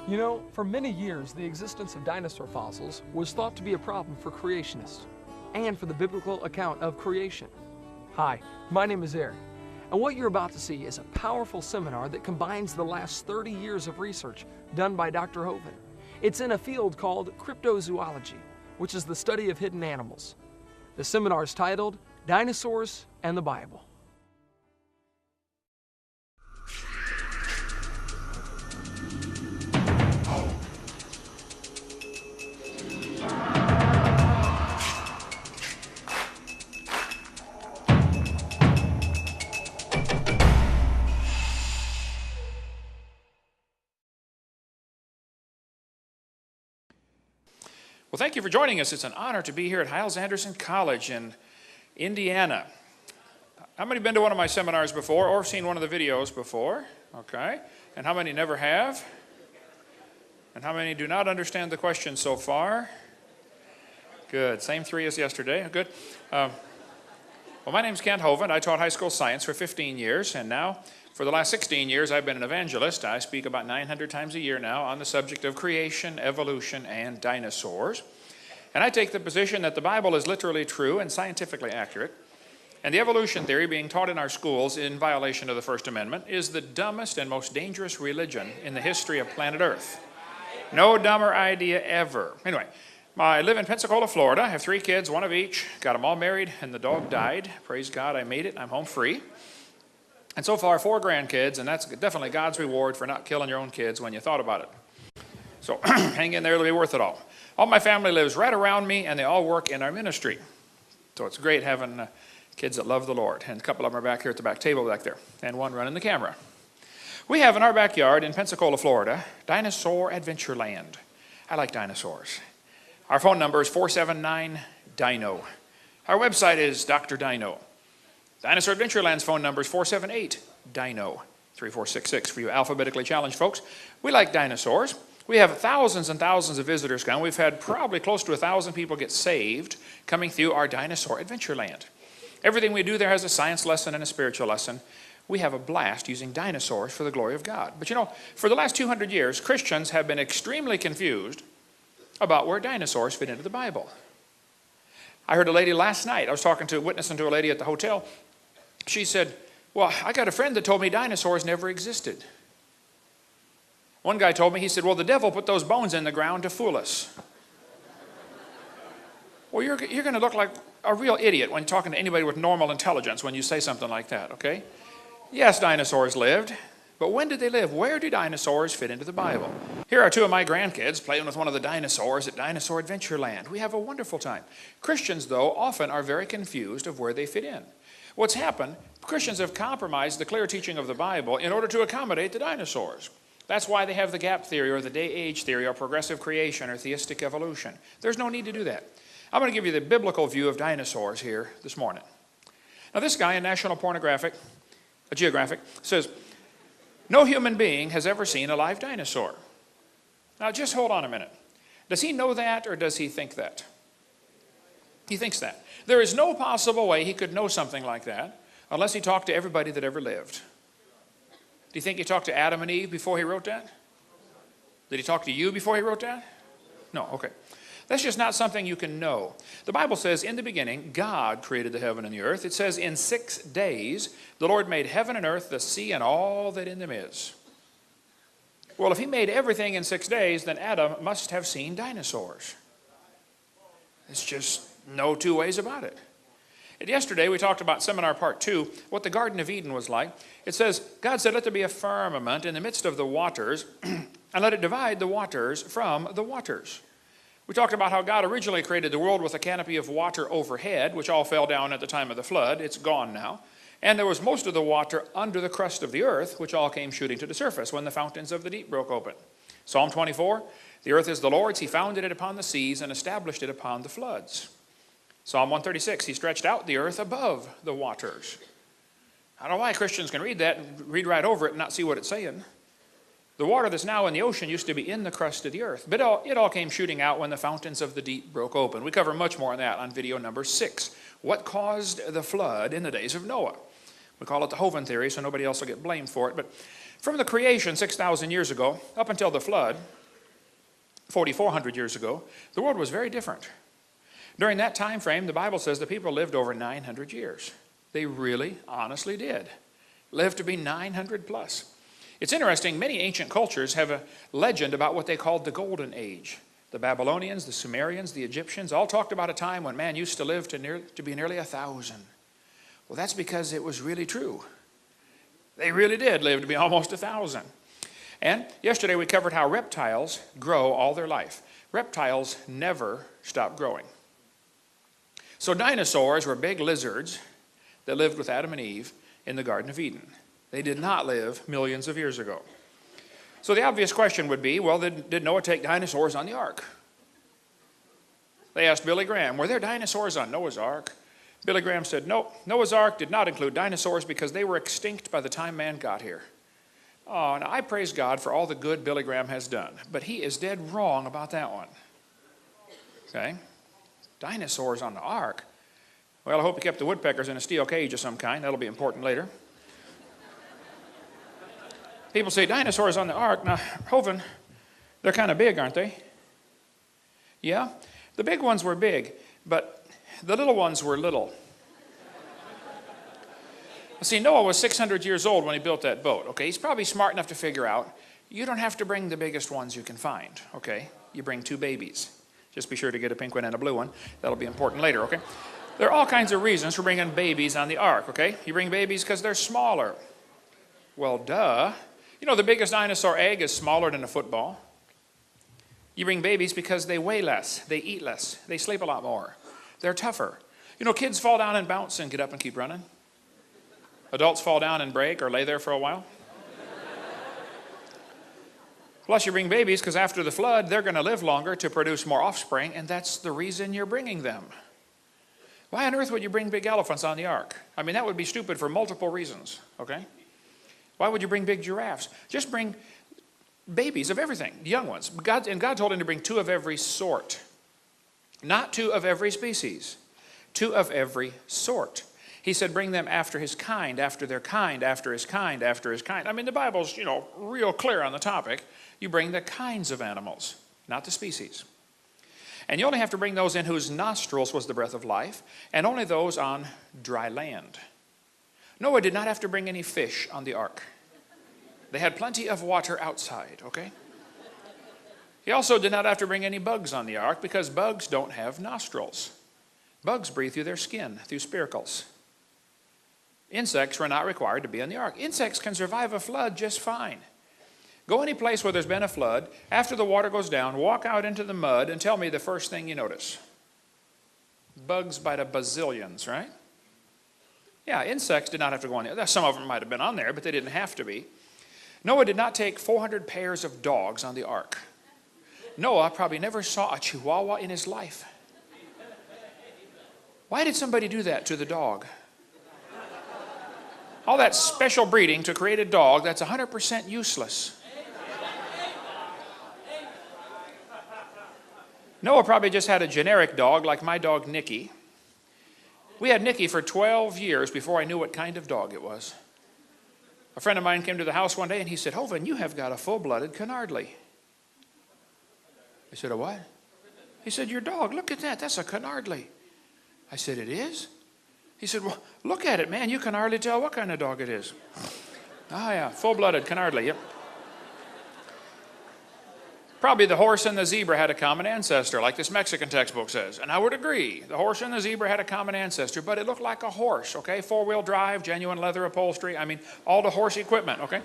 You know, for many years, the existence of dinosaur fossils was thought to be a problem for creationists and for the biblical account of creation. Hi, my name is Eric, and what you're about to see is a powerful seminar that combines the last 30 years of research done by Dr. Hovind. It's in a field called cryptozoology, which is the study of hidden animals. The seminar is titled Dinosaurs and the Bible. Well, thank you for joining us. It's an honor to be here at Hyles-Anderson College in Indiana. How many have been to one of my seminars before or seen one of the videos before? Okay. And how many never have? And how many do not understand the question so far? Good. Same three as yesterday. Good. Well, my name's Kent Hovind. I taught high school science for 15 years, and now for the last 16 years, I've been an evangelist. I speak about 900 times a year now on the subject of creation, evolution, and dinosaurs. And I take the position that the Bible is literally true and scientifically accurate. And the evolution theory being taught in our schools in violation of the First Amendment is the dumbest and most dangerous religion in the history of planet Earth. No dumber idea ever. Anyway, I live in Pensacola, Florida. I have 3 kids, 1 of each. Got them all married, and the dog died. Praise God, I made it. I'm home free. And so far, 4 grandkids, and that's definitely God's reward for not killing your own kids when you thought about it. So hang in there, it'll be worth it all. All my family lives right around me, and they all work in our ministry. So it's great having kids that love the Lord. And a couple of them are back here at the back table back there, and one running the camera. We have in our backyard in Pensacola, Florida, Dinosaur Adventureland. I like dinosaurs. Our phone number is 479-DINO. Our website is Dr. Dino. Dinosaur Adventureland's phone number is 478-DINO, 3466 for you alphabetically challenged folks. We like dinosaurs. We have thousands and thousands of visitors come. We've had probably close to 1,000 people get saved coming through our Dinosaur Adventureland. Everything we do there has a science lesson and a spiritual lesson. We have a blast using dinosaurs for the glory of God. But you know, for the last 200 years, Christians have been extremely confused about where dinosaurs fit into the Bible. I heard a lady last night, I was witnessing to a lady at the hotel. She said, well, I got a friend that told me dinosaurs never existed. One guy told me, he said, well, the devil put those bones in the ground to fool us. Well, you're going to look like a real idiot when talking to anybody with normal intelligence when you say something like that, okay? Yes, dinosaurs lived, but when did they live? Where do dinosaurs fit into the Bible? Here are 2 of my grandkids playing with one of the dinosaurs at Dinosaur Adventureland. We have a wonderful time. Christians, though, often are very confused of where they fit in. What's happened, Christians have compromised the clear teaching of the Bible in order to accommodate the dinosaurs. That's why they have the gap theory or the day-age theory or progressive creation or theistic evolution. There's no need to do that. I'm going to give you the biblical view of dinosaurs here this morning. Now this guy in National Geographic says, no human being has ever seen a live dinosaur. Now just hold on a minute. Does he know that or does he think that? He thinks that. There is no possible way he could know something like that unless he talked to everybody that ever lived. Do you think he talked to Adam and Eve before he wrote that? Did he talk to you before he wrote that? No, okay. That's just not something you can know. The Bible says, in the beginning, God created the heaven and the earth. It says, in 6 days, the Lord made heaven and earth, the sea, and all that in them is. Well, if he made everything in 6 days, then Adam must have seen dinosaurs. It's just no 2 ways about it. And yesterday, we talked about seminar part 2, what the Garden of Eden was like. It says, God said, let there be a firmament in the midst of the waters, and let it divide the waters from the waters. We talked about how God originally created the world with a canopy of water overhead, which all fell down at the time of the flood. It's gone now. And there was most of the water under the crust of the earth, which all came shooting to the surface when the fountains of the deep broke open. Psalm 24, the earth is the Lord's. He founded it upon the seas and established it upon the floods. Psalm 136, he stretched out the earth above the waters. I don't know why Christians can read that and read right over it and not see what it's saying. The water that's now in the ocean used to be in the crust of the earth, but it all came shooting out when the fountains of the deep broke open. We cover much more on that on video number 6. What caused the flood in the days of Noah? We call it the Hovind theory, so nobody else will get blamed for it. But from the creation 6,000 years ago up until the flood, 4,400 years ago, the world was very different. During that time frame, the Bible says the people lived over 900 years. They really, honestly did. Lived to be 900 plus. It's interesting, many ancient cultures have a legend about what they called the Golden Age. The Babylonians, the Sumerians, the Egyptians all talked about a time when man used to live to be nearly 1,000. Well, that's because it was really true. They really did live to be almost 1,000. And yesterday we covered how reptiles grow all their life. Reptiles never stop growing. So dinosaurs were big lizards that lived with Adam and Eve in the Garden of Eden. They did not live millions of years ago. So the obvious question would be, well, did Noah take dinosaurs on the ark? They asked Billy Graham, were there dinosaurs on Noah's ark? Billy Graham said, no, Noah's ark did not include dinosaurs because they were extinct by the time man got here. Oh, and I praise God for all the good Billy Graham has done, but he is dead wrong about that one. Okay? Dinosaurs on the ark? Well, I hope he kept the woodpeckers in a steel cage of some kind. That'll be important later. People say dinosaurs on the ark. Now, Hovind, they're kind of big, aren't they? Yeah? The big ones were big, but the little ones were little. See, Noah was 600 years old when he built that boat, okay? He's probably smart enough to figure out, you don't have to bring the biggest ones you can find, okay? You bring 2 babies. Just be sure to get a pink one and a blue one. That'll be important later, okay? There are all kinds of reasons for bringing babies on the ark, okay? You bring babies because they're smaller. Well, duh. You know, the biggest dinosaur egg is smaller than a football. You bring babies because they weigh less, they eat less, they sleep a lot more. They're tougher. You know, kids fall down and bounce and get up and keep running. Adults fall down and break or lay there for a while. Plus, you bring babies because after the flood, they're going to live longer to produce more offspring, and that's the reason you're bringing them. Why on earth would you bring big elephants on the ark? I mean, that would be stupid for multiple reasons, okay? Why would you bring big giraffes? Just bring babies of everything, young ones. God told him to bring 2 of every sort. Not 2 of every species. 2 of every sort. He said bring them after his kind, after their kind, after his kind, after his kind. I mean, the Bible's, real clear on the topic. You bring the kinds of animals, not the species. And you only have to bring those in whose nostrils was the breath of life, and only those on dry land. Noah did not have to bring any fish on the ark. They had plenty of water outside, okay? He also did not have to bring any bugs on the ark because bugs don't have nostrils. Bugs breathe through their skin, through spiracles. Insects were not required to be on the ark. Insects can survive a flood just fine. Go any place where there's been a flood, after the water goes down, walk out into the mud and tell me the first thing you notice. Bugs by the bazillions, right? Yeah, insects did not have to go on there. Some of them might have been on there, but they didn't have to be. Noah did not take 400 pairs of dogs on the ark. Noah probably never saw a chihuahua in his life. Why did somebody do that to the dog? All that special breeding to create a dog that's 100% useless. Noah probably just had a generic dog like my dog Nicky. We had Nicky for 12 years before I knew what kind of dog it was. A friend of mine came to the house one day and he said, Hovind, you have got a full-blooded Canardly. I said, a what? He said, your dog, look at that, that's a Canardly. I said, it is? He said, well, look at it, man, you can hardly tell what kind of dog it is. Ah, yeah, full-blooded Canardly, yep. Probably the horse and the zebra had a common ancestor, like this Mexican textbook says. And I would agree. The horse and the zebra had a common ancestor, but it looked like a horse, okay? 4-wheel drive, genuine leather upholstery. I mean, all the horse equipment, okay?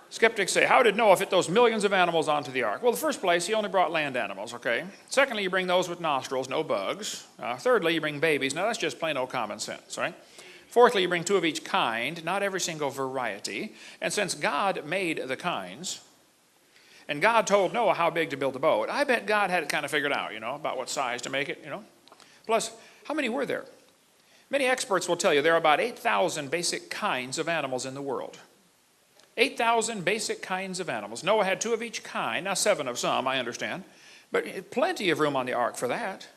Skeptics say, how did Noah fit those millions of animals onto the ark? Well, in the first place, he only brought land animals, okay? Secondly, you bring those with nostrils, no bugs. Thirdly, you bring babies. Now, that's just plain old common sense, right? Fourthly, you bring 2 of each kind, not every single variety. And since God made the kinds, and God told Noah how big to build the boat, I bet God had it kind of figured out, about what size to make it, Plus, how many were there? Many experts will tell you there are about 8,000 basic kinds of animals in the world. 8,000 basic kinds of animals. Noah had 2 of each kind, now 7 of some, I understand, but plenty of room on the ark for that.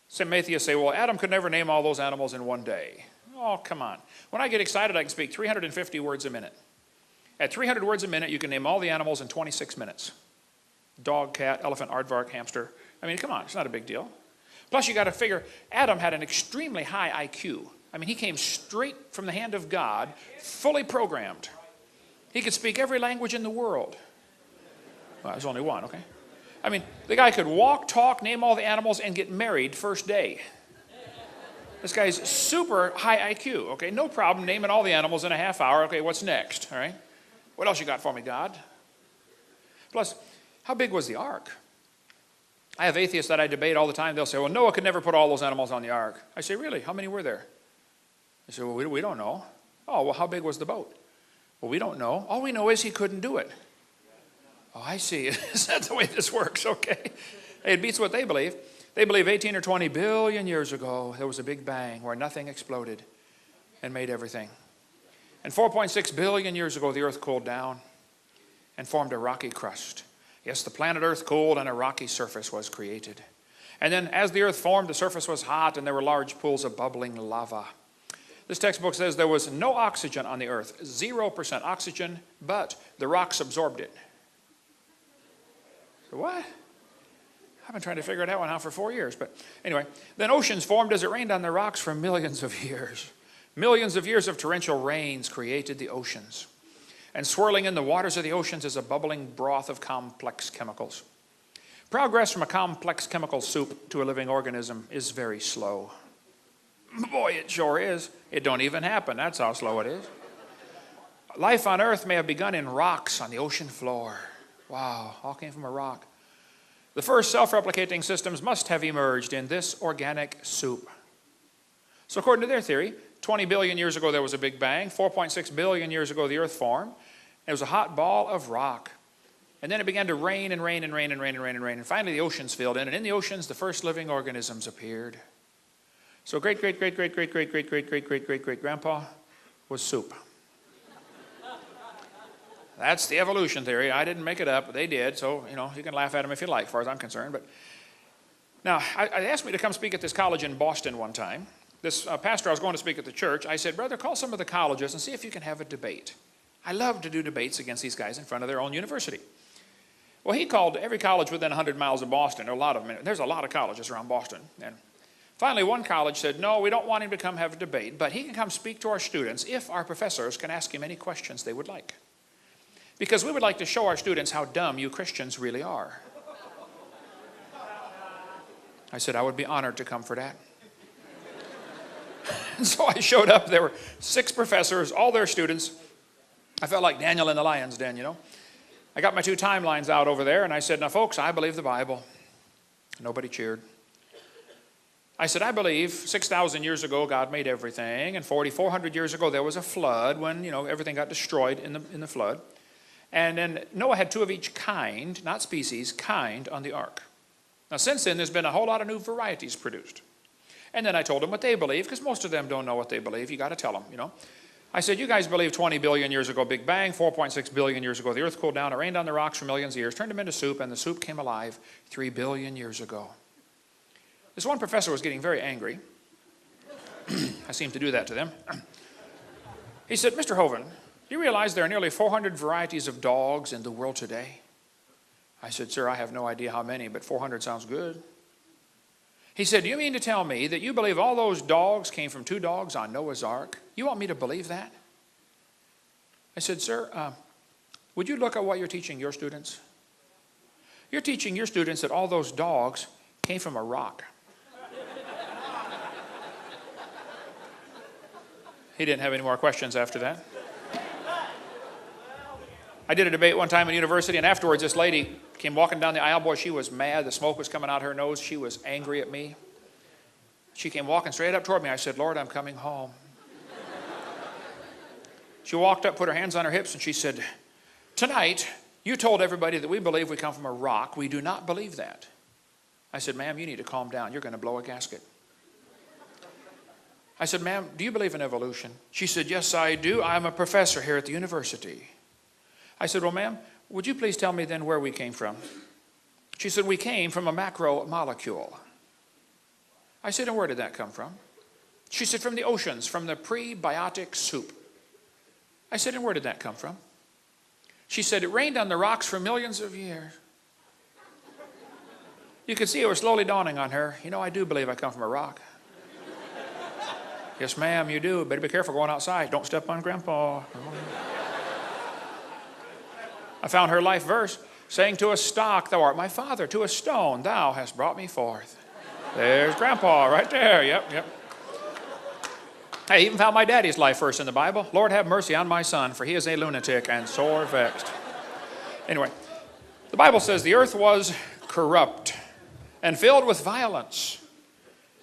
Some atheists say, well, Adam could never name all those animals in one day. Oh, come on. When I get excited, I can speak 350 words a minute. At 300 words a minute, you can name all the animals in 26 minutes. Dog, cat, elephant, aardvark, hamster. I mean, come on, it's not a big deal. Plus, you got to figure, Adam had an extremely high IQ. I mean, he came straight from the hand of God, fully programmed. He could speak every language in the world. Well, there's only one, okay? I mean, the guy could walk, talk, name all the animals, and get married first day. This guy's super high IQ, okay? No problem naming all the animals in a half hour. Okay, what's next, all right? What else you got for me, God? Plus, how big was the ark? I have atheists that I debate all the time. They'll say, well, Noah could never put all those animals on the ark. I say, really? How many were there? They say, well, we don't know. Oh, well, how big was the boat? Well, we don't know. All we know is he couldn't do it. Oh, I see. Is that the way this works? Okay. It beats what they believe. They believe 18 or 20 billion years ago, there was a big bang where nothing exploded and made everything. And 4.6 billion years ago, the earth cooled down and formed a rocky crust. Yes, the planet Earth cooled and a rocky surface was created. And then as the earth formed, the surface was hot and there were large pools of bubbling lava. This textbook says there was no oxygen on the earth, 0% oxygen, but the rocks absorbed it. So what? I've been trying to figure that one out for 4 years. But anyway, then oceans formed as it rained on the rocks for millions of years. Millions of years of torrential rains created the oceans. And swirling in the waters of the oceans is a bubbling broth of complex chemicals. Progress from a complex chemical soup to a living organism is very slow. Boy, it sure is. It don't even happen. That's how slow it is. Life on Earth may have begun in rocks on the ocean floor. Wow, all came from a rock. The first self-replicating systems must have emerged in this organic soup. So according to their theory, 20 billion years ago there was a big bang. 4.6 billion years ago the earth formed. It was a hot ball of rock. And then it began to rain and rain and rain and rain and rain and rain. And finally the oceans filled in. And in the oceans the first living organisms appeared. So great-great-great-great-great-great-great-great-great-great-grandpa was soup. That's the evolution theory. I didn't make it up. They did. So, you can laugh at them if you like, as far as I'm concerned. But now, I asked me to come speak at this college in Boston one time. This pastor I was going to speak at the church, I said, brother, call some of the colleges and see if you can have a debate. I love to do debates against these guys in front of their own university. Well, he called every college within 100 miles of Boston. There are a lot of them. There's a lot of colleges around Boston. And finally, one college said, no, we don't want him to come have a debate, but he can come speak to our students if our professors can ask him any questions they would like. Because we would like to show our students how dumb you Christians really are. I said, I would be honored to come for that. And so I showed up. There were 6 professors, all their students. I felt like Daniel in the lion's den, I got my 2 timelines out over there, and I said, now, folks, I believe the Bible. Nobody cheered. I said, I believe 6,000 years ago God made everything, and 4,400 years ago there was a flood when, everything got destroyed in the flood. And then Noah had 2 of each kind, not species, kind on the ark. Now, since then, there's been a whole lot of new varieties produced. And then I told them what they believe, because most of them don't know what they believe. You got to tell them, I said, you guys believe 20 billion years ago, Big Bang, 4.6 billion years ago, the earth cooled down, it rained on the rocks for millions of years, turned them into soup, and the soup came alive 3 billion years ago. This one professor was getting very angry. I seem to do that to them. He said, Mr. Hovind, do you realize there are nearly 400 varieties of dogs in the world today? I said, sir, I have no idea how many, but 400 sounds good. He said, do you mean to tell me that you believe all those dogs came from 2 dogs on Noah's Ark? You want me to believe that? I said, sir, would you look at what you're teaching your students? You're teaching your students that all those dogs came from a rock. He didn't have any more questions after that. I did a debate one time in university, and afterwards this lady came walking down the aisle. Boy, she was mad. The smoke was coming out her nose. She was angry at me. She came walking straight up toward me. I said, Lord, I'm coming home. She walked up, put her hands on her hips, and she said, tonight, you told everybody that we believe we come from a rock. We do not believe that. I said, ma'am, you need to calm down. You're going to blow a gasket. I said, ma'am, do you believe in evolution? She said, yes, I do. I'm a professor here at the university. I said, well, ma'am, would you please tell me then where we came from? She said, we came from a macromolecule. I said, and where did that come from? She said, from the oceans, from the prebiotic soup. I said, and where did that come from? She said, it rained on the rocks for millions of years. You could see it was slowly dawning on her. You know, I do believe I come from a rock. Yes, ma'am, you do. Better be careful going outside. Don't step on Grandpa. I found her life verse, saying to a stock, thou art my father, to a stone, thou hast brought me forth. There's Grandpa right there. Yep. I even found my daddy's life verse in the Bible. Lord, have mercy on my son, for he is a lunatic and sore vexed. Anyway, the Bible says the earth was corrupt and filled with violence.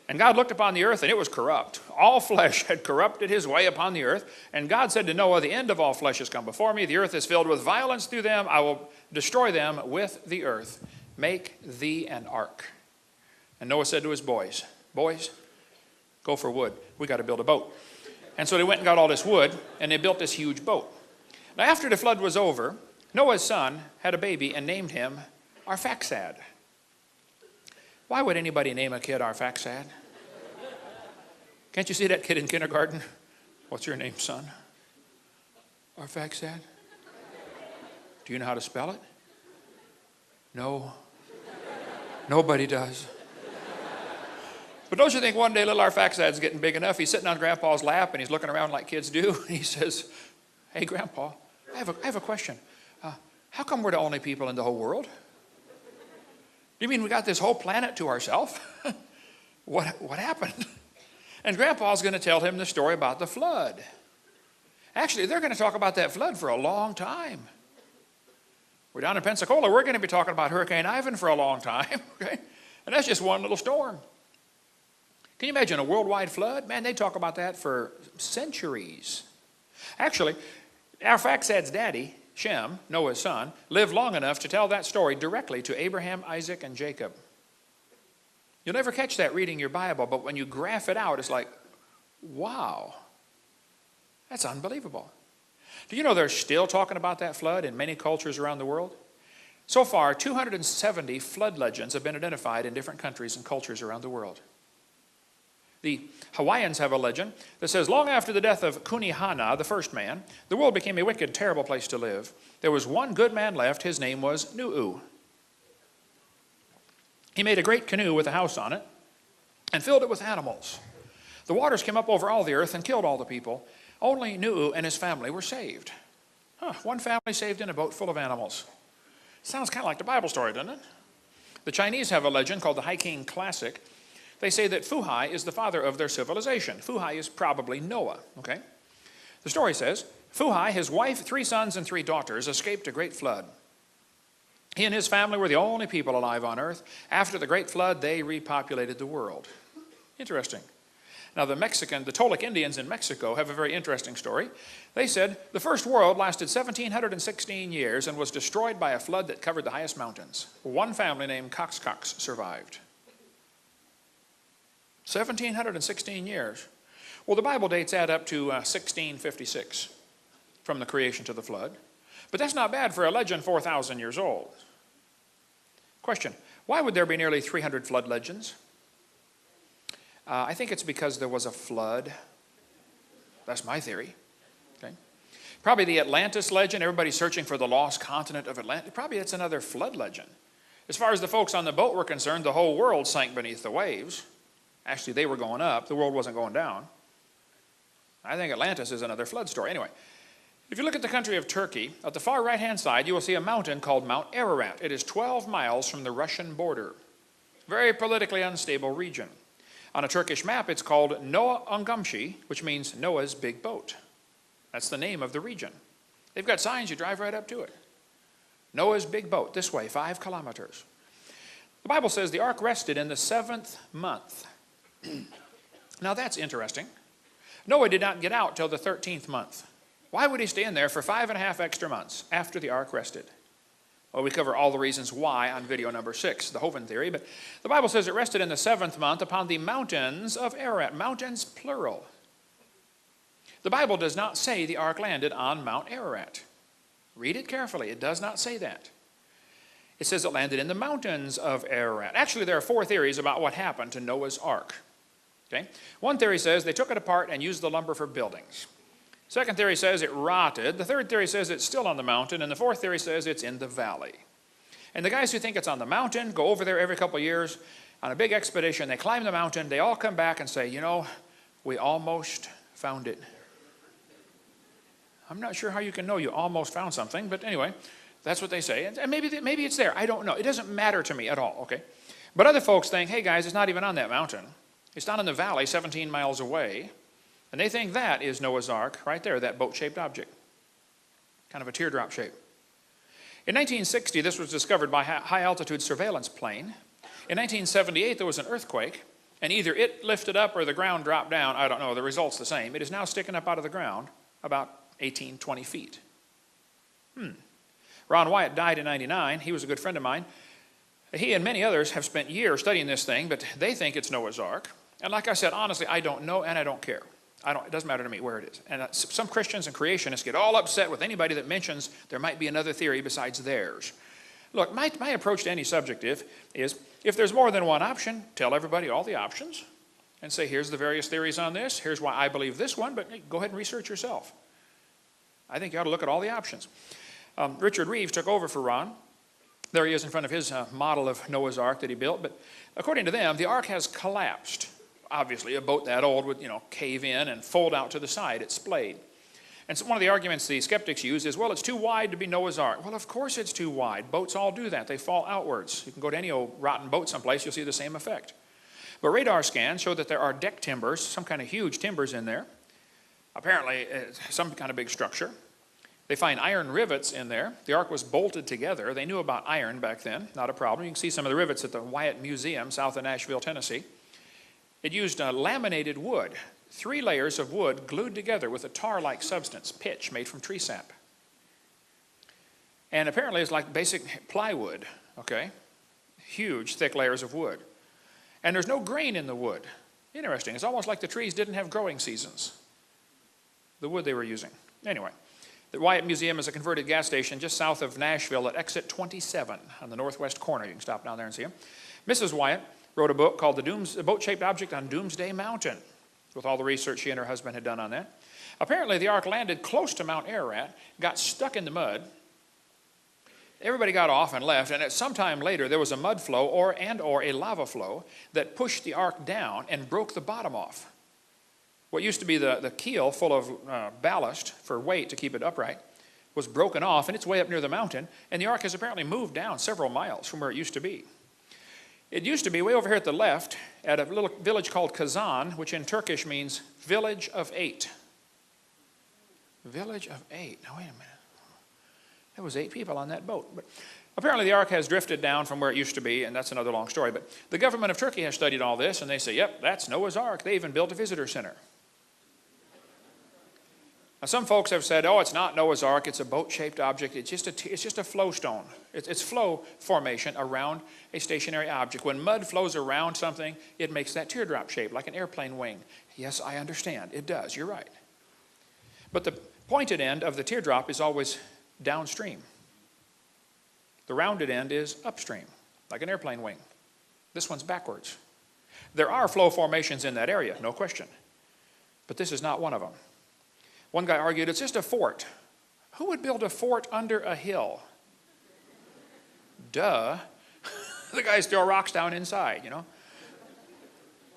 And God looked upon the earth, and it was corrupt. All flesh had corrupted his way upon the earth. And God said to Noah, the end of all flesh has come before me. The earth is filled with violence through them. I will destroy them with the earth. Make thee an ark. And Noah said to his boys, go for wood. We got to build a boat. And so they went and got all this wood, and they built this huge boat. Now after the flood was over, Noah's son had a baby and named him Arphaxad. Why would anybody name a kid Arphaxad? Can't you see that kid in kindergarten? What's your name, son? Arphaxad? Do you know how to spell it? No. Nobody does. But don't you think one day little Arphaxad's getting big enough, he's sitting on Grandpa's lap and he's looking around like kids do, and he says, hey, Grandpa, I have a question. How come we're the only people in the whole world? You mean we got this whole planet to ourselves? What happened? And Grandpa's going to tell him the story about the flood. Actually, they're going to talk about that flood for a long time. We're down in Pensacola. We're going to be talking about Hurricane Ivan for a long time. Okay? And that's just one little storm. Can you imagine a worldwide flood? Man, they talk about that for centuries. Actually, Arphaxad's daddy, Shem, Noah's son, lived long enough to tell that story directly to Abraham, Isaac, and Jacob. You'll never catch that reading your Bible, but when you graph it out, it's like, wow, that's unbelievable. Do you know they're still talking about that flood in many cultures around the world? So far, 270 flood legends have been identified in different countries and cultures around the world. The Hawaiians have a legend that says, long after the death of Kunihana, the first man, the world became a wicked, terrible place to live. There was one good man left. His name was Nu'u. He made a great canoe with a house on it and filled it with animals. The waters came up over all the earth and killed all the people. Only Nu'u and his family were saved. One family saved in a boat full of animals. Sounds kind of like the Bible story, doesn't it? The Chinese have a legend called the Hiking Classic. They say that Fuhai is the father of their civilization. Fuhai is probably Noah, okay? The story says, Fuhai, his wife, 3 sons, and 3 daughters escaped a great flood. He and his family were the only people alive on earth. After the great flood, they repopulated the world. Interesting. Now, the Toltec Indians in Mexico have a very interesting story. They said the first world lasted 1,716 years and was destroyed by a flood that covered the highest mountains. One family named Coxcox survived. 1,716 years. Well, the Bible dates add up to 1656 from the creation to the flood. But that's not bad for a legend 4,000 years old. Question, why would there be nearly 300 flood legends? I think it's because there was a flood. That's my theory. Okay. Probably the Atlantis legend, everybody's searching for the lost continent of Atlantis. Probably it's another flood legend. As far as the folks on the boat were concerned, the whole world sank beneath the waves. Actually, they were going up. The world wasn't going down. I think Atlantis is another flood story. Anyway, if you look at the country of Turkey, at the far right-hand side, you will see a mountain called Mount Ararat. It is 12 miles from the Russian border. Very politically unstable region. On a Turkish map, it's called Noah Ungamshi, which means Noah's big boat. That's the name of the region. They've got signs, you drive right up to it. Noah's big boat, this way, 5 kilometers. The Bible says the ark rested in the 7th month. Now that's interesting. Noah did not get out till the 13th month. Why would he stay in there for 5.5 extra months after the ark rested? Well, we cover all the reasons why on video number 6, the Hovind theory, but the Bible says it rested in the 7th month upon the mountains of Ararat. Mountains, plural. The Bible does not say the ark landed on Mount Ararat. Read it carefully. It does not say that. It says it landed in the mountains of Ararat. Actually, there are 4 theories about what happened to Noah's ark. Okay? One theory says they took it apart and used the lumber for buildings. Second theory says it rotted. The third theory says it's still on the mountain. And the fourth theory says it's in the valley. And the guys who think it's on the mountain go over there every couple of years on a big expedition. They climb the mountain. They all come back and say, you know, we almost found it. I'm not sure how you can know you almost found something, but anyway, that's what they say. And maybe it's there. I don't know. It doesn't matter to me at all, okay? But other folks think, hey guys, it's not even on that mountain. It's down in the valley 17 miles away. And they think that is Noah's Ark right there, that boat-shaped object. Kind of a teardrop shape. In 1960, this was discovered by a high-altitude surveillance plane. In 1978, there was an earthquake, and either it lifted up or the ground dropped down. I don't know. The result's the same. It is now sticking up out of the ground about 18, 20 feet. Ron Wyatt died in 99. He was a good friend of mine. He and many others have spent years studying this thing, but they think it's Noah's Ark. And like I said, honestly, I don't know and I don't care. It doesn't matter to me where it is. And some Christians and creationists get all upset with anybody that mentions there might be another theory besides theirs. Look, my approach to any subject is if there's more than one option, tell everybody all the options and say, here's the various theories on this. Here's why I believe this one, but hey, go ahead and research yourself. I think you ought to look at all the options. Richard Reeves took over for Ron. There he is in front of his model of Noah's Ark that he built. But according to them, the ark has collapsed. Obviously, a boat that old would, cave in and fold out to the side. It's splayed. And so one of the arguments the skeptics use is, well, it's too wide to be Noah's Ark. Well, of course it's too wide. Boats all do that. They fall outwards. You can go to any old rotten boat someplace, you'll see the same effect. But radar scans show that there are deck timbers, some kind of huge timbers in there. Apparently, some kind of big structure. They find iron rivets in there. The ark was bolted together. They knew about iron back then, not a problem. You can see some of the rivets at the Wyatt Museum south of Nashville, Tennessee. It used laminated wood, 3 layers of wood glued together with a tar-like substance, pitch, made from tree sap. And apparently it's like basic plywood, okay? Huge, thick layers of wood. And there's no grain in the wood. Interesting. It's almost like the trees didn't have growing seasons, the wood they were using. Anyway, the Wyatt Museum is a converted gas station just south of Nashville at exit 27 on the northwest corner. You can stop down there and see them. Mrs. Wyatt wrote a book called The Boat-Shaped Object on Doomsday Mountain, with all the research she and her husband had done on that. Apparently, the ark landed close to Mount Ararat, got stuck in the mud. Everybody got off and left, and at some time later, there was a mud flow or a lava flow that pushed the ark down and broke the bottom off. What used to be the keel full of ballast for weight to keep it upright was broken off, and it's way up near the mountain, and the ark has apparently moved down several miles from where it used to be. It used to be way over here at the left at a little village called Kazan, which in Turkish means village of 8. Village of 8. Now, wait a minute. There was 8 people on that boat. But apparently the ark has drifted down from where it used to be, and that's another long story. But the government of Turkey has studied all this, and they say, yep, that's Noah's Ark. They even built a visitor center. Now, some folks have said, oh, it's not Noah's Ark, it's a boat-shaped object, it's just a flow stone. It's flow formation around a stationary object. When mud flows around something, it makes that teardrop shape, like an airplane wing. Yes, I understand, it does, you're right. But the pointed end of the teardrop is always downstream. The rounded end is upstream, like an airplane wing. This one's backwards. There are flow formations in that area, no question. But this is not one of them. One guy argued, it's just a fort. Who would build a fort under a hill? Duh. The guys throw rocks down inside,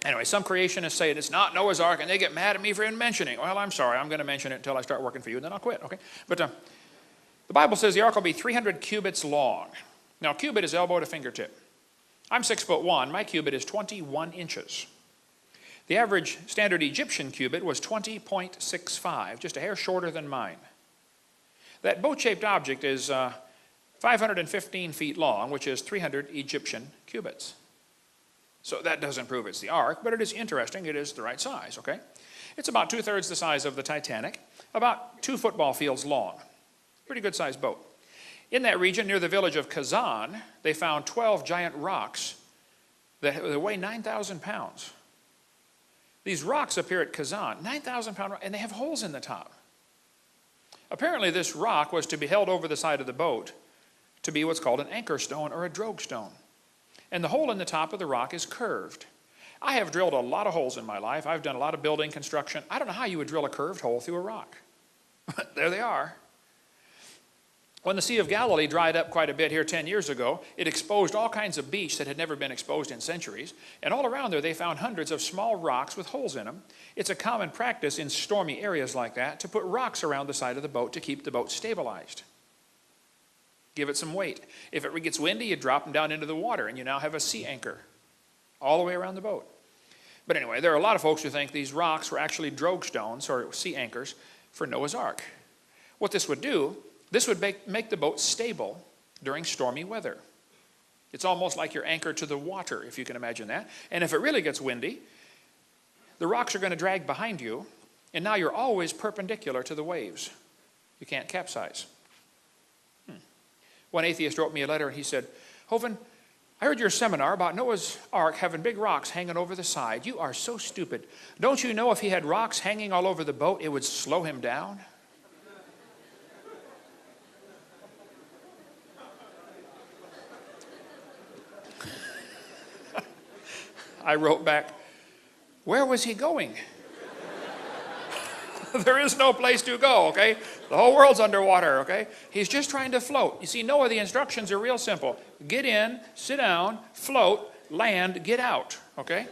Anyway, some creationists say it's not Noah's Ark, and they get mad at me for even mentioning. Well, I'm sorry, I'm going to mention it until I start working for you, and then I'll quit, okay? But the Bible says the ark will be 300 cubits long. Now, a cubit is elbow to fingertip. I'm 6'1". My cubit is 21 inches. The average standard Egyptian cubit was 20.65, just a hair shorter than mine. That boat-shaped object is 515 feet long, which is 300 Egyptian cubits. So that doesn't prove it's the ark, but it is interesting. It is the right size, okay? It's about 2/3 the size of the Titanic, about 2 football fields long. Pretty good-sized boat. In that region, near the village of Kazan, they found 12 giant rocks that weigh 9,000 pounds. These rocks appear at Kazan, 9,000-pound rock, and they have holes in the top. Apparently, this rock was to be held over the side of the boat to be what's called an anchor stone or a drogue stone. And the hole in the top of the rock is curved. I have drilled a lot of holes in my life. I've done a lot of building construction. I don't know how you would drill a curved hole through a rock. But there they are. When the Sea of Galilee dried up quite a bit here 10 years ago, it exposed all kinds of beach that had never been exposed in centuries. And all around there, they found hundreds of small rocks with holes in them. It's a common practice in stormy areas like that to put rocks around the side of the boat to keep the boat stabilized. Give it some weight. If it gets windy, you drop them down into the water, and you now have a sea anchor all the way around the boat. But anyway, there are a lot of folks who think these rocks were actually drogue stones or sea anchors for Noah's Ark. What this would do, this would make the boat stable during stormy weather. It's almost like your anchor to the water, if you can imagine that. And if it really gets windy, the rocks are going to drag behind you, and now you're always perpendicular to the waves. You can't capsize. One atheist wrote me a letter, and he said, Hovind, I heard your seminar about Noah's Ark having big rocks hanging over the side. You are so stupid. Don't you know if he had rocks hanging all over the boat, it would slow him down? I wrote back, where was he going? There is no place to go, okay? The whole world's underwater, okay? He's just trying to float. You see, Noah, the instructions are real simple. Get in, sit down, float, land, get out, okay?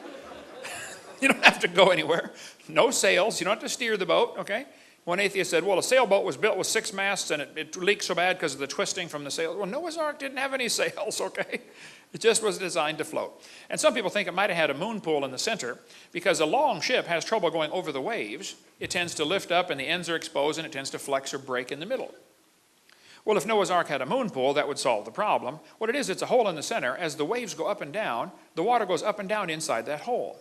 You don't have to go anywhere. No sails. You don't have to steer the boat, okay? One atheist said, well, a sailboat was built with 6 masts and it leaked so bad because of the twisting from the sail. Well, Noah's Ark didn't have any sails, okay? It just was designed to float. And some people think it might have had a moon pool in the center because a long ship has trouble going over the waves. It tends to lift up and the ends are exposed and it tends to flex or break in the middle. Well, if Noah's Ark had a moon pool, that would solve the problem. What it is, it's a hole in the center. As the waves go up and down, the water goes up and down inside that hole.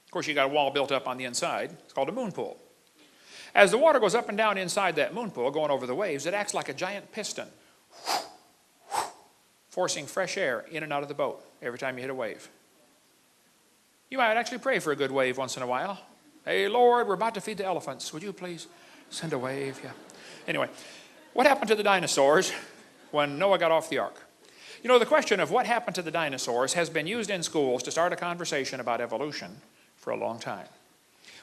Of course, you got a wall built up on the inside. It's called a moon pool. As the water goes up and down inside that moon pool, going over the waves, it acts like a giant piston, forcing fresh air in and out of the boat every time you hit a wave. You might actually pray for a good wave once in a while. Hey, Lord, we're about to feed the elephants. Would you please send a wave? Yeah. Anyway, what happened to the dinosaurs when Noah got off the ark? You know, the question of what happened to the dinosaurs has been used in schools to start a conversation about evolution for a long time.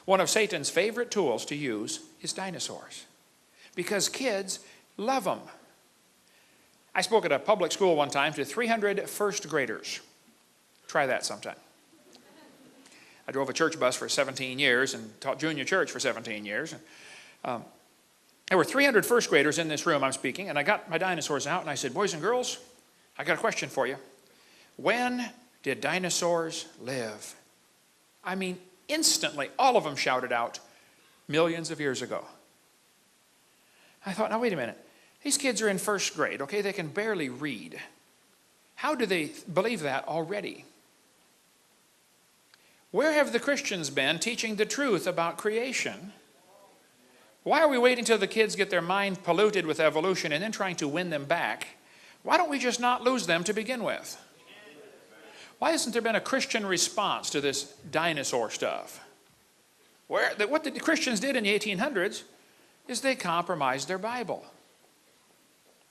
One of Satan's favorite tools to use is dinosaurs because kids love them. I spoke at a public school one time to 300 first graders. Try that sometime. I drove a church bus for 17 years and taught junior church for 17 years. There were 300 first graders in this room I'm speaking, and I got my dinosaurs out and I said, boys and girls, I got a question for you. When did dinosaurs live? I mean, instantly, all of them shouted out, millions of years ago. I thought, now wait a minute. These kids are in first grade, okay? They can barely read. How do they believe that already? Where have the Christians been teaching the truth about creation? Why are we waiting till the kids get their mind polluted with evolution and then trying to win them back? Why don't we just not lose them to begin with? Why hasn't there been a Christian response to this dinosaur stuff? What the Christians did in the 1800s is they compromised their Bible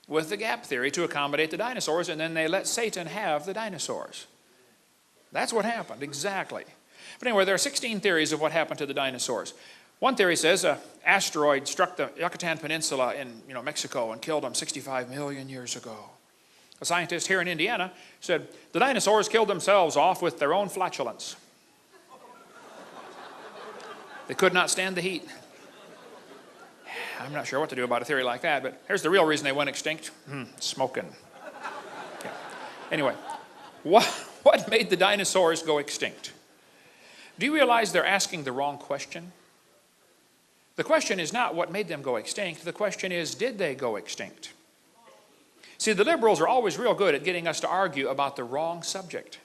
with the gap theory to accommodate the dinosaurs, and then they let Satan have the dinosaurs. That's what happened, exactly. But anyway, there are 16 theories of what happened to the dinosaurs. One theory says an asteroid struck the Yucatan Peninsula in Mexico and killed them 65 million years ago. A scientist here in Indiana said, the dinosaurs killed themselves off with their own flatulence. They could not stand the heat. I'm not sure what to do about a theory like that, but here's the real reason they went extinct. Smoking. Okay. Anyway, what made the dinosaurs go extinct? Do you realize they're asking the wrong question? The question is not what made them go extinct. The question is, did they go extinct? See, the liberals are always real good at getting us to argue about the wrong subject.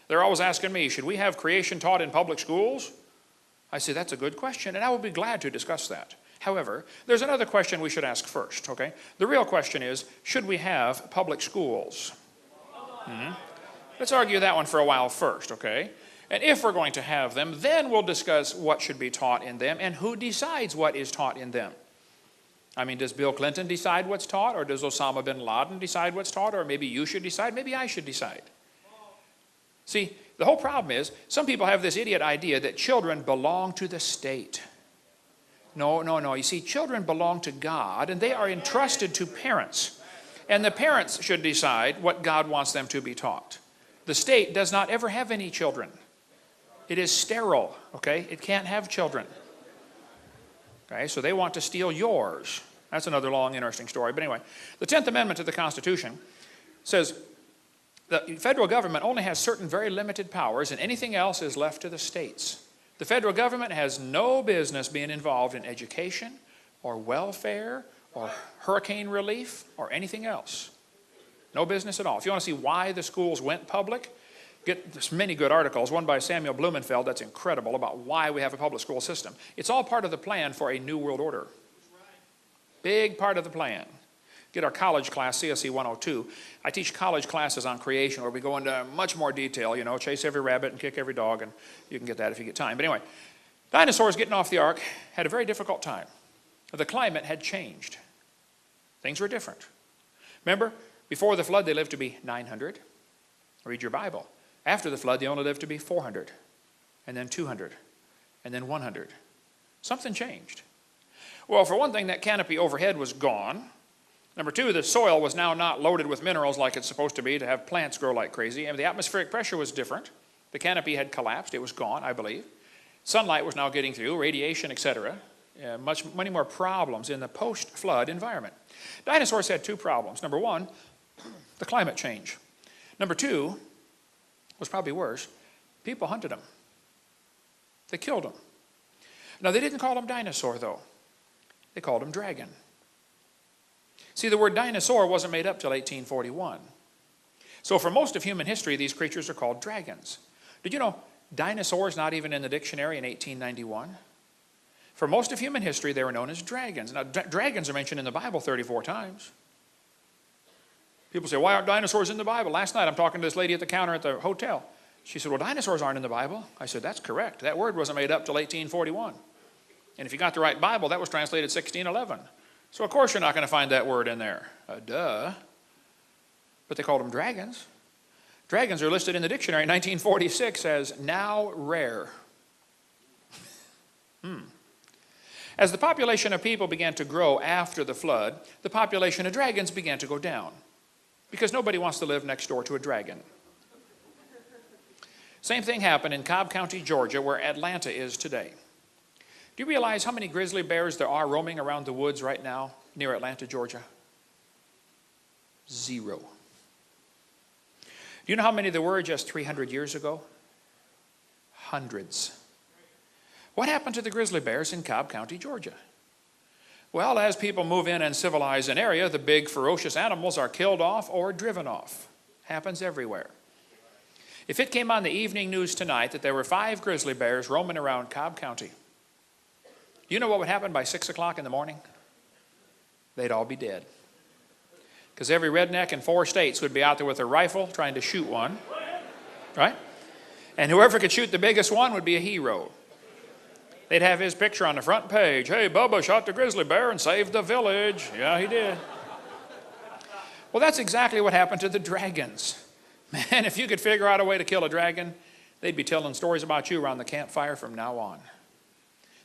They're always asking me, should we have creation taught in public schools? I say, that's a good question, and I will be glad to discuss that. However, there's another question we should ask first, okay? The real question is, should we have public schools? Let's argue that one for a while first, okay? And if we're going to have them, then we'll discuss what should be taught in them and who decides what is taught in them. I mean, does Bill Clinton decide what's taught, or does Osama bin Laden decide what's taught, or maybe you should decide, maybe I should decide? See, the whole problem is, some people have this idiot idea that children belong to the state. No, no, no. You see, children belong to God, and they are entrusted to parents. And the parents should decide what God wants them to be taught. The state does not ever have any children. It is sterile, okay? It can't have children. Okay, so they want to steal yours. That's another long, interesting story. But anyway, the 10th Amendment to the Constitution says the federal government only has certain very limited powers, and anything else is left to the states. The federal government has no business being involved in education or welfare or hurricane relief or anything else. No business at all. If you want to see why the schools went public, get many good articles, one by Samuel Blumenfeld that's incredible about why we have a public school system. It's all part of the plan for a new world order. Big part of the plan. Get our college class, CSE 102. I teach college classes on creation where we go into much more detail, you know, chase every rabbit and kick every dog, and you can get that if you get time. But anyway, dinosaurs getting off the ark had a very difficult time. The climate had changed. Things were different. Remember, before the flood they lived to be 900. Read your Bible. After the flood they only lived to be 400, and then 200, and then 100. Something changed. Well, for one thing, that canopy overhead was gone. Number two, the soil was now not loaded with minerals like it's supposed to be to have plants grow like crazy. And the atmospheric pressure was different. The canopy had collapsed. It was gone, I believe. Sunlight was now getting through, radiation, etc. Many more problems in the post-flood environment. Dinosaurs had two problems. Number one, the climate change. Number two, was probably worse, people hunted them. They killed them. Now, they didn't call them dinosaur, though. They called them dragon. See, the word dinosaur wasn't made up till 1841. So for most of human history, these creatures are called dragons. Did you know dinosaurs not even in the dictionary in 1891? For most of human history, they were known as dragons. Now, dragons are mentioned in the Bible 34 times. People say, why aren't dinosaurs in the Bible? Last night, I'm talking to this lady at the counter at the hotel. She said, well, dinosaurs aren't in the Bible. I said, that's correct. That word wasn't made up till 1841. And if you got the right Bible, that was translated 1611. So of course you're not going to find that word in there. Duh. But they called them dragons. Dragons are listed in the dictionary in 1946 as now rare. As the population of people began to grow after the flood, the population of dragons began to go down. Because nobody wants to live next door to a dragon. Same thing happened in Cobb County, Georgia, where Atlanta is today. Do you realize how many grizzly bears there are roaming around the woods right now near Atlanta, Georgia? 0. Do you know how many there were just 300 years ago? Hundreds. What happened to the grizzly bears in Cobb County, Georgia? Well, as people move in and civilize an area, the big ferocious animals are killed off or driven off. Happens everywhere. If it came on the evening news tonight that there were 5 grizzly bears roaming around Cobb County, you know what would happen by 6 o'clock in the morning? They'd all be dead. Because every redneck in 4 states would be out there with a rifle trying to shoot one. Right? And whoever could shoot the biggest one would be a hero. They'd have his picture on the front page. Hey, Bubba shot the grizzly bear and saved the village. Yeah, he did. Well, that's exactly what happened to the dragons. Man, if you could figure out a way to kill a dragon, they'd be telling stories about you around the campfire from now on.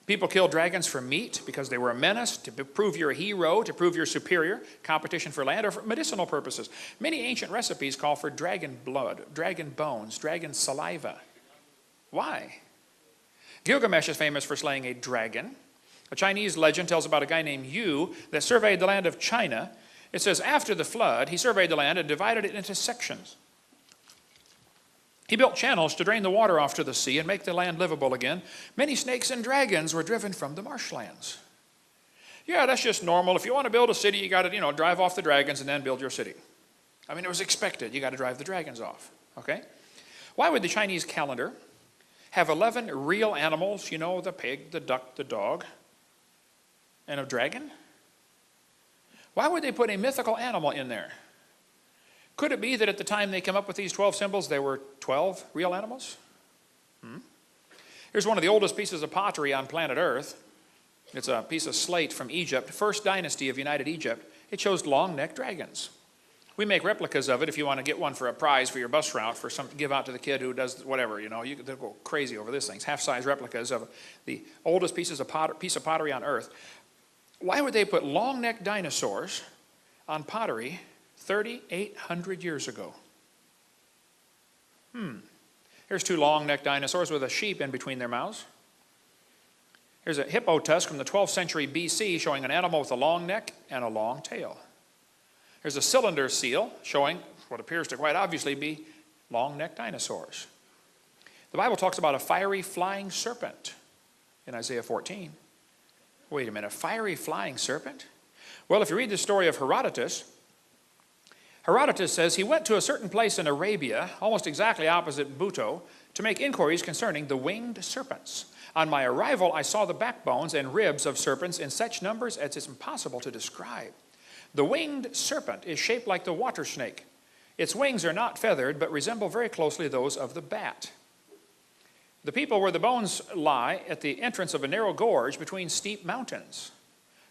People killed dragons for meat because they were a menace, to prove you're a hero, to prove you're superior, competition for land, or for medicinal purposes. Many ancient recipes call for dragon blood, dragon bones, dragon saliva. Why? Gilgamesh is famous for slaying a dragon. A Chinese legend tells about a guy named Yu that surveyed the land of China. It says, after the flood, he surveyed the land and divided it into sections. He built channels to drain the water off to the sea and make the land livable again. Many snakes and dragons were driven from the marshlands. Yeah, that's just normal. If you want to build a city, you got to, drive off the dragons and then build your city. I mean, it was expected. You got to drive the dragons off. Okay? Why would the Chinese calendar have 11 real animals, the pig, the duck, the dog, and a dragon? Why would they put a mythical animal in there? Could it be that at the time they came up with these 12 symbols, there were 12 real animals? Here's one of the oldest pieces of pottery on planet Earth. It's a piece of slate from Egypt, first dynasty of United Egypt. It shows long-necked dragons. We make replicas of it if you want to get one for a prize for your bus route, for some give out to the kid who does whatever, you know. They'll go crazy over this thing. Half-size replicas of the oldest piece of pottery on earth. Why would they put long-necked dinosaurs on pottery 3,800 years ago? Here's two long-necked dinosaurs with a sheep in between their mouths. Here's a hippo tusk from the 12th century BC showing an animal with a long neck and a long tail. Here's a cylinder seal showing what appears to quite obviously be long-necked dinosaurs. The Bible talks about a fiery flying serpent in Isaiah 14. Wait a minute, a fiery flying serpent? Well, if you read the story of Herodotus, Herodotus says he went to a certain place in Arabia, almost exactly opposite Buto, to make inquiries concerning the winged serpents. On my arrival, I saw the backbones and ribs of serpents in such numbers as it's impossible to describe. The winged serpent is shaped like the water snake. Its wings are not feathered, but resemble very closely those of the bat. The people where the bones lie at the entrance of a narrow gorge between steep mountains.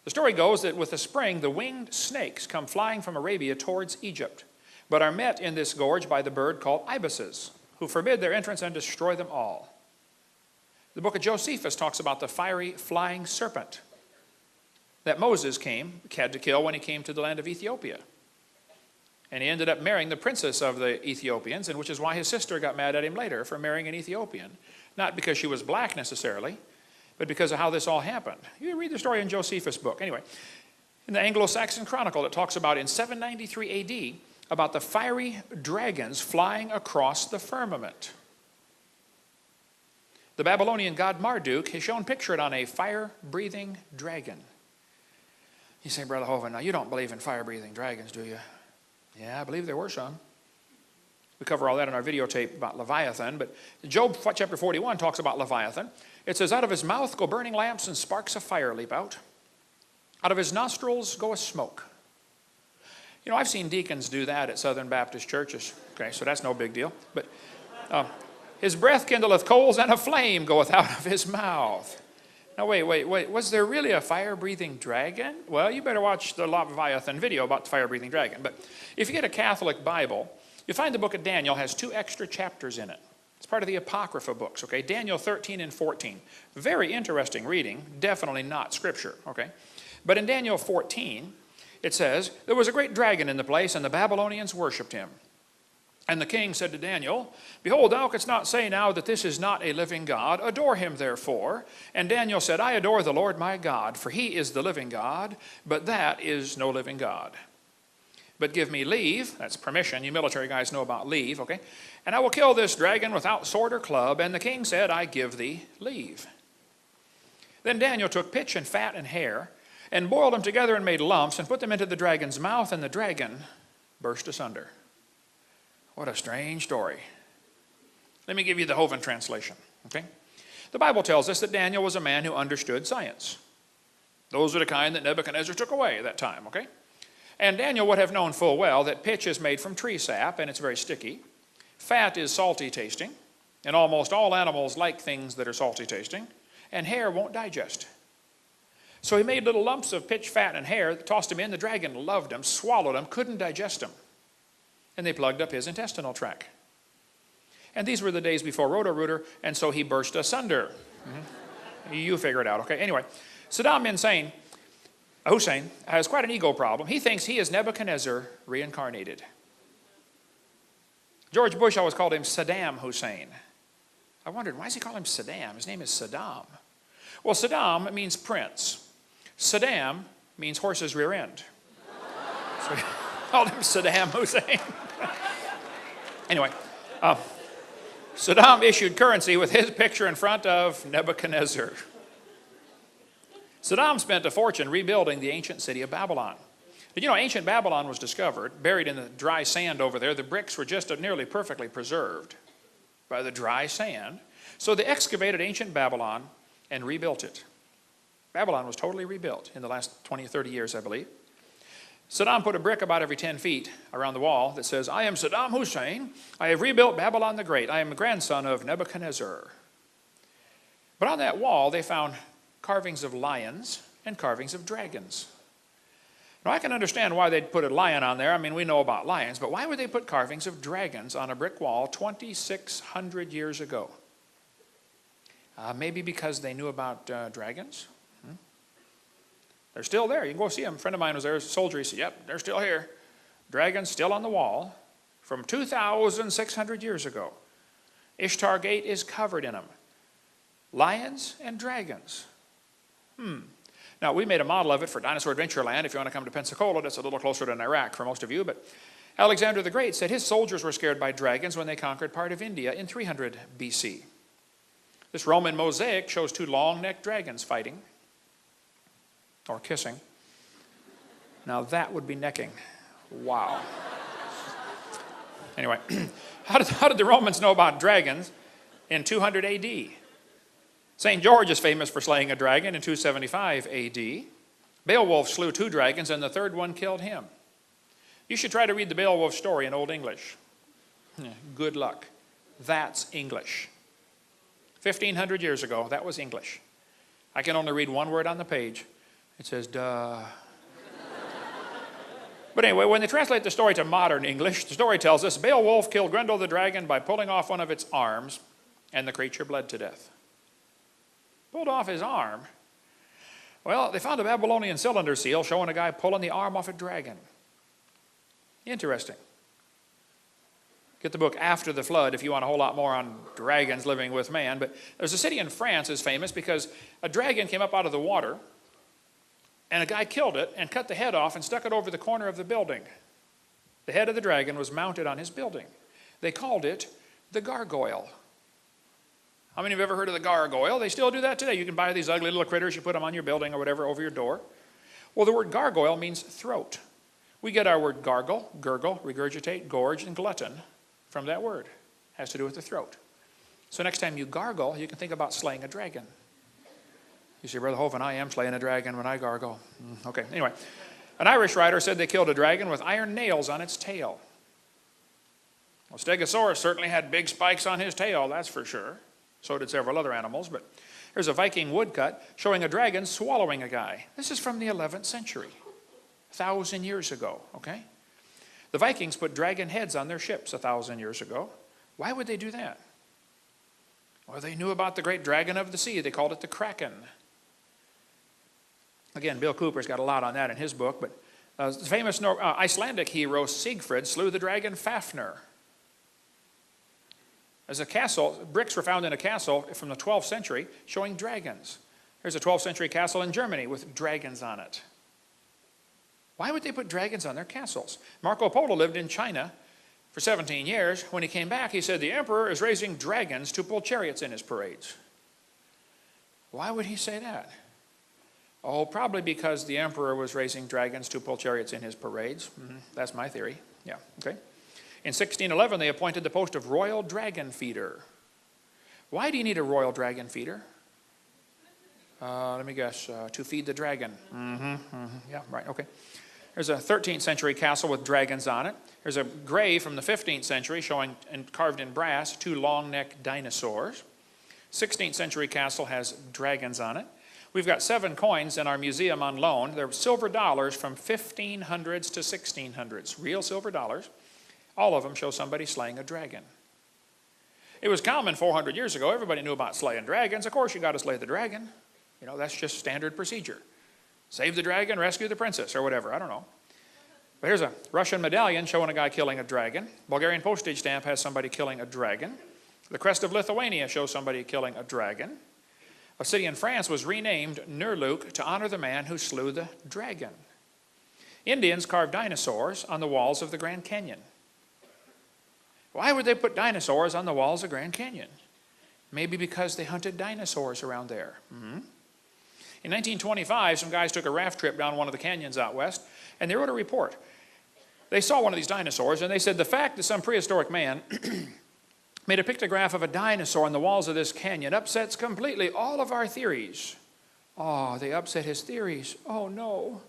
The story goes that with the spring, the winged snakes come flying from Arabia towards Egypt, but are met in this gorge by the bird called ibises, who forbid their entrance and destroy them all. The book of Josephus talks about the fiery flying serpent that Moses had to kill when he came to the land of Ethiopia. And he ended up marrying the princess of the Ethiopians, and which is why his sister got mad at him later for marrying an Ethiopian. Not because she was black necessarily, but because of how this all happened. You read the story in Josephus' book. Anyway, in the Anglo-Saxon Chronicle, it talks about in 793 AD, about the fiery dragons flying across the firmament. The Babylonian god Marduk is shown pictured on a fire-breathing dragon. You say, Brother Hovind, now you don't believe in fire-breathing dragons, do you? Yeah, I believe there were some. We cover all that in our videotape about Leviathan, but Job chapter 41 talks about Leviathan. It says, out of his mouth go burning lamps and sparks of fire leap out. Out of his nostrils go a smoke. You know, I've seen deacons do that at Southern Baptist churches. Okay, so that's no big deal. But his breath kindleth coals, and a flame goeth out of his mouth. Now, wait. Was there really a fire-breathing dragon? Well, you better watch the Leviathan video about the fire-breathing dragon. But if you get a Catholic Bible, you find the book of Daniel has 2 extra chapters in it. It's part of the Apocrypha books, okay? Daniel 13 and 14. Very interesting reading, definitely not Scripture, okay? But in Daniel 14, it says, there was a great dragon in the place, and the Babylonians worshipped him. And the king said to Daniel, behold, thou canst not say now that this is not a living God. Adore him, therefore. And Daniel said, I adore the Lord my God, for he is the living God, but that is no living God. But give me leave, that's permission, you military guys know about leave, okay? And I will kill this dragon without sword or club. And the king said, I give thee leave. Then Daniel took pitch and fat and hair, and boiled them together and made lumps, and put them into the dragon's mouth, and the dragon burst asunder. What a strange story. Let me give you the Hovind translation, okay? The Bible tells us that Daniel was a man who understood science. Those are the kind that Nebuchadnezzar took away at that time, okay? And Daniel would have known full well that pitch is made from tree sap, and it's very sticky. Fat is salty tasting, and almost all animals like things that are salty tasting, and hair won't digest. So he made little lumps of pitch, fat, and hair, tossed them in. The dragon loved them, swallowed them, couldn't digest them. And they plugged up his intestinal tract. And these were the days before Roto-Rooter, and so he burst asunder. You figure it out, okay? Anyway, Saddam Hussein has quite an ego problem. He thinks he is Nebuchadnezzar reincarnated. George Bush always called him Saddam Hussein. I wondered, why does he call him Saddam? His name is Saddam. Well, Saddam means prince. Saddam means horse's rear end. So he called him Saddam Hussein. Anyway, Saddam issued currency with his picture in front of Nebuchadnezzar. Saddam spent a fortune rebuilding the ancient city of Babylon. But you know, ancient Babylon was discovered, buried in the dry sand over there. The bricks were just nearly perfectly preserved by the dry sand. So they excavated ancient Babylon and rebuilt it. Babylon was totally rebuilt in the last 20 or 30 years, I believe. Saddam put a brick about every 10 feet around the wall that says, I am Saddam Hussein. I have rebuilt Babylon the Great. I am the grandson of Nebuchadnezzar. But on that wall, they found carvings of lions and carvings of dragons. Now, I can understand why they'd put a lion on there. I mean, we know about lions, but why would they put carvings of dragons on a brick wall 2,600 years ago? Maybe because they knew about dragons. They're still there. You can go see them. A friend of mine was there as a soldier. He said, yep, they're still here. Dragons still on the wall from 2,600 years ago. Ishtar Gate is covered in them. Lions and dragons. Now, we made a model of it for Dinosaur Adventureland. If you want to come to Pensacola, that's a little closer than Iraq for most of you. But Alexander the Great said his soldiers were scared by dragons when they conquered part of India in 300 BC. This Roman mosaic shows two long-necked dragons fighting or kissing. Now, that would be necking. Wow. Anyway, how did the Romans know about dragons in 200 AD? St. George is famous for slaying a dragon in 275 AD. Beowulf slew 2 dragons, and the third one killed him. You should try to read the Beowulf story in Old English. Good luck. That's English. 1,500 years ago, that was English. I can only read one word on the page. It says, duh. But anyway, when they translate the story to modern English, the story tells us Beowulf killed Grendel the dragon by pulling off one of its arms, and the creature bled to death. Pulled off his arm. Well, they found a Babylonian cylinder seal showing a guy pulling the arm off a dragon. Interesting. Get the book After the Flood if you want a whole lot more on dragons living with man. But there's a city in France that's famous because a dragon came up out of the water, and a guy killed it and cut the head off and stuck it over the corner of the building. The head of the dragon was mounted on his building. They called it the gargoyle. How many of you have ever heard of the gargoyle? They still do that today. You can buy these ugly little critters, you put them on your building or whatever over your door. Well, the word gargoyle means throat. We get our word gargle, gurgle, regurgitate, gorge, and glutton from that word. It has to do with the throat. So next time you gargle, you can think about slaying a dragon. You say, Brother Hovind, I am slaying a dragon when I gargle. Okay, anyway. An Irish writer said they killed a dragon with iron nails on its tail. Well, Stegosaurus certainly had big spikes on his tail, that's for sure. So did several other animals, but here's a Viking woodcut showing a dragon swallowing a guy. This is from the 11th century, 1,000 years ago, okay? The Vikings put dragon heads on their ships 1,000 years ago. Why would they do that? Well, they knew about the great dragon of the sea. They called it the Kraken. Again, Bill Cooper's got a lot on that in his book, but the famous Icelandic hero Siegfried slew the dragon Fafnir. As a castle, bricks were found in a castle from the 12th century showing dragons. There's a 12th century castle in Germany with dragons on it. Why would they put dragons on their castles? Marco Polo lived in China for 17 years. When he came back, he said the emperor is raising dragons to pull chariots in his parades. Why would he say that? Oh, probably because the emperor was raising dragons to pull chariots in his parades. That's my theory. Yeah, okay. In 1611, they appointed the post of royal dragon feeder. Why do you need a royal dragon feeder? Let me guess, to feed the dragon. Yeah, right, okay. There's a 13th century castle with dragons on it. There's a grave from the 15th century showing, and carved in brass, 2 long-necked dinosaurs. 16th century castle has dragons on it. We've got 7 coins in our museum on loan. They're silver dollars from 1500s to 1600s, real silver dollars. All of them show somebody slaying a dragon. It was common 400 years ago. Everybody knew about slaying dragons. Of course, you got to slay the dragon. You know, that's just standard procedure. Save the dragon, rescue the princess, or whatever. I don't know. But here's a Russian medallion showing a guy killing a dragon. Bulgarian postage stamp has somebody killing a dragon. The crest of Lithuania shows somebody killing a dragon. A city in France was renamed Nurluk to honor the man who slew the dragon. Indians carved dinosaurs on the walls of the Grand Canyon. Why would they put dinosaurs on the walls of Grand Canyon? Maybe because they hunted dinosaurs around there. In 1925, some guys took a raft trip down one of the canyons out west, and they wrote a report. They saw one of these dinosaurs, and they said the fact that some prehistoric man made a pictograph of a dinosaur on the walls of this canyon upsets completely all of our theories. Oh, they upset his theories. Oh, no.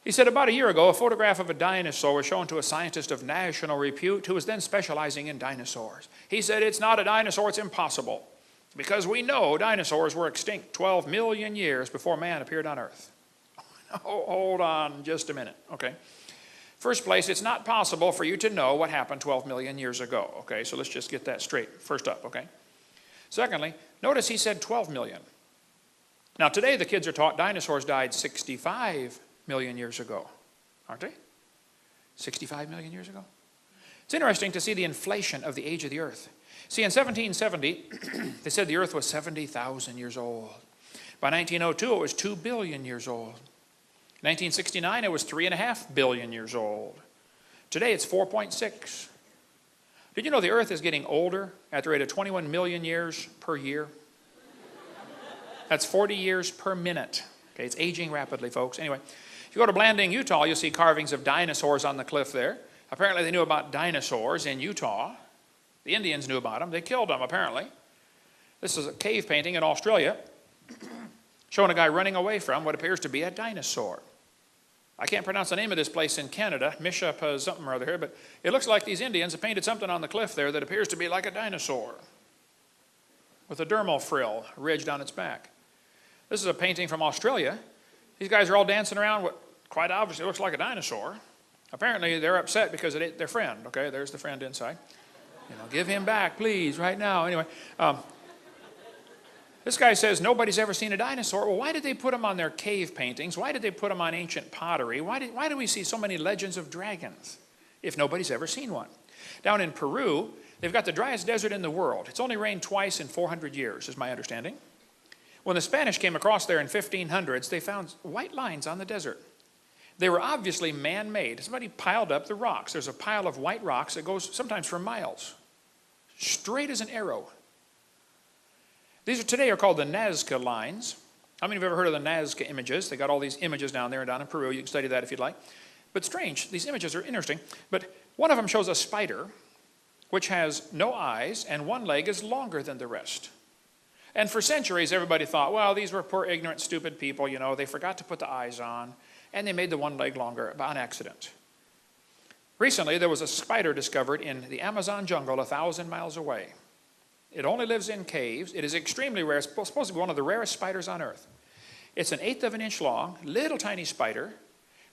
He said about a year ago, a photograph of a dinosaur was shown to a scientist of national repute who was then specializing in dinosaurs. He said, it's not a dinosaur, it's impossible, because we know dinosaurs were extinct 12 million years before man appeared on Earth. Oh, hold on just a minute, okay? First place, it's not possible for you to know what happened 12 million years ago, okay? So let's just get that straight first up, okay? Secondly, notice he said 12 million. Now today the kids are taught dinosaurs died 65 million years ago, aren't they? 65 million years ago? It's interesting to see the inflation of the age of the earth. See, in 1770, they said the earth was 70,000 years old. By 1902, it was 2 billion years old. In 1969, it was 3.5 billion years old. Today, it's 4.6. Did you know the earth is getting older at the rate of 21 million years per year? That's 40 years per minute. Okay, it's aging rapidly, folks. Anyway, if you go to Blanding, Utah, you'll see carvings of dinosaurs on the cliff there. Apparently, they knew about dinosaurs in Utah. The Indians knew about them. They killed them, apparently. This is a cave painting in Australia showing a guy running away from what appears to be a dinosaur. I can't pronounce the name of this place in Canada, Mishapa something or other here, but it looks like these Indians have painted something on the cliff there that appears to be like a dinosaur with a dermal frill ridged on its back. This is a painting from Australia. These guys are all dancing around what quite obviously looks like a dinosaur. Apparently they're upset because it ate their friend. Okay, there's the friend inside. You know, give him back, please, right now. Anyway, this guy says nobody's ever seen a dinosaur. Well, why did they put them on their cave paintings? Why did they put them on ancient pottery? Why do we see so many legends of dragons if nobody's ever seen one? Down in Peru, they've got the driest desert in the world. It's only rained twice in 400 years, is my understanding. When the Spanish came across there in 1500s, they found white lines on the desert. They were obviously man-made. Somebody piled up the rocks. There's a pile of white rocks that goes sometimes for miles, straight as an arrow. These today are called the Nazca lines. How many of you have ever heard of the Nazca images? They got all these images down there and down in Peru. You can study that if you'd like. But strange, these images are interesting. But one of them shows a spider which has no eyes and one leg is longer than the rest. And for centuries, everybody thought, well, these were poor, ignorant, stupid people. You know, they forgot to put the eyes on, and they made the one leg longer by accident. Recently, there was a spider discovered in the Amazon jungle 1,000 miles away. It only lives in caves. It is extremely rare. It's supposed to be one of the rarest spiders on earth. It's an 1/8 of an inch long, little tiny spider,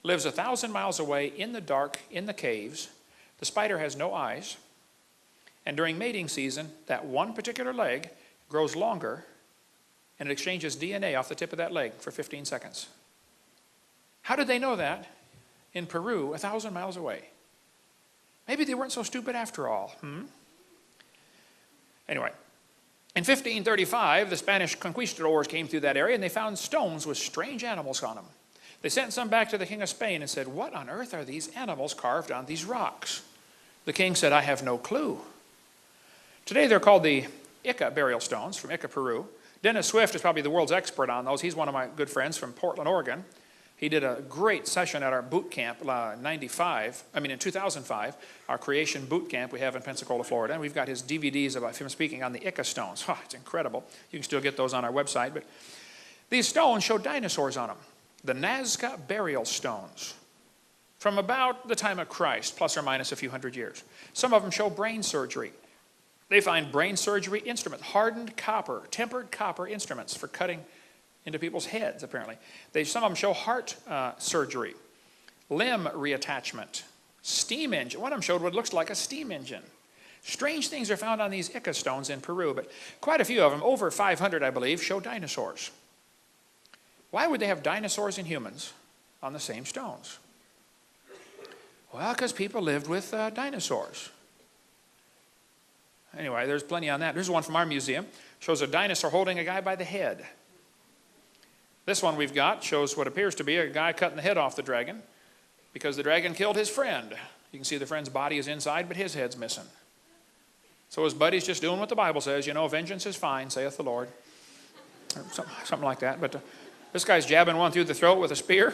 lives 1,000 miles away in the dark, in the caves. The spider has no eyes, and during mating season, that one particular leg grows longer, and it exchanges DNA off the tip of that leg for 15 seconds. How did they know that in Peru, 1,000 miles away? Maybe they weren't so stupid after all. Anyway, in 1535, the Spanish conquistadors came through that area and they found stones with strange animals on them. They sent some back to the King of Spain and said, what on earth are these animals carved on these rocks? The king said, I have no clue. Today they're called the Ica burial stones from Ica, Peru. Dennis Swift is probably the world's expert on those. He's one of my good friends from Portland, Oregon. He did a great session at our boot camp in 2005, our creation boot camp we have in Pensacola, Florida. And we've got his DVDs about him speaking on the Ica stones. Oh, it's incredible. You can still get those on our website. But these stones show dinosaurs on them. The Nazca burial stones from about the time of Christ, plus or minus a few hundred years. Some of them show brain surgery. They find brain surgery instruments, hardened copper, tempered copper instruments for cutting into people's heads, apparently. Some of them show heart surgery, limb reattachment, steam engine. One of them showed what looks like a steam engine. Strange things are found on these Ica stones in Peru, but quite a few of them, over 500 I believe, show dinosaurs. Why would they have dinosaurs and humans on the same stones? Well, because people lived with dinosaurs. Anyway, there's plenty on that. Here's one from our museum. Shows a dinosaur holding a guy by the head. This one we've got shows what appears to be a guy cutting the head off the dragon because the dragon killed his friend. You can see the friend's body is inside, but his head's missing. So his buddy's just doing what the Bible says, you know, vengeance is fine, saith the Lord. Or something like that. But this guy's jabbing one through the throat with a spear.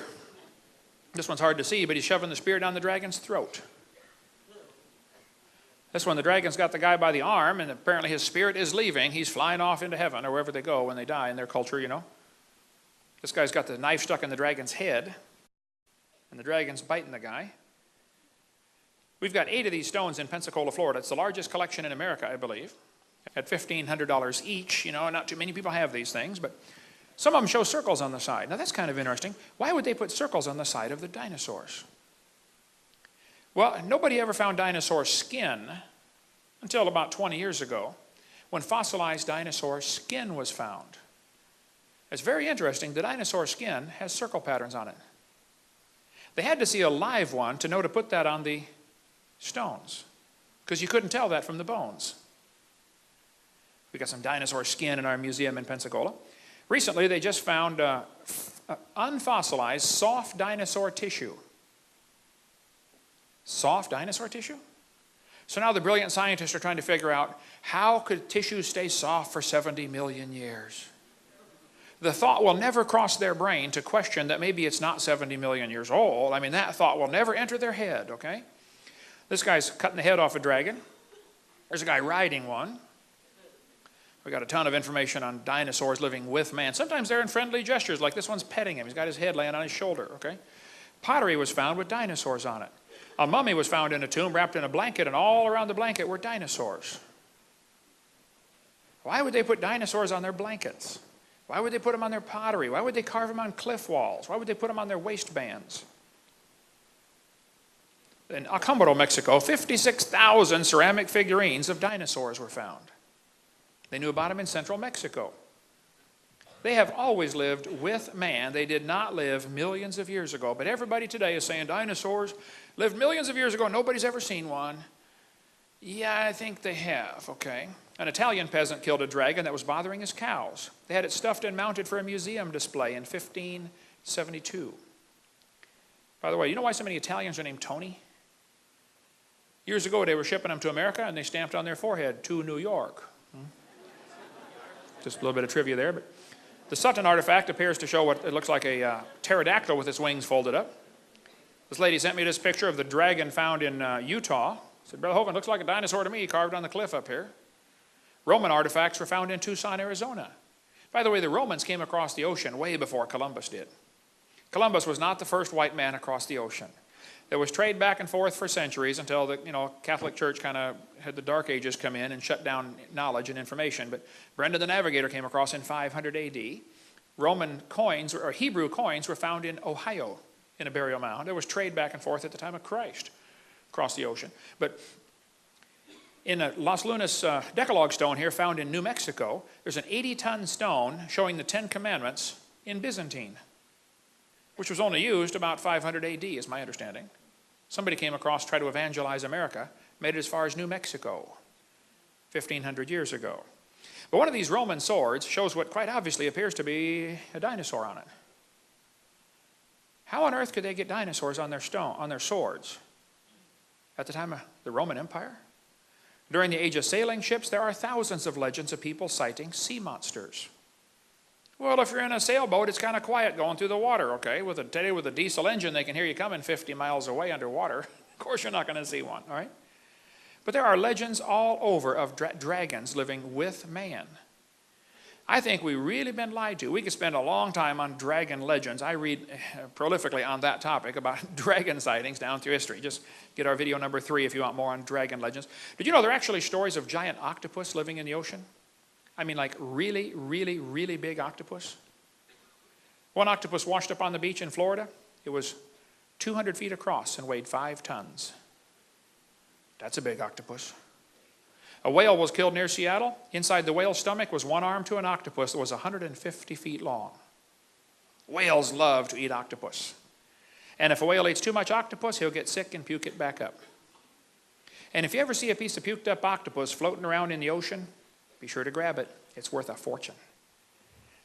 This one's hard to see, but he's shoving the spear down the dragon's throat. This one, the dragon's got the guy by the arm, and apparently his spirit is leaving. He's flying off into heaven, or wherever they go when they die in their culture, you know. This guy's got the knife stuck in the dragon's head, and the dragon's biting the guy. We've got 8 of these stones in Pensacola, Florida. It's the largest collection in America, I believe. At $1,500 each, you know, not too many people have these things, but Some of them show circles on the side. Now that's kind of interesting. Why would they put circles on the side of the dinosaurs? Well, nobody ever found dinosaur skin until about 20 years ago, when fossilized dinosaur skin was found. It's very interesting. The dinosaur skin has circle patterns on it. They had to see a live one to know to put that on the stones, because you couldn't tell that from the bones. We got some dinosaur skin in our museum in Pensacola. Recently, they just found unfossilized soft dinosaur tissue. Soft dinosaur tissue? So now the brilliant scientists are trying to figure out, how could tissue stay soft for 70 million years? The thought will never cross their brain to question that maybe it's not 70 million years old. I mean, that thought will never enter their head, okay? This guy's cutting the head off a dragon. There's a guy riding one. We got a ton of information on dinosaurs living with man. Sometimes they're in friendly gestures, like this one's petting him. He's got his head laying on his shoulder, okay? Pottery was found with dinosaurs on it. A mummy was found in a tomb wrapped in a blanket, and all around the blanket were dinosaurs. Why would they put dinosaurs on their blankets? Why would they put them on their pottery? Why would they carve them on cliff walls? Why would they put them on their waistbands? In Acámbaro, Mexico, 56,000 ceramic figurines of dinosaurs were found. They knew about them in central Mexico. They have always lived with man. They did not live millions of years ago. But everybody today is saying dinosaurs lived millions of years ago. Nobody's ever seen one. Yeah, I think they have, okay. An Italian peasant killed a dragon that was bothering his cows. They had it stuffed and mounted for a museum display in 1572. By the way, you know why so many Italians are named Tony? Years ago, they were shipping them to America, and they stamped on their forehead, "To New York." Just a little bit of trivia there. But the Sutton artifact appears to show what it looks like a pterodactyl with its wings folded up. This lady sent me this picture of the dragon found in Utah. Said, "Brother Hovind, looks like a dinosaur to me, carved on the cliff up here." Roman artifacts were found in Tucson, Arizona. By the way, the Romans came across the ocean way before Columbus did. Columbus was not the first white man across the ocean. There was trade back and forth for centuries until the Catholic Church kind of had the Dark Ages come in and shut down knowledge and information. But Brendan the Navigator came across in 500 AD. Roman coins, or Hebrew coins, were found in Ohio in a burial mound. There was trade back and forth at the time of Christ across the ocean. But in a Las Lunas Decalogue stone here found in New Mexico, there's an 80-ton stone showing the 10 Commandments in Byzantine, which was only used about 500 AD, is my understanding. Somebody came across, tried to evangelize America, made it as far as New Mexico, 1,500 years ago. But one of these Roman swords shows what quite obviously appears to be a dinosaur on it. How on earth could they get dinosaurs on their swords at the time of the Roman Empire? During the age of sailing ships, there are thousands of legends of people sighting sea monsters. Well, if you're in a sailboat, it's kind of quiet going through the water, okay? Today with a diesel engine, they can hear you coming 50 miles away underwater. Of course, you're not going to see one, all right? But there are legends all over of dragons living with man. I think we've really been lied to. We could spend a long time on dragon legends. I read prolifically on that topic about dragon sightings down through history. Just get our video number 3 if you want more on dragon legends. Did you know there are actually stories of giant octopus living in the ocean? I mean, like really, really, really big octopus. One octopus washed up on the beach in Florida. It was 200 feet across and weighed 5 tons. That's a big octopus. A whale was killed near Seattle. Inside the whale's stomach was one arm to an octopus that was 150 feet long. Whales love to eat octopus. And if a whale eats too much octopus, he'll get sick and puke it back up. And if you ever see a piece of puked up octopus floating around in the ocean, be sure to grab it. It's worth a fortune.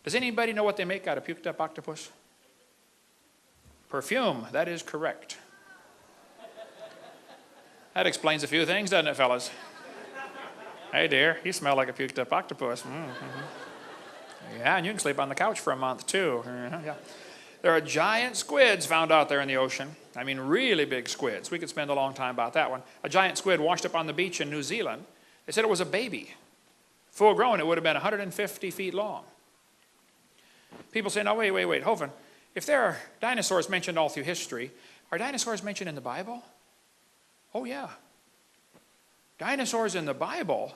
Does anybody know what they make out of puked up octopus? Perfume. That is correct. That explains a few things, doesn't it, fellas? Hey, dear, you smell like a puked up octopus. Yeah, and you can sleep on the couch for a month, too. Yeah. There are giant squids found out there in the ocean. I mean, really big squids. We could spend a long time about that one. A giant squid washed up on the beach in New Zealand. They said it was a baby. Full grown, it would have been 150 feet long. People say, no, wait, Hovind, if there are dinosaurs mentioned all through history, are dinosaurs mentioned in the Bible? Oh, yeah. Dinosaurs in the Bible?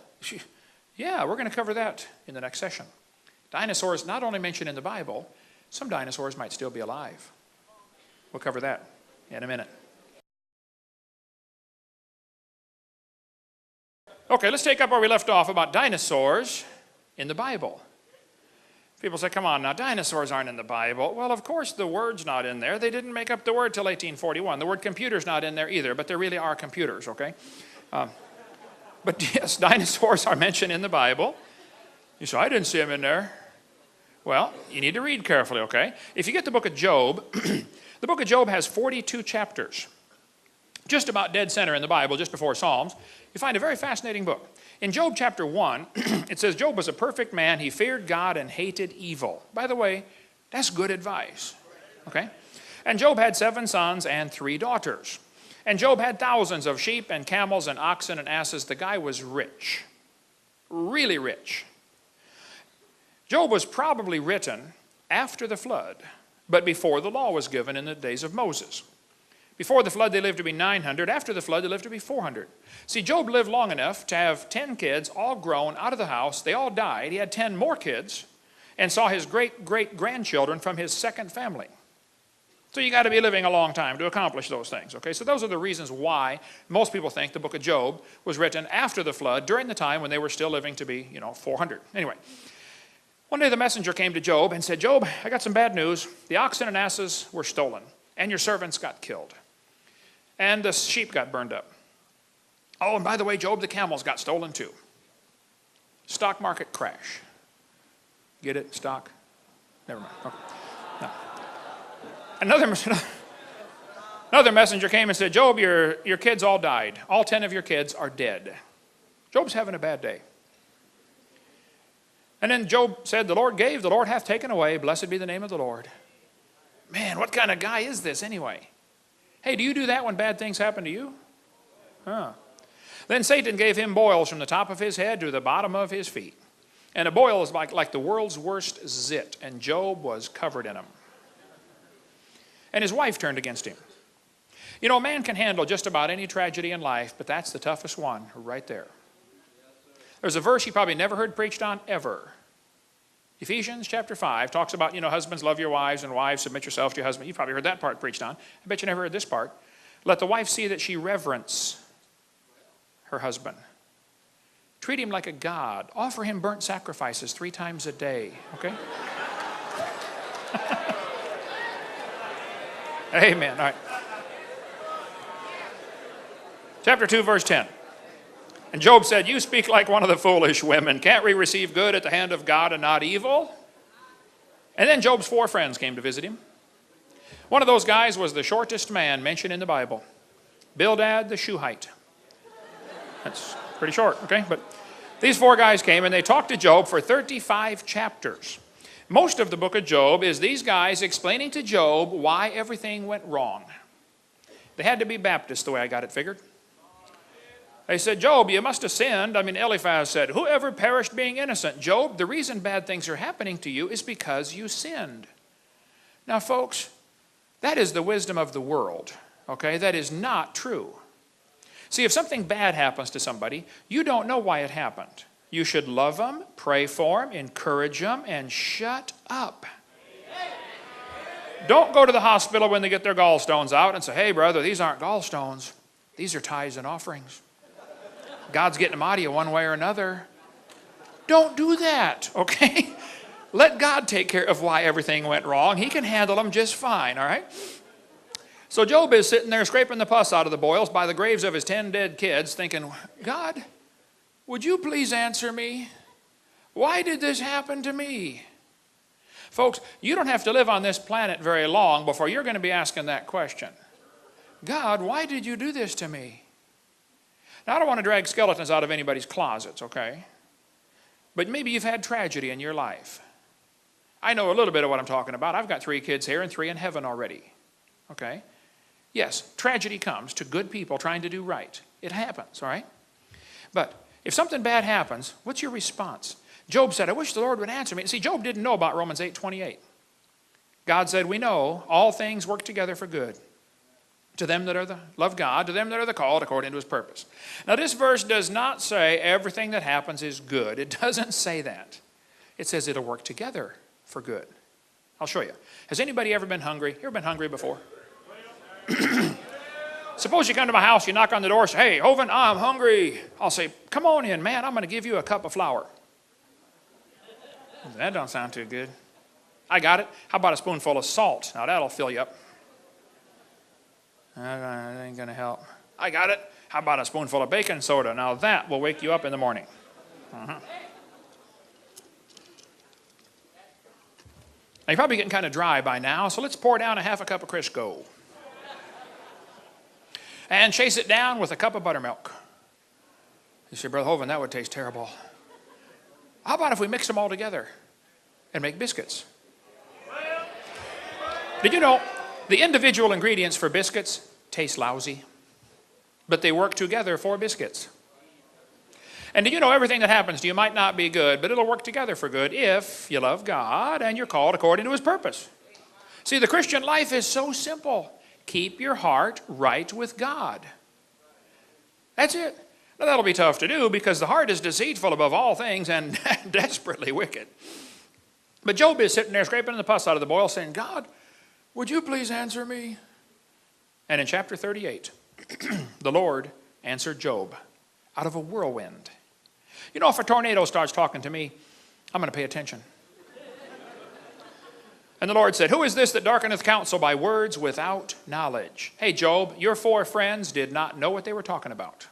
Yeah, we're going to cover that in the next session. Dinosaurs not only mentioned in the Bible, some dinosaurs might still be alive. We'll cover that in a minute. Okay, let's take up where we left off about dinosaurs in the Bible. People say, come on now, dinosaurs aren't in the Bible. Well, of course the word's not in there. They didn't make up the word till 1841. The word computer's not in there either, but there really are computers, okay? But yes, dinosaurs are mentioned in the Bible. You say, I didn't see them in there. Well, you need to read carefully, okay? If you get the book of Job, the book of Job has 42 chapters. Just about dead center in the Bible, just before Psalms. You find a very fascinating book. In Job chapter 1, it says, Job was a perfect man. He feared God and hated evil. By the way, that's good advice. Okay? And Job had 7 sons and 3 daughters. And Job had thousands of sheep and camels and oxen and asses. The guy was rich. Really rich. Job was probably written after the flood, but before the law was given in the days of Moses. Before the flood, they lived to be 900. After the flood, they lived to be 400. See, Job lived long enough to have 10 kids, all grown, out of the house. They all died. He had 10 more kids and saw his great-great-grandchildren from his second family. So you got to be living a long time to accomplish those things, okay? So those are the reasons why most people think the book of Job was written after the flood, during the time when they were still living to be, 400. Anyway, one day the messenger came to Job and said, Job, I got some bad news. The oxen and asses were stolen, and your servants got killed. And the sheep got burned up. Oh, and by the way, Job, the camels got stolen too. Stock market crash. Get it? Stock? Never mind. Okay. No. Another messenger came and said, Job, your kids all died. All 10 of your kids are dead. Job's having a bad day. And then Job said, the Lord gave, the Lord hath taken away. Blessed be the name of the Lord. Man, what kind of guy is this anyway? Hey, do you do that when bad things happen to you? Huh. Then Satan gave him boils from the top of his head to the bottom of his feet. And a boil is like the world's worst zit, and Job was covered in them. And his wife turned against him. You know, a man can handle just about any tragedy in life, but that's the toughest one right there. There's a verse you probably never heard preached on ever. Ephesians chapter 5 talks about, husbands, love your wives, and wives, submit yourself to your husband. You've probably heard that part preached on. I bet you never heard this part. Let the wife see that she reverence her husband. Treat him like a god. Offer him burnt sacrifices 3 times a day, okay? Amen. All right. Chapter 2, verse 10. And Job said, you speak like one of the foolish women. Can't we receive good at the hand of God and not evil? And then Job's 4 friends came to visit him. One of those guys was the shortest man mentioned in the Bible, Bildad the Shuhite. That's pretty short, okay? But these 4 guys came and they talked to Job for 35 chapters. Most of the book of Job is these guys explaining to Job why everything went wrong. They had to be Baptists the way I got it figured. They said, Job, you must have sinned. Eliphaz said, whoever perished being innocent? Job, the reason bad things are happening to you is because you sinned. Now, folks, that is the wisdom of the world, okay? That is not true. See, if something bad happens to somebody, you don't know why it happened. You should love them, pray for them, encourage them, and shut up. Don't go to the hospital when they get their gallstones out and say, hey, brother, these aren't gallstones. These are tithes and offerings. God's getting them out of you one way or another. Don't do that, okay? Let God take care of why everything went wrong. He can handle them just fine, all right? So Job is sitting there scraping the pus out of the boils by the graves of his 10 dead kids thinking, God, would you please answer me? Why did this happen to me? Folks, you don't have to live on this planet very long before you're going to be asking that question. God, why did you do this to me? Now, I don't want to drag skeletons out of anybody's closets, okay? But maybe you've had tragedy in your life. I know a little bit of what I'm talking about. I've got 3 kids here and 3 in heaven already, okay? Yes, tragedy comes to good people trying to do right. It happens, all right? But if something bad happens, what's your response? Job said, I wish the Lord would answer me. See, Job didn't know about Romans 8:28. God said, we know all things work together for good. To them that love God, to them that are the called according to his purpose. Now this verse does not say everything that happens is good. It doesn't say that. It says it'll work together for good. I'll show you. Has anybody ever been hungry? You ever been hungry before? Suppose you come to my house, you knock on the door, say, hey, Hovind, I'm hungry. I'll say, come on in, man. I'm going to give you a cup of flour. That don't sound too good. I got it. How about a spoonful of salt? Now, that'll fill you up. That ain't going to help. I got it. How about a spoonful of baking soda? Now, that will wake you up in the morning. Now, you're probably getting kind of dry by now, so let's pour down a half a cup of Crisco. And chase it down with a cup of buttermilk. You say, Brother Hovind, that would taste terrible. How about if we mix them all together and make biscuits? Did you know the individual ingredients for biscuits taste lousy, but they work together for biscuits? And did you know everything that happens to you might not be good, but it'll work together for good if you love God and you're called according to His purpose? See, the Christian life is so simple. Keep your heart right with God. That's it. Now, that'll be tough to do because the heart is deceitful above all things and desperately wicked. But Job is sitting there scraping the pus out of the boil saying, God, would you please answer me? And in chapter 38, the Lord answered Job out of a whirlwind. You know, if a tornado starts talking to me, I'm going to pay attention. And the Lord said, who is this that darkeneth counsel by words without knowledge? Hey, Job, your 4 friends did not know what they were talking about.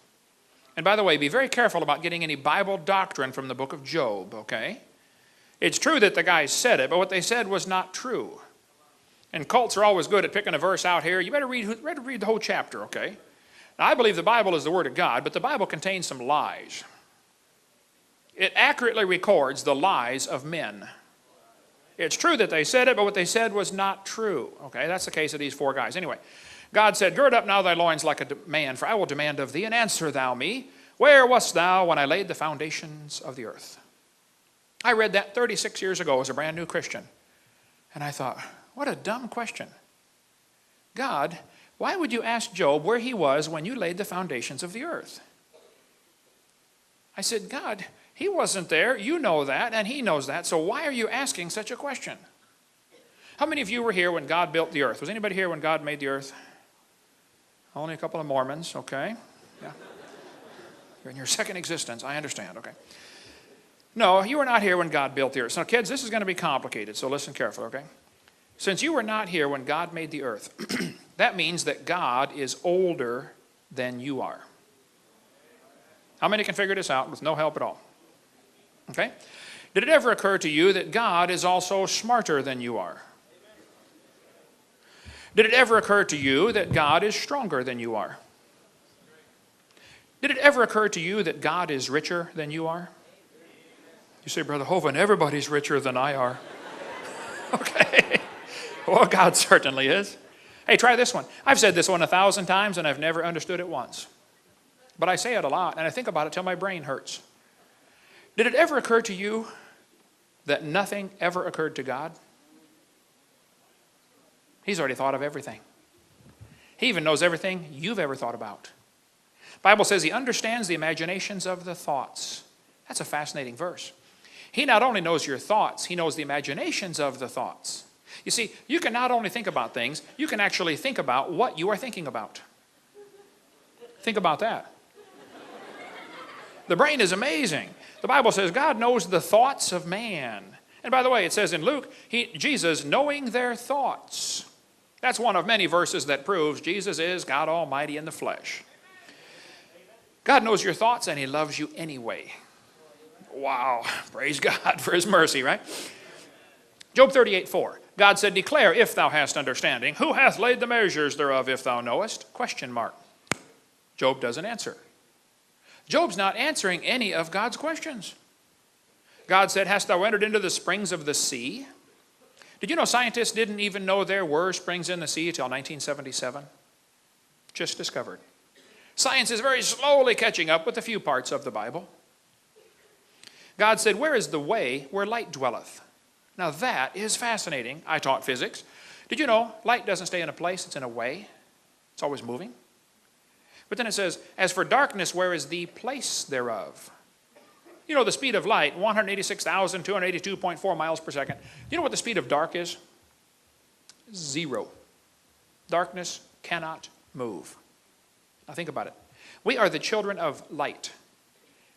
And by the way, be very careful about getting any Bible doctrine from the book of Job, okay? It's true that the guys said it, but what they said was not true. And cults are always good at picking a verse out here. You better read the whole chapter, okay? Now, I believe the Bible is the Word of God, but the Bible contains some lies. It accurately records the lies of men. It's true that they said it, but what they said was not true. Okay, that's the case of these 4 guys. Anyway, God said, gird up now thy loins like a man, for I will demand of thee, and answer thou me. Where wast thou when I laid the foundations of the earth? I read that 36 years ago as a brand new Christian. And I thought, what a dumb question. God, why would you ask Job where he was when you laid the foundations of the earth? I said, God, he wasn't there. You know that, and he knows that. So why are you asking such a question? How many of you were here when God built the earth? Was anybody here when God made the earth? Only a couple of Mormons, okay. Yeah. You're in your second existence. I understand, okay. No, you were not here when God built the earth. So, kids, this is going to be complicated, so listen carefully, okay? Since you were not here when God made the earth, that means that God is older than you are. How many can figure this out with no help at all? Okay? Did it ever occur to you that God is also smarter than you are? Did it ever occur to you that God is stronger than you are? Did it ever occur to you that God is richer than you are? You say, Brother Hovind, everybody's richer than I are. Okay. Well, God certainly is. Hey, try this one. I've said this one 1,000 times and I've never understood it once. But I say it a lot and I think about it till my brain hurts. Did it ever occur to you that nothing ever occurred to God? He's already thought of everything. He even knows everything you've ever thought about. The Bible says he understands the imaginations of the thoughts. That's a fascinating verse. He not only knows your thoughts, he knows the imaginations of the thoughts. You see, you can not only think about things, you can actually think about what you are thinking about. Think about that. The brain is amazing. The Bible says God knows the thoughts of man. And by the way, it says in Luke, Jesus knowing their thoughts. That's one of many verses that proves Jesus is God Almighty in the flesh. God knows your thoughts and he loves you anyway. Wow, praise God for his mercy, right? Job 38:4. God said, declare if thou hast understanding. Who hath laid the measures thereof if thou knowest? Question mark. Job doesn't answer. Job's not answering any of God's questions. God said, hast thou entered into the springs of the sea? Did you know scientists didn't even know there were springs in the sea until 1977? Just discovered. Science is very slowly catching up with a few parts of the Bible. God said, where is the way where light dwelleth? Now that is fascinating. I taught physics. Did you know light doesn't stay in a place, it's in a way. It's always moving. But then it says, as for darkness, where is the place thereof? You know the speed of light, 186,282.4 miles per second. Do you know what the speed of dark is? 0. Darkness cannot move. Now think about it. We are the children of light.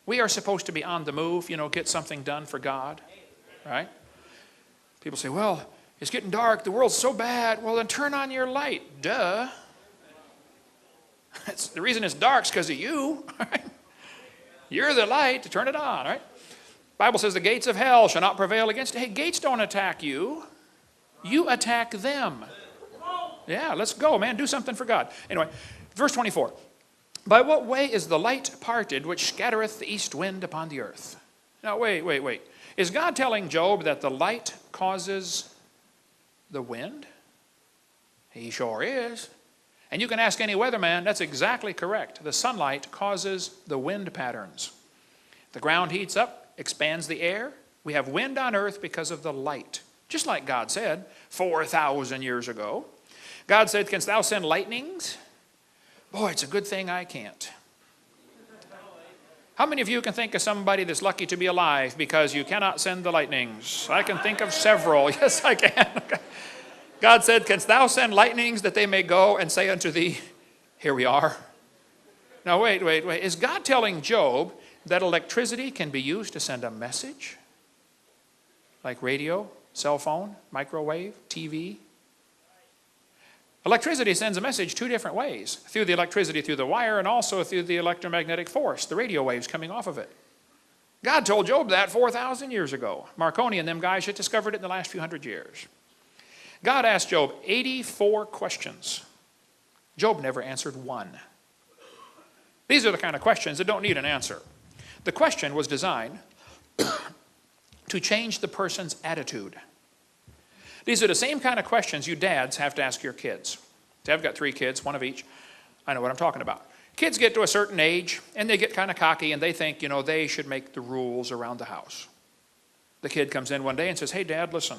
We are supposed to be on the move, you know, get something done for God, right? People say, well, it's getting dark, the world's so bad. Well, then turn on your light. Duh. The reason it's dark is because of you, right? You're the light to turn it on, right? The Bible says the gates of hell shall not prevail against it. Hey, gates don't attack you. You attack them. Yeah, let's go, man. Do something for God. Anyway, verse 24. By what way is the light parted which scattereth the east wind upon the earth? Now, wait. Is God telling Job that the light causes the wind? He sure is. And you can ask any weatherman, that's exactly correct. The sunlight causes the wind patterns. The ground heats up, expands the air. We have wind on earth because of the light. Just like God said 4,000 years ago. God said, canst thou send lightnings? Boy, it's a good thing I can't. How many of you can think of somebody that's lucky to be alive because you cannot send the lightnings? I can think of several. Yes, I can. God said, canst thou send lightnings that they may go and say unto thee, here we are. Now, wait. Is God telling Job that electricity can be used to send a message? Like radio, cell phone, microwave, TV? Electricity sends a message 2 different ways. Through the electricity through the wire and also through the electromagnetic force, the radio waves coming off of it. God told Job that 4,000 years ago. Marconi and them guys had discovered it in the last few hundred years. God asked Job 84 questions. Job never answered one. These are the kind of questions that don't need an answer. The question was designed to change the person's attitude. These are the same kind of questions you dads have to ask your kids. See, I've got 3 kids, 1 of each. I know what I'm talking about. Kids get to a certain age, and they get kind of cocky, and they think, you know, they should make the rules around the house. The kid comes in one day and says, hey, Dad, listen.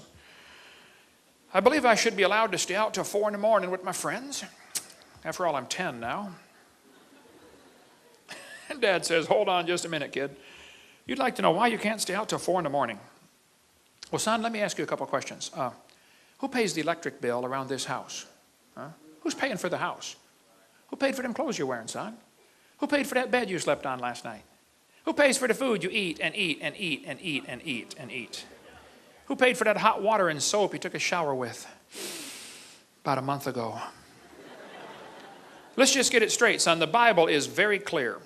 I believe I should be allowed to stay out till 4 in the morning with my friends. After all, I'm 10 now. And Dad says, hold on just a minute, kid. You'd like to know why you can't stay out till 4 in the morning. Well, son, let me ask you a couple of questions. Who pays the electric bill around this house? Huh? Who's paying for the house? Who paid for them clothes you're wearing, son? Who paid for that bed you slept on last night? Who pays for the food you eat and eat and eat and eat and eat and eat? Who paid for that hot water and soap you took a shower with about a month ago? Let's just get it straight, son. The Bible is very clear.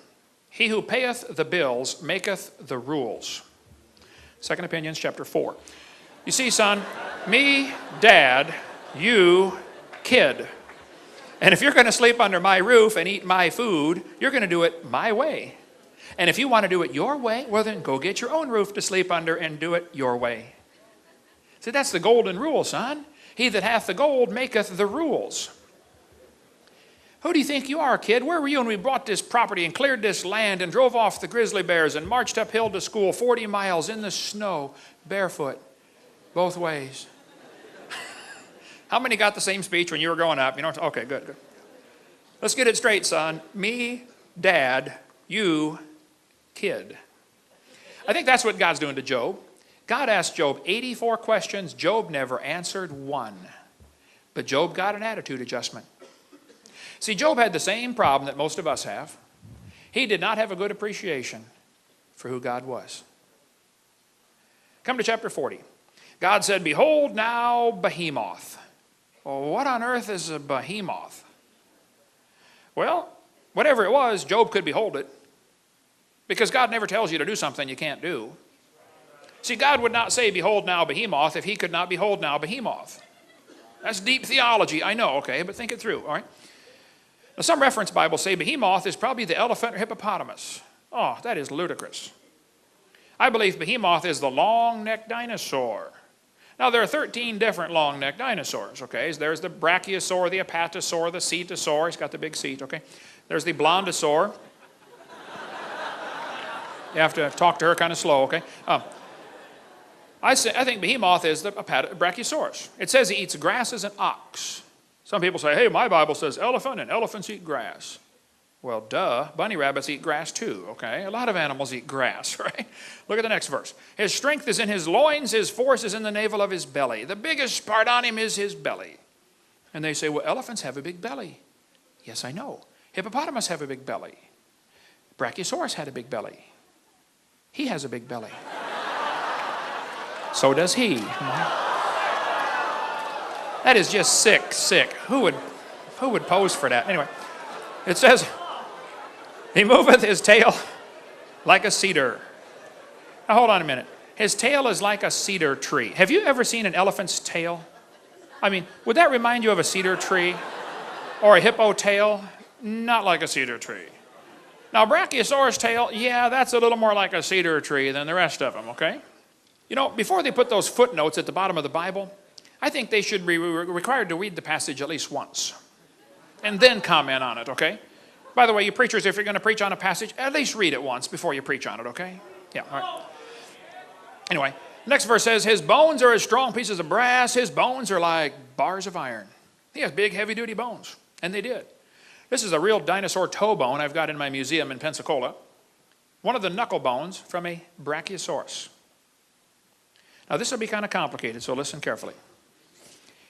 He who payeth the bills maketh the rules. 2 Opinions, chapter 4. You see, son, me, Dad, you, kid. And if you're going to sleep under my roof and eat my food, you're going to do it my way. And if you want to do it your way, well, then go get your own roof to sleep under and do it your way. See, that's the golden rule, son. He that hath the gold maketh the rules. Who do you think you are, kid? Where were you when we bought this property and cleared this land and drove off the grizzly bears and marched uphill to school 40 miles in the snow, barefoot, both ways? How many got the same speech when you were growing up? You know, okay, good. Let's get it straight, son. Me, Dad, you, kid. I think that's what God's doing to Job. God asked Job 84 questions. Job never answered one. But Job got an attitude adjustment. See, Job had the same problem that most of us have. He did not have a good appreciation for who God was. Come to chapter 40. God said, behold now behemoth. Well, what on earth is a behemoth? Well, whatever it was, Job could behold it. Because God never tells you to do something you can't do. See, God would not say, behold now behemoth, if he could not behold now behemoth. That's deep theology, I know, okay, but think it through, all right? Now, some reference Bibles say behemoth is probably the elephant or hippopotamus. Oh, that is ludicrous. I believe behemoth is the long-necked dinosaur. Now, there are 13 different long-necked dinosaurs, okay? There's the brachiosaur, the apatosaur, the cetosaur. He's got the big seat, okay? There's the blondosaur. You have to talk to her kind of slow, okay? I think behemoth is the brachiosaurus. It says he eats grass as an ox. Some people say, hey, my Bible says elephant and elephants eat grass. Well, duh, bunny rabbits eat grass too, okay? A lot of animals eat grass, right? Look at the next verse. His strength is in his loins, his force is in the navel of his belly. The biggest part on him is his belly. And they say, well, elephants have a big belly. Yes, I know. Hippopotamus have a big belly. Brachiosaurus had a big belly. He has a big belly. So does he. That is just sick. Who would pose for that? Anyway, it says, he moveth his tail like a cedar. Now hold on a minute. His tail is like a cedar tree. Have you ever seen an elephant's tail? I mean, would that remind you of a cedar tree? Or a hippo tail? Not like a cedar tree. Now, Brachiosaurus tail, yeah, that's a little more like a cedar tree than the rest of them, okay? You know, before they put those footnotes at the bottom of the Bible, I think they should be required to read the passage at least once and then comment on it, okay? By the way, you preachers, if you're going to preach on a passage, at least read it once before you preach on it, okay? Yeah, all right. Anyway, next verse says, his bones are as strong pieces of brass. His bones are like bars of iron. He has big, heavy-duty bones, and they did. This is a real dinosaur toe bone I've got in my museum in Pensacola. One of the knuckle bones from a Brachiosaurus. Now, this will be kind of complicated, so listen carefully.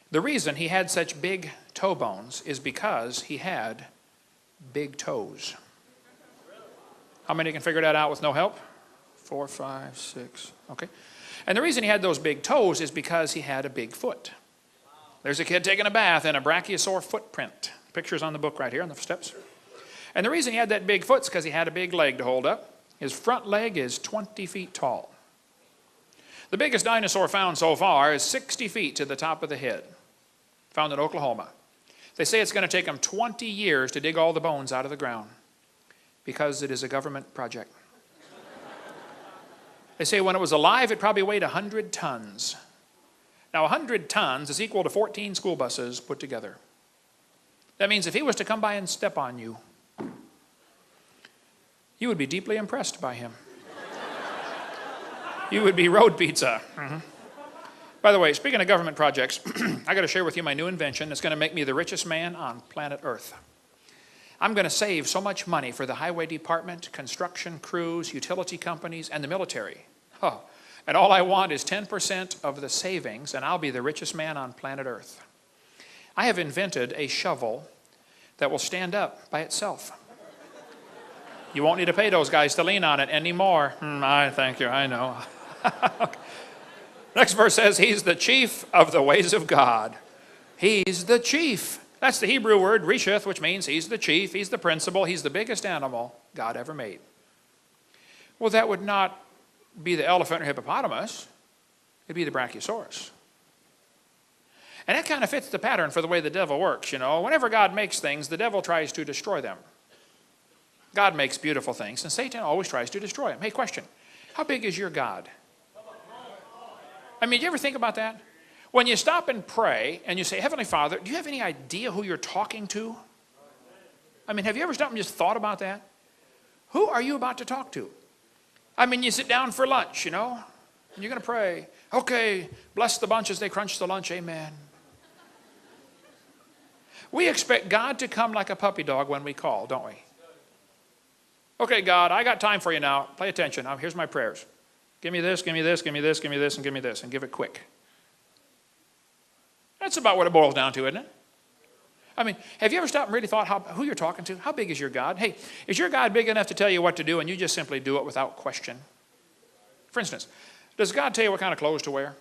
The reason he had such big toe bones is because he had big toes. How many can figure that out with no help? 4, 5, 6, okay. And the reason he had those big toes is because he had a big foot. There's a kid taking a bath in a brachiosaur footprint. Pictures on the book right here on the steps. And the reason he had that big foot is because he had a big leg to hold up. His front leg is 20 feet tall. The biggest dinosaur found so far is 60 feet to the top of the head, found in Oklahoma. They say it's going to take them 20 years to dig all the bones out of the ground because it is a government project. They say when it was alive, it probably weighed 100 tons. Now, 100 tons is equal to 14 school buses put together. That means if he was to come by and step on you, you would be deeply impressed by him. You would be road pizza. By the way, speaking of government projects, I got to share with you my new invention that's going to make me the richest man on planet Earth. I'm going to save so much money for the highway department, construction crews, utility companies, and the military. Oh, and all I want is 10% of the savings, and I'll be the richest man on planet Earth. I have invented a shovel that will stand up by itself. You won't need to pay those guys to lean on it anymore. Thank you, I know. Next verse says, he's the chief of the ways of God. He's the chief. That's the Hebrew word, reshith, which means he's the chief, he's the principal, he's the biggest animal God ever made. Well, that would not be the elephant or hippopotamus. It'd be the Brachiosaurus. And that kind of fits the pattern for the way the devil works, you know. Whenever God makes things, the devil tries to destroy them. God makes beautiful things, and Satan always tries to destroy them. Hey, question. How big is your God? I mean, do you ever think about that? When you stop and pray, and you say, Heavenly Father, do you have any idea who you're talking to? I mean, have you ever stopped and just thought about that? Who are you about to talk to? I mean, you sit down for lunch, you know, and you're going to pray. Okay, bless the bunch as they crunch the lunch, amen. We expect God to come like a puppy dog when we call, don't we? Okay, God, I got time for you now. Pay attention. Now, here's my prayers. Give me this, give me this, give me this, give me this, and give me this, and give it quick. That's about what it boils down to, isn't it? I mean, have you ever stopped and really thought who you're talking to? How big is your God? Hey, is your God big enough to tell you what to do, and you just simply do it without question? For instance, does God tell you what kind of clothes to wear?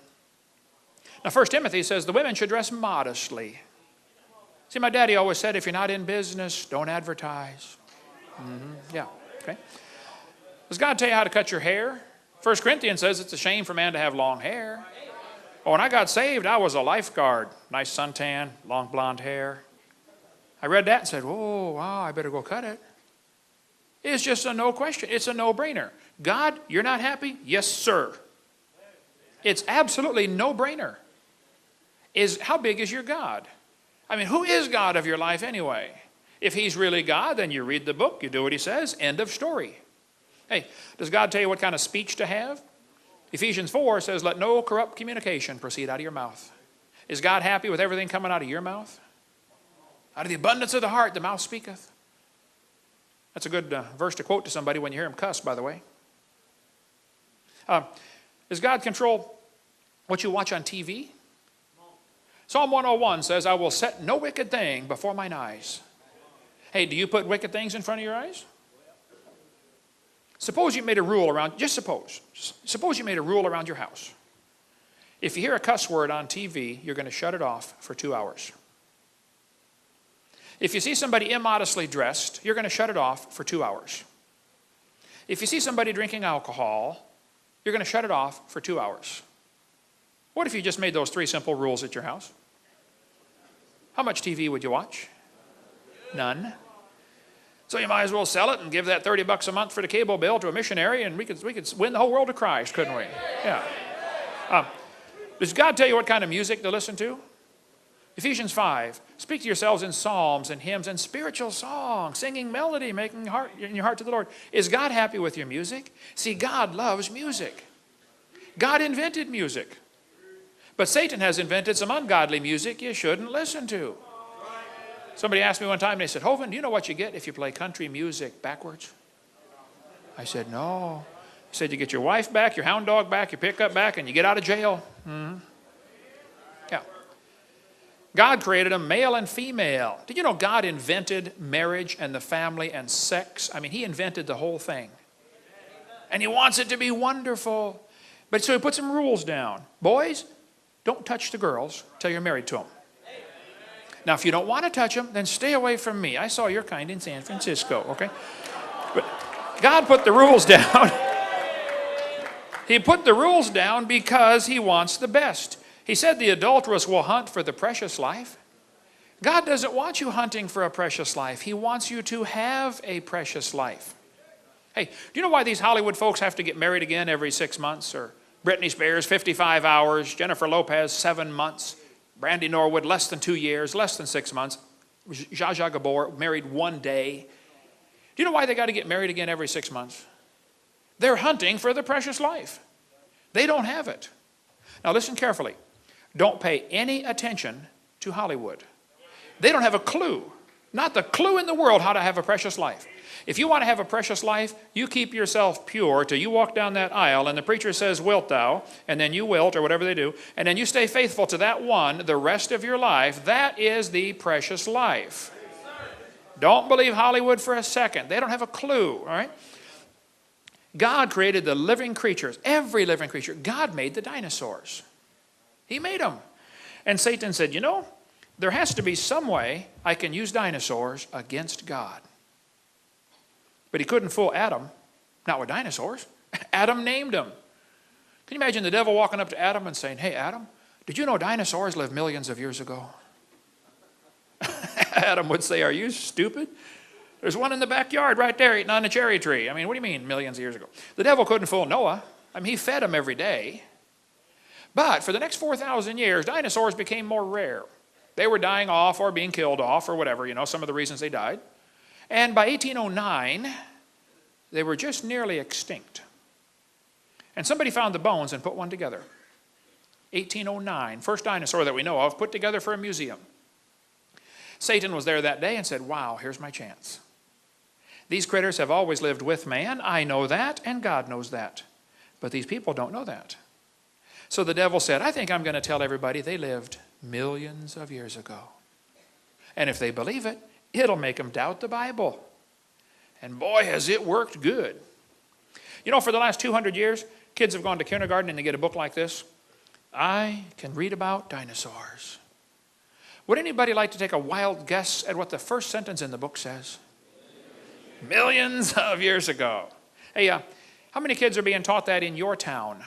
Now, 1 Timothy says the women should dress modestly. See, my daddy always said, if you're not in business, don't advertise. Yeah, okay. Does God tell you how to cut your hair? 1 Corinthians says it's a shame for man to have long hair. Oh, when I got saved, I was a lifeguard. Nice suntan, long blonde hair. I read that and said, oh, wow, I better go cut it. It's just a no question. It's a no-brainer. God, you're not happy? Yes, sir. It's absolutely no-brainer. How big is your God? I mean, who is God of your life anyway? If he's really God, then you read the book, you do what he says, end of story. Hey, does God tell you what kind of speech to have? Ephesians 4 says, let no corrupt communication proceed out of your mouth. Is God happy with everything coming out of your mouth? Out of the abundance of the heart, the mouth speaketh. That's a good verse to quote to somebody when you hear him cuss, by the way. Does God control what you watch on TV? Psalm 101 says, I will set no wicked thing before mine eyes. Hey, do you put wicked things in front of your eyes? Suppose you made a rule around, just suppose you made a rule around your house. If you hear a cuss word on TV, you're going to shut it off for 2 hours. If you see somebody immodestly dressed, you're going to shut it off for 2 hours. If you see somebody drinking alcohol, you're going to shut it off for 2 hours. What if you just made those 3 simple rules at your house? How much TV would you watch? None. So you might as well sell it and give that $30 a month for the cable bill to a missionary, and we could win the whole world to Christ, couldn't we? Yeah. Does God tell you what kind of music to listen to? Ephesians 5, speak to yourselves in psalms and hymns and spiritual songs, singing melody, making in your heart to the Lord. Is God happy with your music? See, God loves music. God invented music. But Satan has invented some ungodly music you shouldn't listen to. Somebody asked me one time, and they said, Hovind, do you know what you get if you play country music backwards? I said, no. He said, you get your wife back, your hound dog back, your pickup back, and you get out of jail. Mm-hmm. Yeah. God created them male and female. Did you know God invented marriage and the family and sex? I mean, he invented the whole thing. And he wants it to be wonderful. But so he put some rules down. Boys, don't touch the girls till you're married to them. Now, if you don't want to touch them, then stay away from me. I saw your kind in San Francisco, okay? But God put the rules down. He put the rules down because he wants the best. He said the adulteress will hunt for the precious life. God doesn't want you hunting for a precious life. He wants you to have a precious life. Hey, do you know why these Hollywood folks have to get married again every 6 months? Or Britney Spears, 55 hours. Jennifer Lopez, 7 months. Brandy Norwood, less than 2 years, less than 6 months. Zsa Zsa Gabor, married 1 day. Do you know why they got to get married again every 6 months? They're hunting for the precious life. They don't have it. Now listen carefully. Don't pay any attention to Hollywood. They don't have a clue, not the clue in the world how to have a precious life. If you want to have a precious life, you keep yourself pure till you walk down that aisle and the preacher says, wilt thou, and then you wilt, or whatever they do, and then you stay faithful to that one the rest of your life. That is the precious life. Don't believe Hollywood for a second. They don't have a clue, all right? God created the living creatures, every living creature. God made the dinosaurs. He made them. And Satan said, you know, there has to be some way I can use dinosaurs against God. But he couldn't fool Adam, not with dinosaurs. Adam named them. Can you imagine the devil walking up to Adam and saying, hey, Adam, did you know dinosaurs lived millions of years ago? Adam would say, are you stupid? There's one in the backyard right there eating on a cherry tree. I mean, what do you mean millions of years ago? The devil couldn't fool Noah. I mean, he fed him every day. But for the next 4,000 years, dinosaurs became more rare. They were dying off or being killed off or whatever, you know, some of the reasons they died. And by 1809, they were just nearly extinct. And somebody found the bones and put one together. 1809, first dinosaur that we know of, put together for a museum. Satan was there that day and said, wow, here's my chance. These critters have always lived with man. I know that, and God knows that. But these people don't know that. So the devil said, I think I'm going to tell everybody they lived millions of years ago. And if they believe it, it'll make them doubt the Bible. And boy, has it worked good. You know, for the last 200 years, kids have gone to kindergarten and they get a book like this. I can read about dinosaurs. Would anybody like to take a wild guess at what the first sentence in the book says? Millions of years ago. Hey, how many kids are being taught that in your town?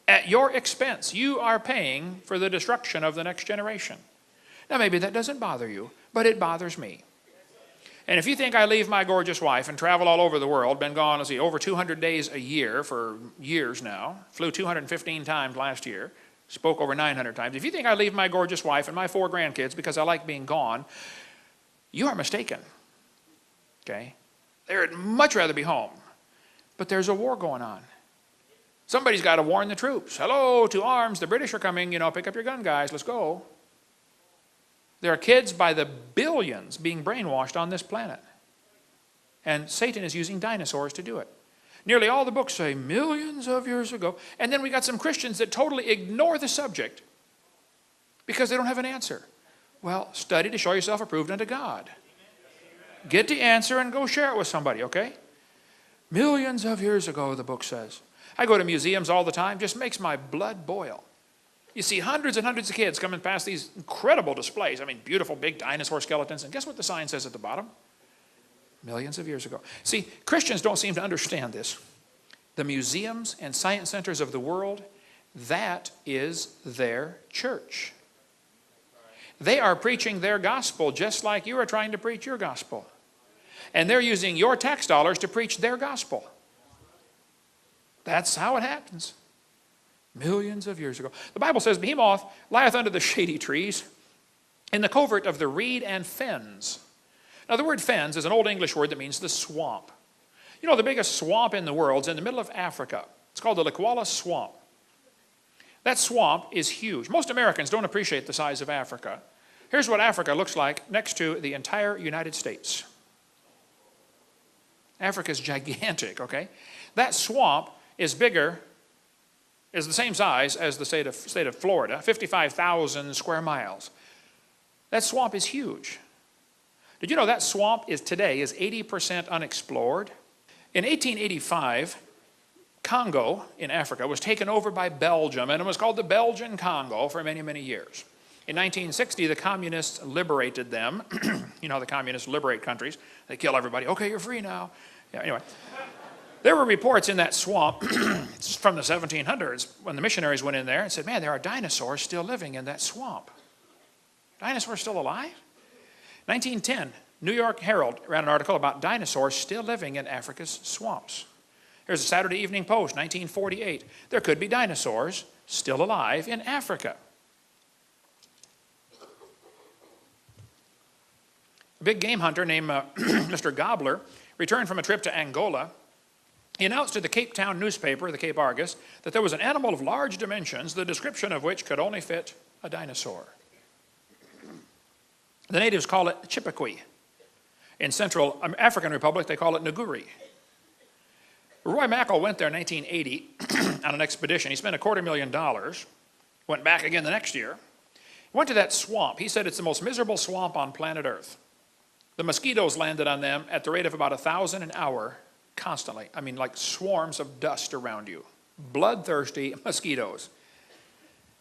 At your expense, you are paying for the destruction of the next generation. Now, maybe that doesn't bother you, but it bothers me. And if you think I leave my gorgeous wife and travel all over the world, been gone, let's see, over 200 days a year for years now, flew 215 times last year, spoke over 900 times. If you think I leave my gorgeous wife and my 4 grandkids because I like being gone, you are mistaken. Okay? They'd much rather be home. But there's a war going on. Somebody's got to warn the troops. Hello, to arms, the British are coming, you know, pick up your gun, guys, let's go. There are kids by the billions being brainwashed on this planet. And Satan is using dinosaurs to do it. Nearly all the books say millions of years ago. And then we got some Christians that totally ignore the subject because they don't have an answer. Well, study to show yourself approved unto God. Get the answer and go share it with somebody, okay? Millions of years ago, the book says. I go to museums all the time, just makes my blood boil. You see hundreds and hundreds of kids coming past these incredible displays. I mean, beautiful big dinosaur skeletons. And guess what the sign says at the bottom? Millions of years ago. See, Christians don't seem to understand this. The museums and science centers of the world, that is their church. They are preaching their gospel just like you are trying to preach your gospel. And they're using your tax dollars to preach their gospel. That's how it happens. Millions of years ago. The Bible says, Behemoth lieth under the shady trees, in the covert of the reed and fens. Now the word fens is an old English word that means the swamp. You know, the biggest swamp in the world is in the middle of Africa. It's called the Likwala Swamp. That swamp is huge. Most Americans don't appreciate the size of Africa. Here's what Africa looks like next to the entire United States. Africa is gigantic, okay? That swamp is bigger, is the same size as the state of Florida, 55,000 square miles. That swamp is huge. Did you know that swamp today is 80% unexplored? In 1885, Congo in Africa was taken over by Belgium, and it was called the Belgian Congo for many, many years. In 1960, the communists liberated them. You know how the communists liberate countries. They kill everybody. Okay, you're free now. Yeah, anyway. There were reports in that swamp from the 1700s when the missionaries went in there and said, man, there are dinosaurs still living in that swamp. Dinosaurs still alive? 1910, New York Herald ran an article about dinosaurs still living in Africa's swamps. Here's a Saturday Evening Post, 1948. There could be dinosaurs still alive in Africa. A big game hunter named Mr. Gobbler returned from a trip to Angola. He announced to the Cape Town newspaper, the Cape Argus, that there was an animal of large dimensions, the description of which could only fit a dinosaur. The natives call it Chippewa. In Central African Republic, they call it Nguri. Roy Mackal went there in 1980 on an expedition. He spent $250,000, went back again the next year, went to that swamp. He said it's the most miserable swamp on planet Earth. The mosquitoes landed on them at the rate of about 1,000 an hour constantly. I mean, like swarms of dust around you. Bloodthirsty mosquitoes.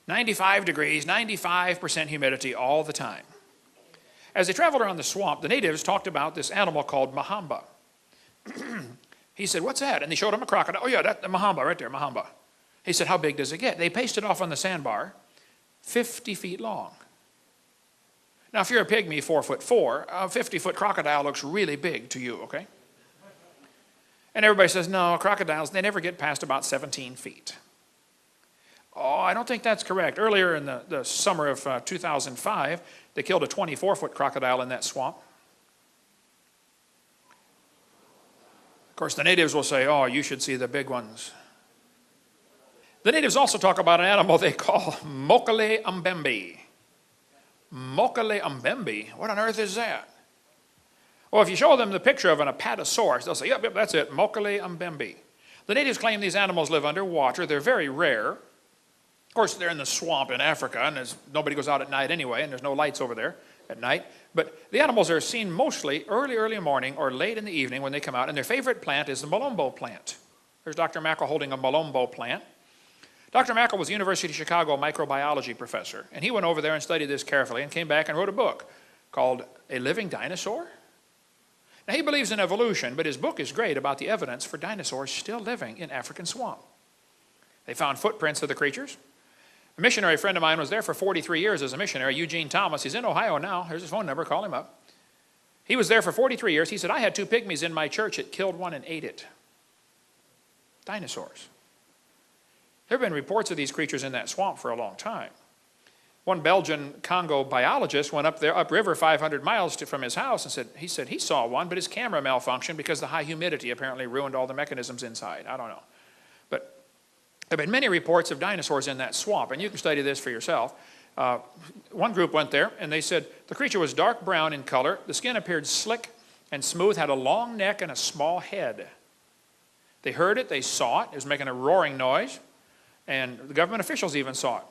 95 degrees, 95% humidity all the time. As they traveled around the swamp, the natives talked about this animal called Mahamba. He said, what's that? And they showed him a crocodile. Oh yeah, that's the Mahamba right there, Mahamba. He said, how big does it get? They pasted off on the sandbar, 50 feet long. Now, if you're a pygmy, 4'4", a 50-foot crocodile looks really big to you, okay? And everybody says, no, crocodiles, they never get past about 17 feet. Oh, I don't think that's correct. Earlier in the summer of 2005, they killed a 24-foot crocodile in that swamp. Of course, the natives will say, oh, you should see the big ones. The natives also talk about an animal they call Mokele Mbembe. Mokele Mbembe? What on earth is that? Well, if you show them the picture of an apatosaurus, they'll say, yep, that's it, Mokele Mbembe. The natives claim these animals live underwater. They're very rare. Of course, they're in the swamp in Africa, and nobody goes out at night anyway, and there's no lights over there at night. But the animals are seen mostly early morning or late in the evening when they come out, and their favorite plant is the Malombo plant. There's Dr. Mackal holding a Malombo plant. Dr. Mackal was a University of Chicago microbiology professor, and he went over there and studied this carefully and came back and wrote a book called A Living Dinosaur? Now, he believes in evolution, but his book is great about the evidence for dinosaurs still living in African swamp. They found footprints of the creatures. A missionary friend of mine was there for 43 years as a missionary, Eugene Thomas. He's in Ohio now. Here's his phone number. Call him up. He was there for 43 years. He said, I had 2 pygmies in my church. It killed one and ate it. Dinosaurs. There have been reports of these creatures in that swamp for a long time. One Belgian Congo biologist went up there, upriver 500 miles from his house and he said he saw one, but his camera malfunctioned because the high humidity apparently ruined all the mechanisms inside. I don't know. But there have been many reports of dinosaurs in that swamp, and you can study this for yourself. One group went there, and they said the creature was dark brown in color, the skin appeared slick, and smooth, had a long neck and a small head. They heard it, they saw it. It was making a roaring noise, and the government officials even saw it.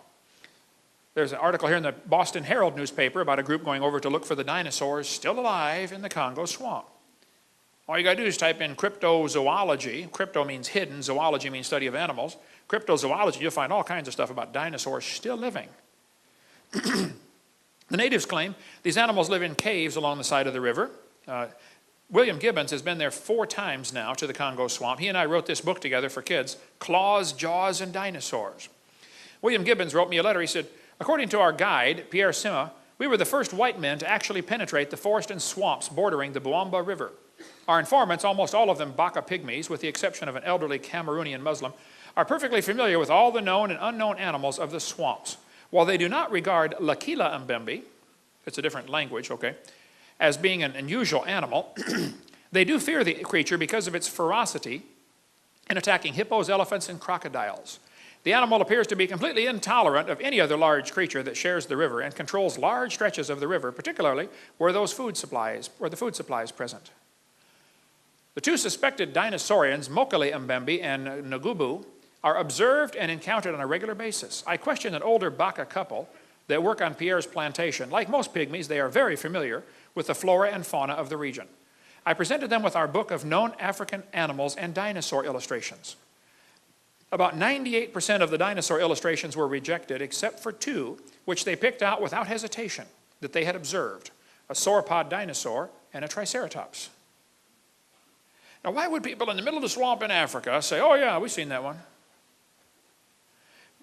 There's an article here in the Boston Herald newspaper about a group going over to look for the dinosaurs still alive in the Congo swamp. All you got to do is type in cryptozoology. Crypto means hidden, zoology means study of animals. Cryptozoology, you'll find all kinds of stuff about dinosaurs still living. The natives claim these animals live in caves along the side of the river. William Gibbons has been there 4 times now to the Congo swamp. He and I wrote this book together for kids, Claws, Jaws, and Dinosaurs. William Gibbons wrote me a letter. He said, according to our guide, Pierre Sima, we were the first white men to actually penetrate the forest and swamps bordering the Buamba River. Our informants, almost all of them Baka pygmies, with the exception of an elderly Cameroonian Muslim, are perfectly familiar with all the known and unknown animals of the swamps. While they do not regard Lakila Mbembe, it's a different language, okay, as being an unusual animal, they do fear the creature because of its ferocity in attacking hippos, elephants, and crocodiles. The animal appears to be completely intolerant of any other large creature that shares the river and controls large stretches of the river, particularly where the food supply is present. The 2 suspected dinosaurians, Mokele Mbembe and Ngubu, are observed and encountered on a regular basis. I questioned an older Baka couple that work on Pierre's plantation. Like most pygmies, they are very familiar with the flora and fauna of the region. I presented them with our book of known African animals and dinosaur illustrations. About 98% of the dinosaur illustrations were rejected, except for 2, which they picked out without hesitation, that they had observed, a sauropod dinosaur and a triceratops. Now, why would people in the middle of the swamp in Africa say, oh yeah, we've seen that one?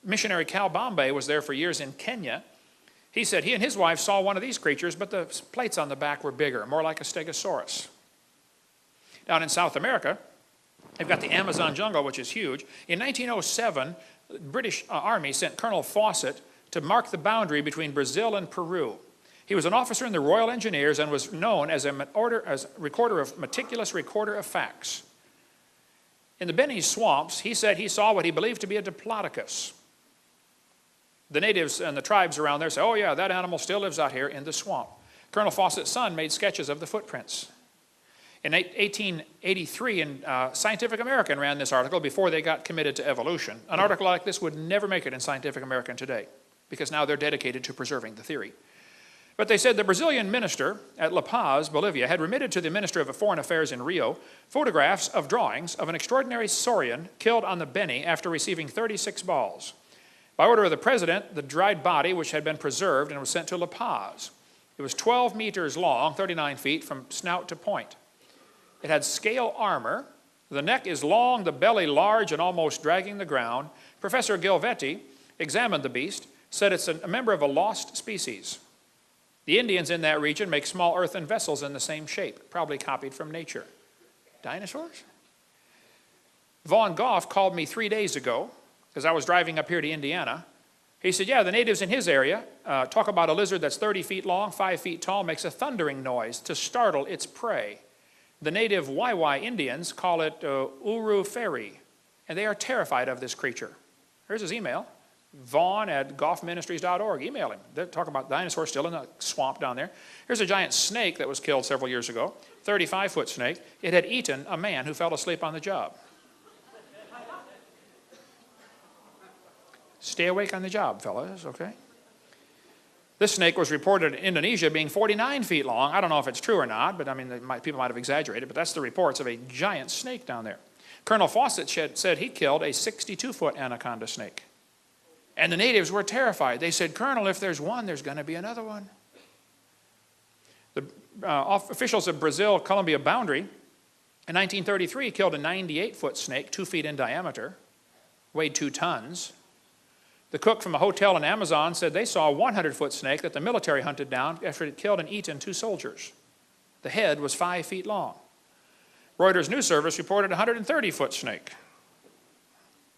Missionary Cal Bombay was there for years in Kenya. He said he and his wife saw one of these creatures, but the plates on the back were bigger, more like a stegosaurus. Down in South America, they've got the Amazon jungle, which is huge. In 1907, the British Army sent Colonel Fawcett to mark the boundary between Brazil and Peru. He was an officer in the Royal Engineers and was known as a meticulous recorder of facts. In the Beni swamps, he said he saw what he believed to be a diplodocus. The natives and the tribes around there say, oh yeah, that animal still lives out here in the swamp. Colonel Fawcett's son made sketches of the footprints. In 1883, Scientific American ran this article before they got committed to evolution. An article like this would never make it in Scientific American today, because now they're dedicated to preserving the theory. But they said the Brazilian minister at La Paz, Bolivia, had remitted to the Minister of Foreign Affairs in Rio photographs of drawings of an extraordinary saurian killed on the Beni after receiving 36 balls. By order of the president, the dried body, which had been preserved and was sent to La Paz. It was 12 meters long, 39 feet, from snout to point. It had scale armor. The neck is long, the belly large and almost dragging the ground. Professor Gilvetti examined the beast, said it's a member of a lost species. The Indians in that region make small earthen vessels in the same shape, probably copied from nature. Dinosaurs? Vaughn Goff called me 3 days ago, because I was driving up here to Indiana. He said, yeah, the natives in his area talk about a lizard that's 30 feet long, 5 feet tall, makes a thundering noise to startle its prey. The native Waiwai Indians call it Uru Feri, and they are terrified of this creature. Here's his email. Vaughn@goffministries.org. Email him. They talk about dinosaurs still in the swamp down there. Here's a giant snake that was killed several years ago, 35-foot snake. It had eaten a man who fell asleep on the job. Stay awake on the job, fellas, okay? This snake was reported in Indonesia being 49 feet long. I don't know if it's true or not, but I mean, people might have exaggerated, but that's the reports of a giant snake down there. Colonel Fawcett said he killed a 62-foot anaconda snake. And the natives were terrified. They said, Colonel, if there's one, there's going to be another one. The officials of Brazil-Colombia boundary in 1933 killed a 98-foot snake, 2 feet in diameter, weighed 2 tons. The cook from a hotel in Amazon said they saw a 100-foot snake that the military hunted down after it killed and eaten 2 soldiers. The head was 5 feet long. Reuters News Service reported a 130-foot snake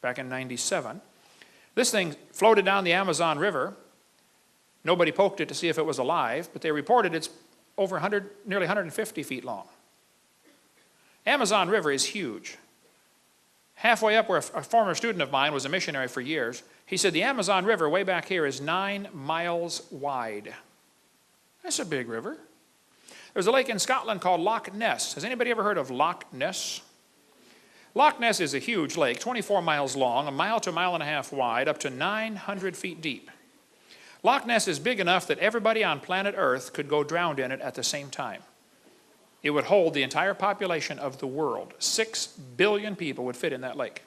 back in 97. This thing floated down the Amazon River. Nobody poked it to see if it was alive, but they reported it's over nearly 150 feet long. Amazon River is huge. Halfway up where a former student of mine was a missionary for years, he said the Amazon River way back here is 9 miles wide. That's a big river. There's a lake in Scotland called Loch Ness. Has anybody ever heard of Loch Ness? Loch Ness is a huge lake, 24 miles long, a mile to a mile and a half wide, up to 900 feet deep. Loch Ness is big enough that everybody on planet Earth could go drowned in it at the same time. It would hold the entire population of the world. 6 billion people would fit in that lake.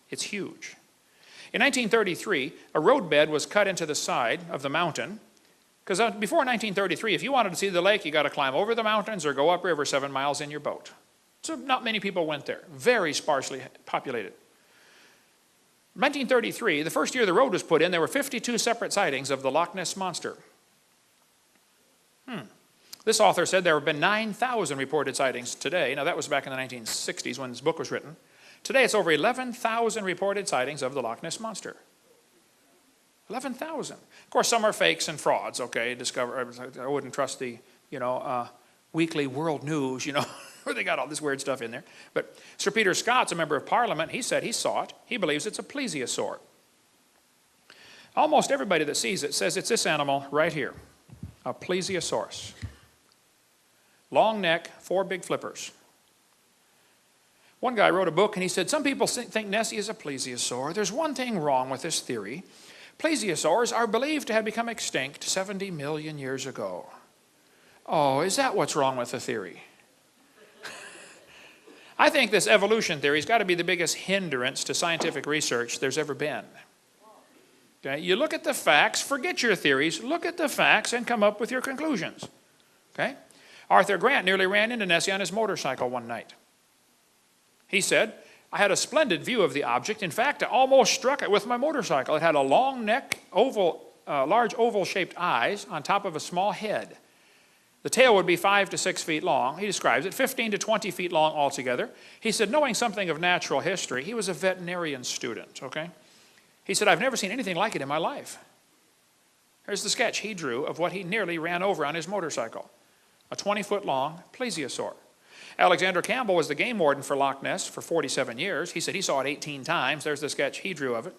It's huge. In 1933, a roadbed was cut into the side of the mountain, because before 1933, if you wanted to see the lake, you got to climb over the mountains or go upriver 7 miles in your boat. So not many people went there. Very sparsely populated. 1933, the first year the road was put in, there were 52 separate sightings of the Loch Ness Monster. This author said there have been 9,000 reported sightings today. Now that was back in the 1960s when this book was written. Today it's over 11,000 reported sightings of the Loch Ness Monster. 11,000. Of course, some are fakes and frauds, okay? I wouldn't trust the, weekly world news, where they got all this weird stuff in there. But Sir Peter Scott's a member of Parliament. He said he saw it. He believes it's a plesiosaur. Almost everybody that sees it says it's this animal right here, a plesiosaurus. Long neck, 4 big flippers. One guy wrote a book and he said, some people think Nessie is a plesiosaur. There's one thing wrong with this theory. Plesiosaurs are believed to have become extinct 70 million years ago. Oh, is that what's wrong with the theory? I think this evolution theory has got to be the biggest hindrance to scientific research there's ever been. Okay? You look at the facts, forget your theories, look at the facts and come up with your conclusions. Okay? Arthur Grant nearly ran into Nessie on his motorcycle one night. He said, I had a splendid view of the object. In fact, I almost struck it with my motorcycle. It had a long neck, large oval-shaped eyes on top of a small head. The tail would be 5 to 6 feet long. He describes it, 15 to 20 feet long altogether. He said, knowing something of natural history, he was a veterinarian student, okay? He said, I've never seen anything like it in my life. Here's the sketch he drew of what he nearly ran over on his motorcycle. A 20-foot-long plesiosaur. Alexander Campbell was the game warden for Loch Ness for 47 years. He said he saw it 18 times. There's the sketch he drew of it.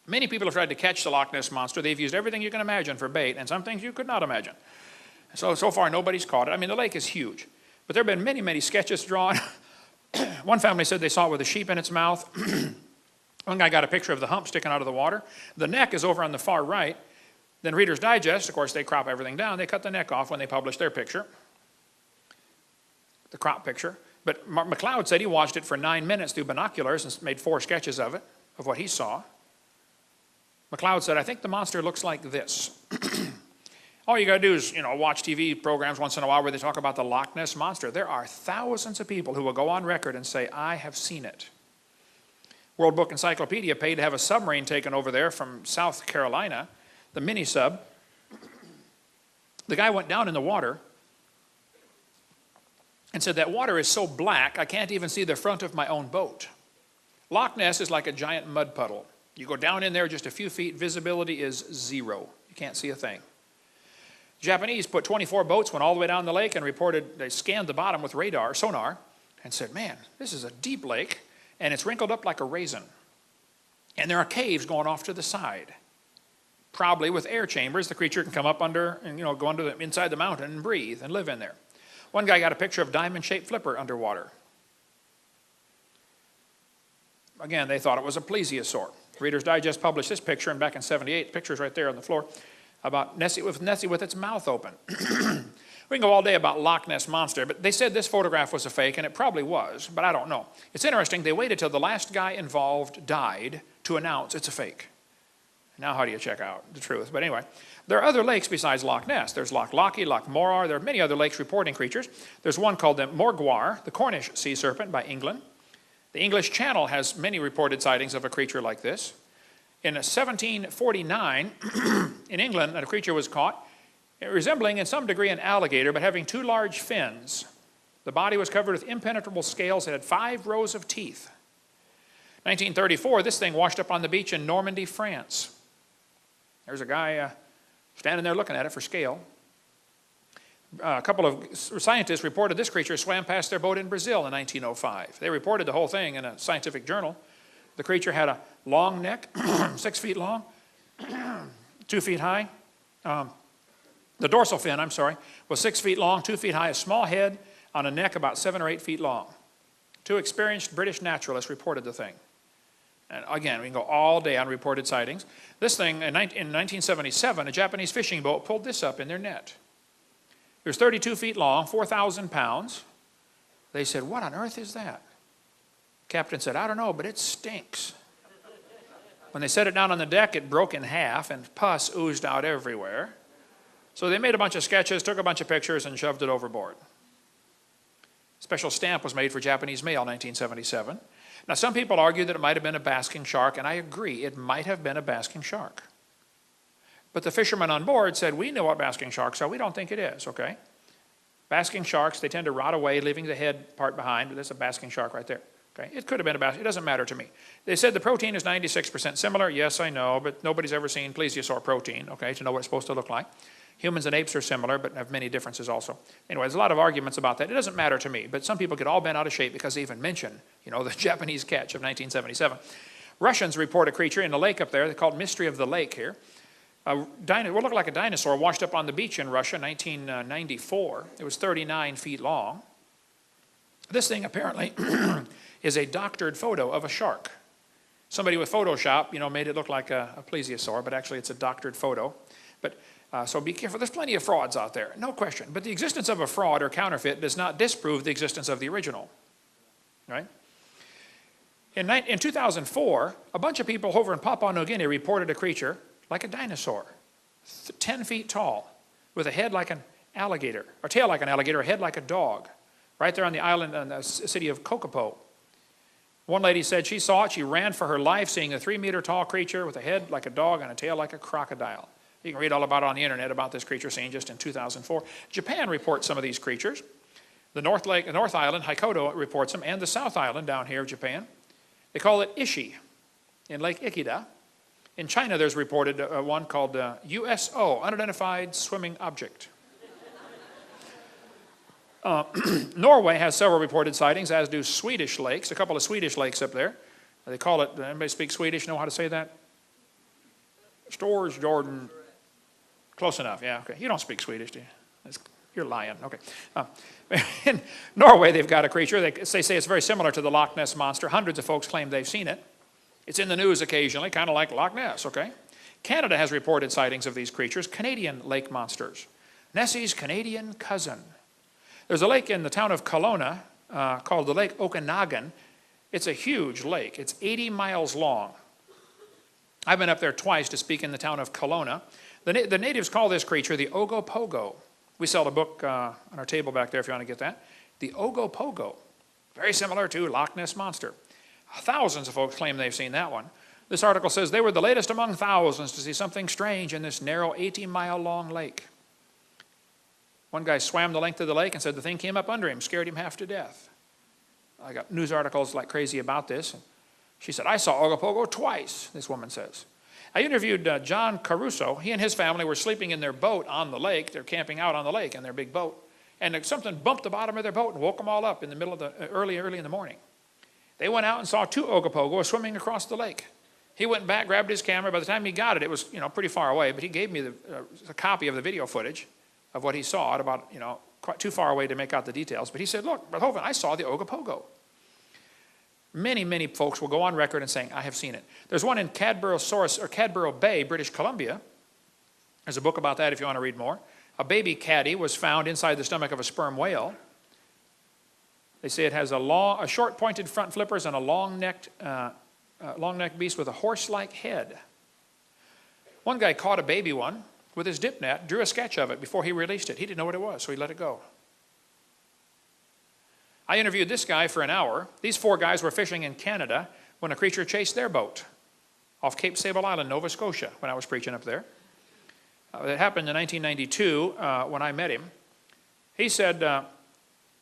Many people have tried to catch the Loch Ness Monster. They've used everything you can imagine for bait, and some things you could not imagine. So far, nobody's caught it. I mean, the lake is huge. But there have been many, many sketches drawn. One family said they saw it with a sheep in its mouth. One guy got a picture of the hump sticking out of the water. The neck is over on the far right. Then Reader's Digest, of course, they crop everything down. They cut the neck off when they publish their picture. The crop picture. But McLeod said he watched it for 9 minutes through binoculars and made 4 sketches of it, of what he saw. McLeod said, I think the monster looks like this. All you got to do is, watch TV programs once in a while where they talk about the Loch Ness Monster. There are thousands of people who will go on record and say, I have seen it. World Book Encyclopedia paid to have a submarine taken over there from South Carolina, the mini sub. The guy went down in the water and said, that water is so black, I can't even see the front of my own boat. Loch Ness is like a giant mud puddle. You go down in there just a few feet, visibility is 0. You can't see a thing. Japanese put 24 boats, went all the way down the lake and reported, they scanned the bottom with sonar, and said, man, this is a deep lake, and it's wrinkled up like a raisin. And there are caves going off to the side. Probably with air chambers, the creature can come up under and go under inside the mountain and breathe and live in there. One guy got a picture of diamond-shaped flipper underwater. Again, they thought it was a plesiosaur. Reader's Digest published this picture, and back in '78, the picture's right there on the floor, about Nessie with its mouth open. We can go all day about Loch Ness Monster, but they said this photograph was a fake, and it probably was, but I don't know. It's interesting, they waited till the last guy involved died to announce it's a fake. Now how do you check out the truth? But anyway, there are other lakes besides Loch Ness. There's Loch Lochy, Loch Morar. There are many other lakes reporting creatures. There's one called the Morgwar, the Cornish sea serpent by England. The English Channel has many reported sightings of a creature like this. In 1749, in England, a creature was caught resembling in some degree an alligator, but having 2 large fins. The body was covered with impenetrable scales. It had 5 rows of teeth. 1934, this thing washed up on the beach in Normandy, France. There's a guy standing there looking at it for scale. A couple of scientists reported this creature swam past their boat in Brazil in 1905. They reported the whole thing in a scientific journal. The creature had a long neck, 6 feet long, 2 feet high, The dorsal fin, was 6 feet long, 2 feet high, a small head on a neck about 7 or 8 feet long. 2 experienced British naturalists reported the thing. And again, we can go all day on reported sightings. This thing, in 1977, a Japanese fishing boat pulled this up in their net. It was 32 feet long, 4,000 pounds. They said, "What on earth is that?" Captain said, "I don't know, but it stinks." When they set it down on the deck, it broke in half and pus oozed out everywhere. So they made a bunch of sketches, took a bunch of pictures, and shoved it overboard. Special stamp was made for Japanese mail in 1977. Now, some people argue that it might have been a basking shark, and I agree, it might have been a basking shark. But the fishermen on board said, "We know what basking sharks are. We don't think it is," okay? Basking sharks, they tend to rot away, leaving the head part behind. There's a basking shark right there. Okay? It could have been a basking. It doesn't matter to me. They said the protein is 96% similar. Yes, I know, but nobody's ever seen plesiosaur protein, okay, to know what it's supposed to look like. Humans and apes are similar, but have many differences also. Anyway, there's a lot of arguments about that. It doesn't matter to me, but some people get all bent out of shape because they even mention, the Japanese catch of 1977. Russians report a creature in a lake up there. They call it Mystery of the Lake here. What looked like a dinosaur washed up on the beach in Russia in 1994. It was 39 feet long. This thing apparently is a doctored photo of a shark. Somebody with Photoshop, made it look like a plesiosaur, but actually it's a doctored photo. But so be careful. There's plenty of frauds out there, no question. But the existence of a fraud or counterfeit does not disprove the existence of the original, right? In 2004, a bunch of people over in Papua New Guinea reported a creature like a dinosaur, 10 feet tall, with a head like an alligator, or tail like an alligator, a head like a dog, right there on the island in the city of Kokopo. One lady said she saw it. She ran for her life, seeing a 3-meter tall creature with a head like a dog and a tail like a crocodile. You can read all about it on the internet about this creature seen just in 2004. Japan reports some of these creatures. The North Island, Hokkaido, reports them, and the South Island down here of Japan. They call it Ishi in Lake Ikeda. In China, there's reported one called USO, Unidentified Swimming Object. Norway has several reported sightings, as do Swedish lakes, a couple of Swedish lakes up there. They call it, anybody speak Swedish, know how to say that? Stores, Jordan. Close enough, yeah, okay. You don't speak Swedish, do you? You're lying, okay. In Norway, they've got a creature. They say it's very similar to the Loch Ness Monster. Hundreds of folks claim they've seen it. It's in the news occasionally, kind of like Loch Ness, okay? Canada has reported sightings of these creatures, Canadian lake monsters. Nessie's Canadian cousin. There's a lake in the town of Kelowna called the Lake Okanagan. It's a huge lake. It's 80 miles long. I've been up there twice to speak in the town of Kelowna. The natives call this creature the Ogopogo. We sell a book on our table back there if you want to get that. The Ogopogo. Very similar to Loch Ness Monster. Thousands of folks claim they've seen that one. This article says they were the latest among thousands to see something strange in this narrow 80-mile-long lake. One guy swam the length of the lake and said the thing came up under him, scared him half to death. I got news articles like crazy about this. She said, "I saw Ogopogo twice," this woman says. I interviewed John Caruso. He and his family were sleeping in their boat on the lake. They're camping out on the lake in their big boat. And something bumped the bottom of their boat and woke them all up in the middle of the early in the morning. They went out and saw 2 Ogopogo swimming across the lake. He went back, grabbed his camera. By the time he got it, it was pretty far away. But he gave me a copy of the video footage of what he saw at about quite too far away to make out the details. But he said, "Look, Brother Hovind, I saw the Ogopogo." Many, many folks will go on record and saying, "I have seen it." There's one in Cadborough Bay, British Columbia. There's a book about that if you want to read more. A baby caddy was found inside the stomach of a sperm whale. They say it has a short pointed front flippers and a long-necked beast with a horse-like head. One guy caught a baby one with his dip net, drew a sketch of it before he released it. He didn't know what it was, so he let it go. I interviewed this guy for an hour. These 4 guys were fishing in Canada when a creature chased their boat off Cape Sable Island, Nova Scotia, when I was preaching up there. It happened in 1992 when I met him. He said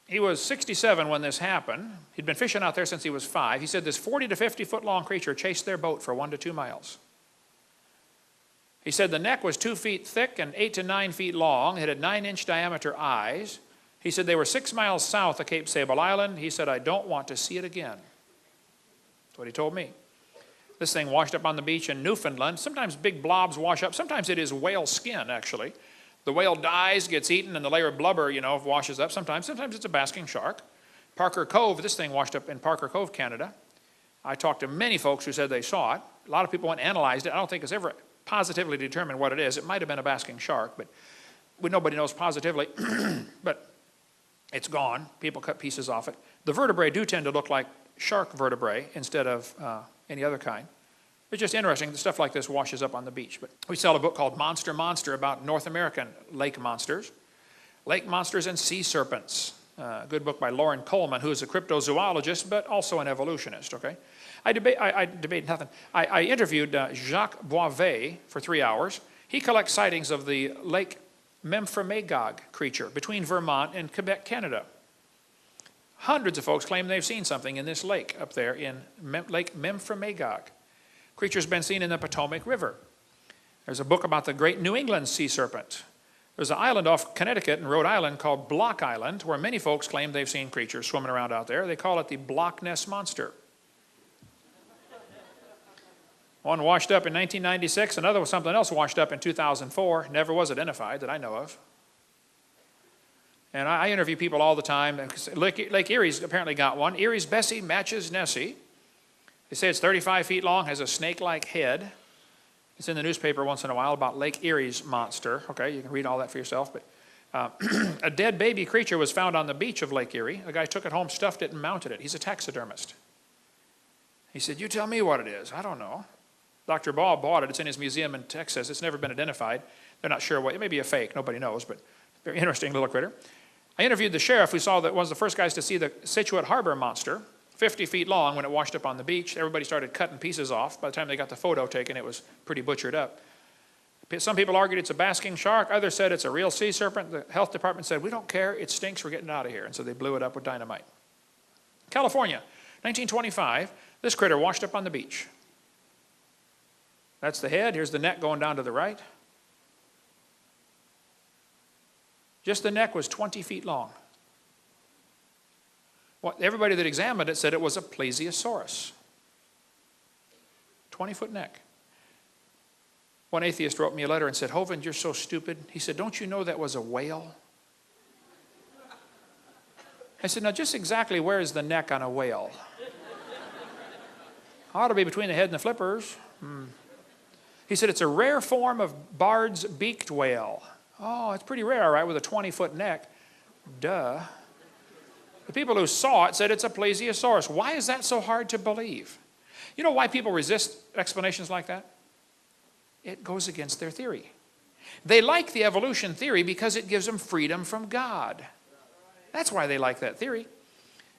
he was 67 when this happened. He'd been fishing out there since he was 5. He said this 40 to 50 foot long creature chased their boat for 1 to 2 miles. He said the neck was 2 feet thick and 8 to 9 feet long. It had 9-inch diameter eyes. He said they were 6 miles south of Cape Sable Island. He said, "I don't want to see it again." That's what he told me. This thing washed up on the beach in Newfoundland. Sometimes big blobs wash up. Sometimes it is whale skin, actually. The whale dies, gets eaten, and the layer of blubber, washes up. Sometimes it's a basking shark. Parker Cove, this thing washed up in Parker Cove, Canada. I talked to many folks who said they saw it. A lot of people went and analyzed it. I don't think it's ever positively determined what it is. It might have been a basking shark, but nobody knows positively. But it's gone. People cut pieces off it. The vertebrae do tend to look like shark vertebrae instead of any other kind. It's just interesting. The stuff like this washes up on the beach. But we sell a book called Monster about North American lake monsters and sea serpents. Good book by Lauren Coleman, who is a cryptozoologist, but also an evolutionist, okay? I interviewed Jacques Boivet for 3 hours. He collects sightings of the Lake Memphremagog creature between Vermont and Quebec, Canada. Hundreds of folks claim they've seen something in this lake up there in Lake Memphremagog. Creature's been seen in the Potomac River. There's a book about the great New England sea serpent. There's an island off Connecticut and Rhode Island called Block Island, where many folks claim they've seen creatures swimming around out there. They call it the Block Ness Monster. One washed up in 1996, another was something else washed up in 2004, never was identified that I know of. And I interview people all the time. Lake Erie's apparently got one. Erie's Bessie matches Nessie. They say it's 35 feet long, has a snake-like head. It's in the newspaper once in a while about Lake Erie's monster. Okay, you can read all that for yourself. But a dead baby creature was found on the beach of Lake Erie. A guy took it home, stuffed it, and mounted it. He's a taxidermist. He said, "You tell me what it is. I don't know." Dr. Ball bought it. It's in his museum in Texas. It's never been identified. They're not sure what. It may be a fake. Nobody knows, but very interesting little critter. I interviewed the sheriff who saw that was the first guys to see the Scituate Harbor monster, 50 feet long when it washed up on the beach. Everybody started cutting pieces off. By the time they got the photo taken, it was pretty butchered up. Some people argued it's a basking shark. Others said it's a real sea serpent. The health department said, "We don't care. It stinks. We're getting it out of here." And so they blew it up with dynamite. California, 1925, this critter washed up on the beach. That's the head. Here's the neck going down to the right. Just the neck was 20 feet long. Everybody that examined it said it was a plesiosaurus. 20-foot neck. One atheist wrote me a letter and said, "Hovind, you're so stupid." He said, "Don't you know that was a whale?" I said, "Now just exactly where is the neck on a whale?" "Ought to be between the head and the flippers." He said, "It's a rare form of Bard's beaked whale." "Oh, it's pretty rare, all right, with a 20-foot neck." Duh. The people who saw it said it's a plesiosaurus. Why is that so hard to believe? You know why people resist explanations like that? It goes against their theory. They like the evolution theory because it gives them freedom from God. That's why they like that theory.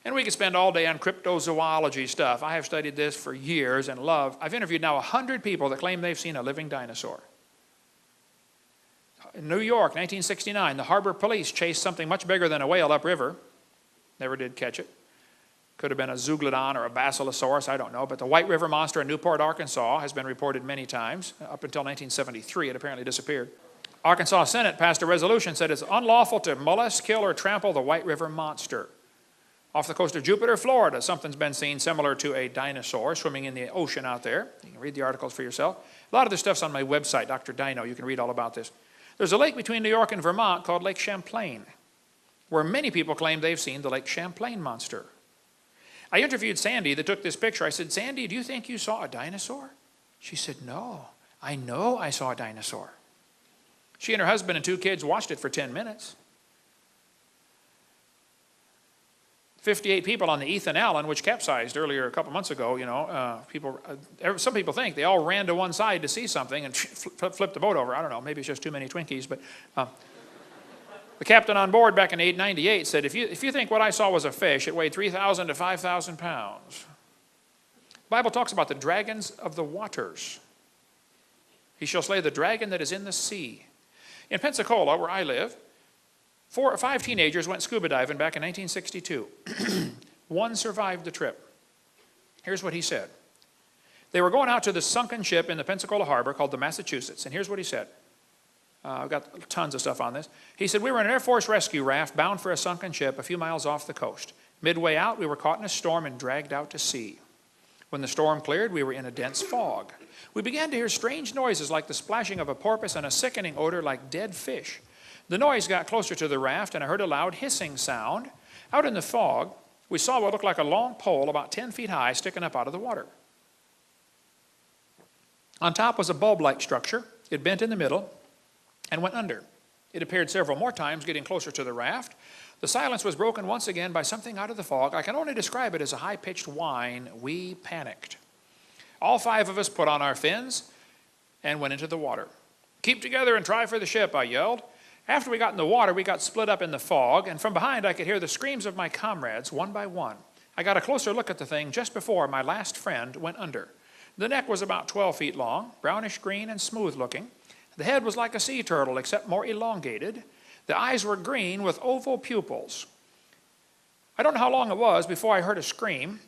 And we could spend all day on cryptozoology stuff. I have studied this for years and love. I've interviewed now 100 people that claim they've seen a living dinosaur. In New York, 1969, the harbor police chased something much bigger than a whale upriver. Never did catch it. Could have been a zeuglodon or a basilosaurus, I don't know. But the White River monster in Newport, Arkansas has been reported many times. Up until 1973, it apparently disappeared. Arkansas Senate passed a resolution that said it's unlawful to molest, kill, or trample the White River monster. Off the coast of Jupiter, Florida, something's been seen similar to a dinosaur swimming in the ocean out there. You can read the articles for yourself. A lot of this stuff's on my website, Dr. Dino. You can read all about this. There's a lake between New York and Vermont called Lake Champlain, where many people claim they've seen the Lake Champlain monster. I interviewed Sandy that took this picture. I said, "Sandy, do you think you saw a dinosaur?" She said, "No, I know I saw a dinosaur." She and her husband and 2 kids watched it for 10 minutes. 58 people on the Ethan Allen, which capsized earlier a couple months ago, some people think they all ran to one side to see something and flipped the boat over. I don't know, maybe it's just too many Twinkies, but the captain on board back in 1898 said, if you think what I saw was a fish, it weighed 3,000 to 5,000 pounds. The Bible talks about the dragons of the waters. He shall slay the dragon that is in the sea. In Pensacola, where I live, 4 or 5 teenagers went scuba diving back in 1962. One survived the trip. Here's what he said. They were going out to the sunken ship in the Pensacola harbor called the Massachusetts, and here's what he said. I've got tons of stuff on this. He said, "We were in an Air Force rescue raft bound for a sunken ship a few miles off the coast. Midway out, we were caught in a storm and dragged out to sea. When the storm cleared, we were in a dense fog. We began to hear strange noises like the splashing of a porpoise and a sickening odor like dead fish. The noise got closer to the raft, and I heard a loud hissing sound. Out in the fog, we saw what looked like a long pole about 10 feet high sticking up out of the water. On top was a bulb-like structure. It bent in the middle and went under. It appeared several more times, getting closer to the raft. The silence was broken once again by something out of the fog. I can only describe it as a high-pitched whine. We panicked. All 5 of us put on our fins and went into the water. "Keep together and try for the ship," I yelled. After we got in the water, we got split up in the fog, and from behind I could hear the screams of my comrades one by one. I got a closer look at the thing just before my last friend went under. The neck was about 12 feet long, brownish green and smooth looking. The head was like a sea turtle, except more elongated. The eyes were green with oval pupils. I don't know how long it was before I heard a scream.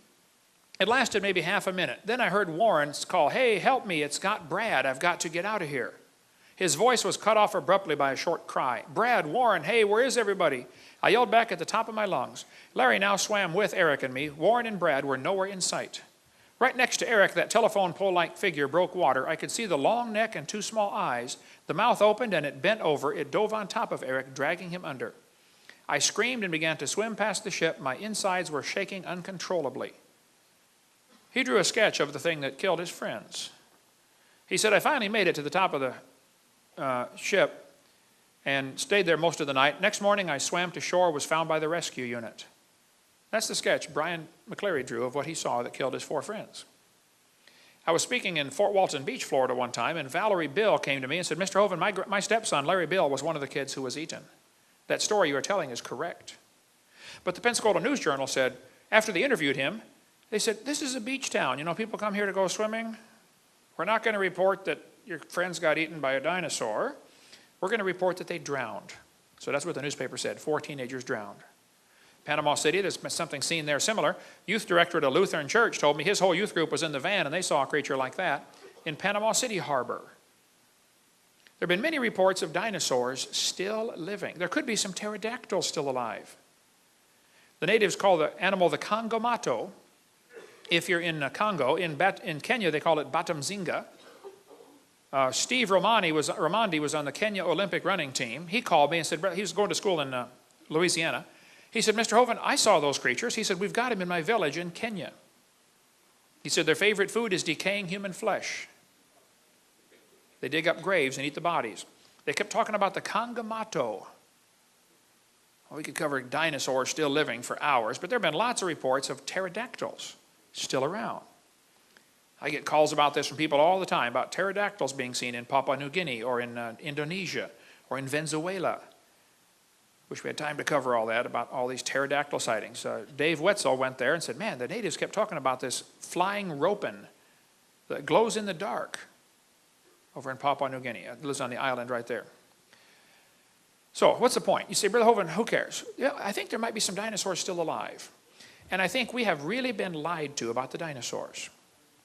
It lasted maybe half a minute. Then I heard Warren call, "Hey, help me, it's got Brad. I've got to get out of here." His voice was cut off abruptly by a short cry. "Brad, Warren, hey, where is everybody?" I yelled back at the top of my lungs. Larry now swam with Eric and me. Warren and Brad were nowhere in sight. Right next to Eric, that telephone pole-like figure broke water. I could see the long neck and 2 small eyes. The mouth opened and it bent over. It dove on top of Eric, dragging him under. I screamed and began to swim past the ship. My insides were shaking uncontrollably. He drew a sketch of the thing that killed his friends. He said, "I finally made it to the top of the ship and stayed there most of the night. Next morning I swam to shore, was found by the rescue unit." That's the sketch Brian McCleary drew of what he saw that killed his 4 friends. I was speaking in Fort Walton Beach, Florida one time, and Valerie Bill came to me and said, "Mr. Hovind, my stepson, Larry Bill, was one of the kids who was eaten. That story you are telling is correct." But the Pensacola News Journal said, after they interviewed him, they said, "This is a beach town. You know, people come here to go swimming. We're not going to report that your friends got eaten by a dinosaur. We're going to report that they drowned." So that's what the newspaper said. 4 teenagers drowned. Panama City, there's something seen there similar. Youth director at a Lutheran church told me his whole youth group was in the van and they saw a creature like that in Panama City Harbor. There have been many reports of dinosaurs still living. There could be some pterodactyls still alive. The natives call the animal the Congomato. If you're in Congo, in Kenya they call it Batamzinga. Steve Romandi was on the Kenya Olympic running team. He called me and said, he was going to school in Louisiana. He said, "Mr. Hovind, I saw those creatures." He said, "We've got them in my village in Kenya." He said, "Their favorite food is decaying human flesh. They dig up graves and eat the bodies." They kept talking about the Congomato. Well, we could cover dinosaurs still living for hours, but there have been lots of reports of pterodactyls still around. I get calls about this from people all the time, about pterodactyls being seen in Papua New Guinea or in Indonesia or in Venezuela. Wish we had time to cover all that, about all these pterodactyl sightings. Dave Wetzel went there and said, "Man, the natives kept talking about this flying ropin that glows in the dark over in Papua New Guinea." It lives on the island right there. So what's the point? You say, "Brother Hovind, who cares?" Yeah, I think there might be some dinosaurs still alive. And I think we have really been lied to about the dinosaurs.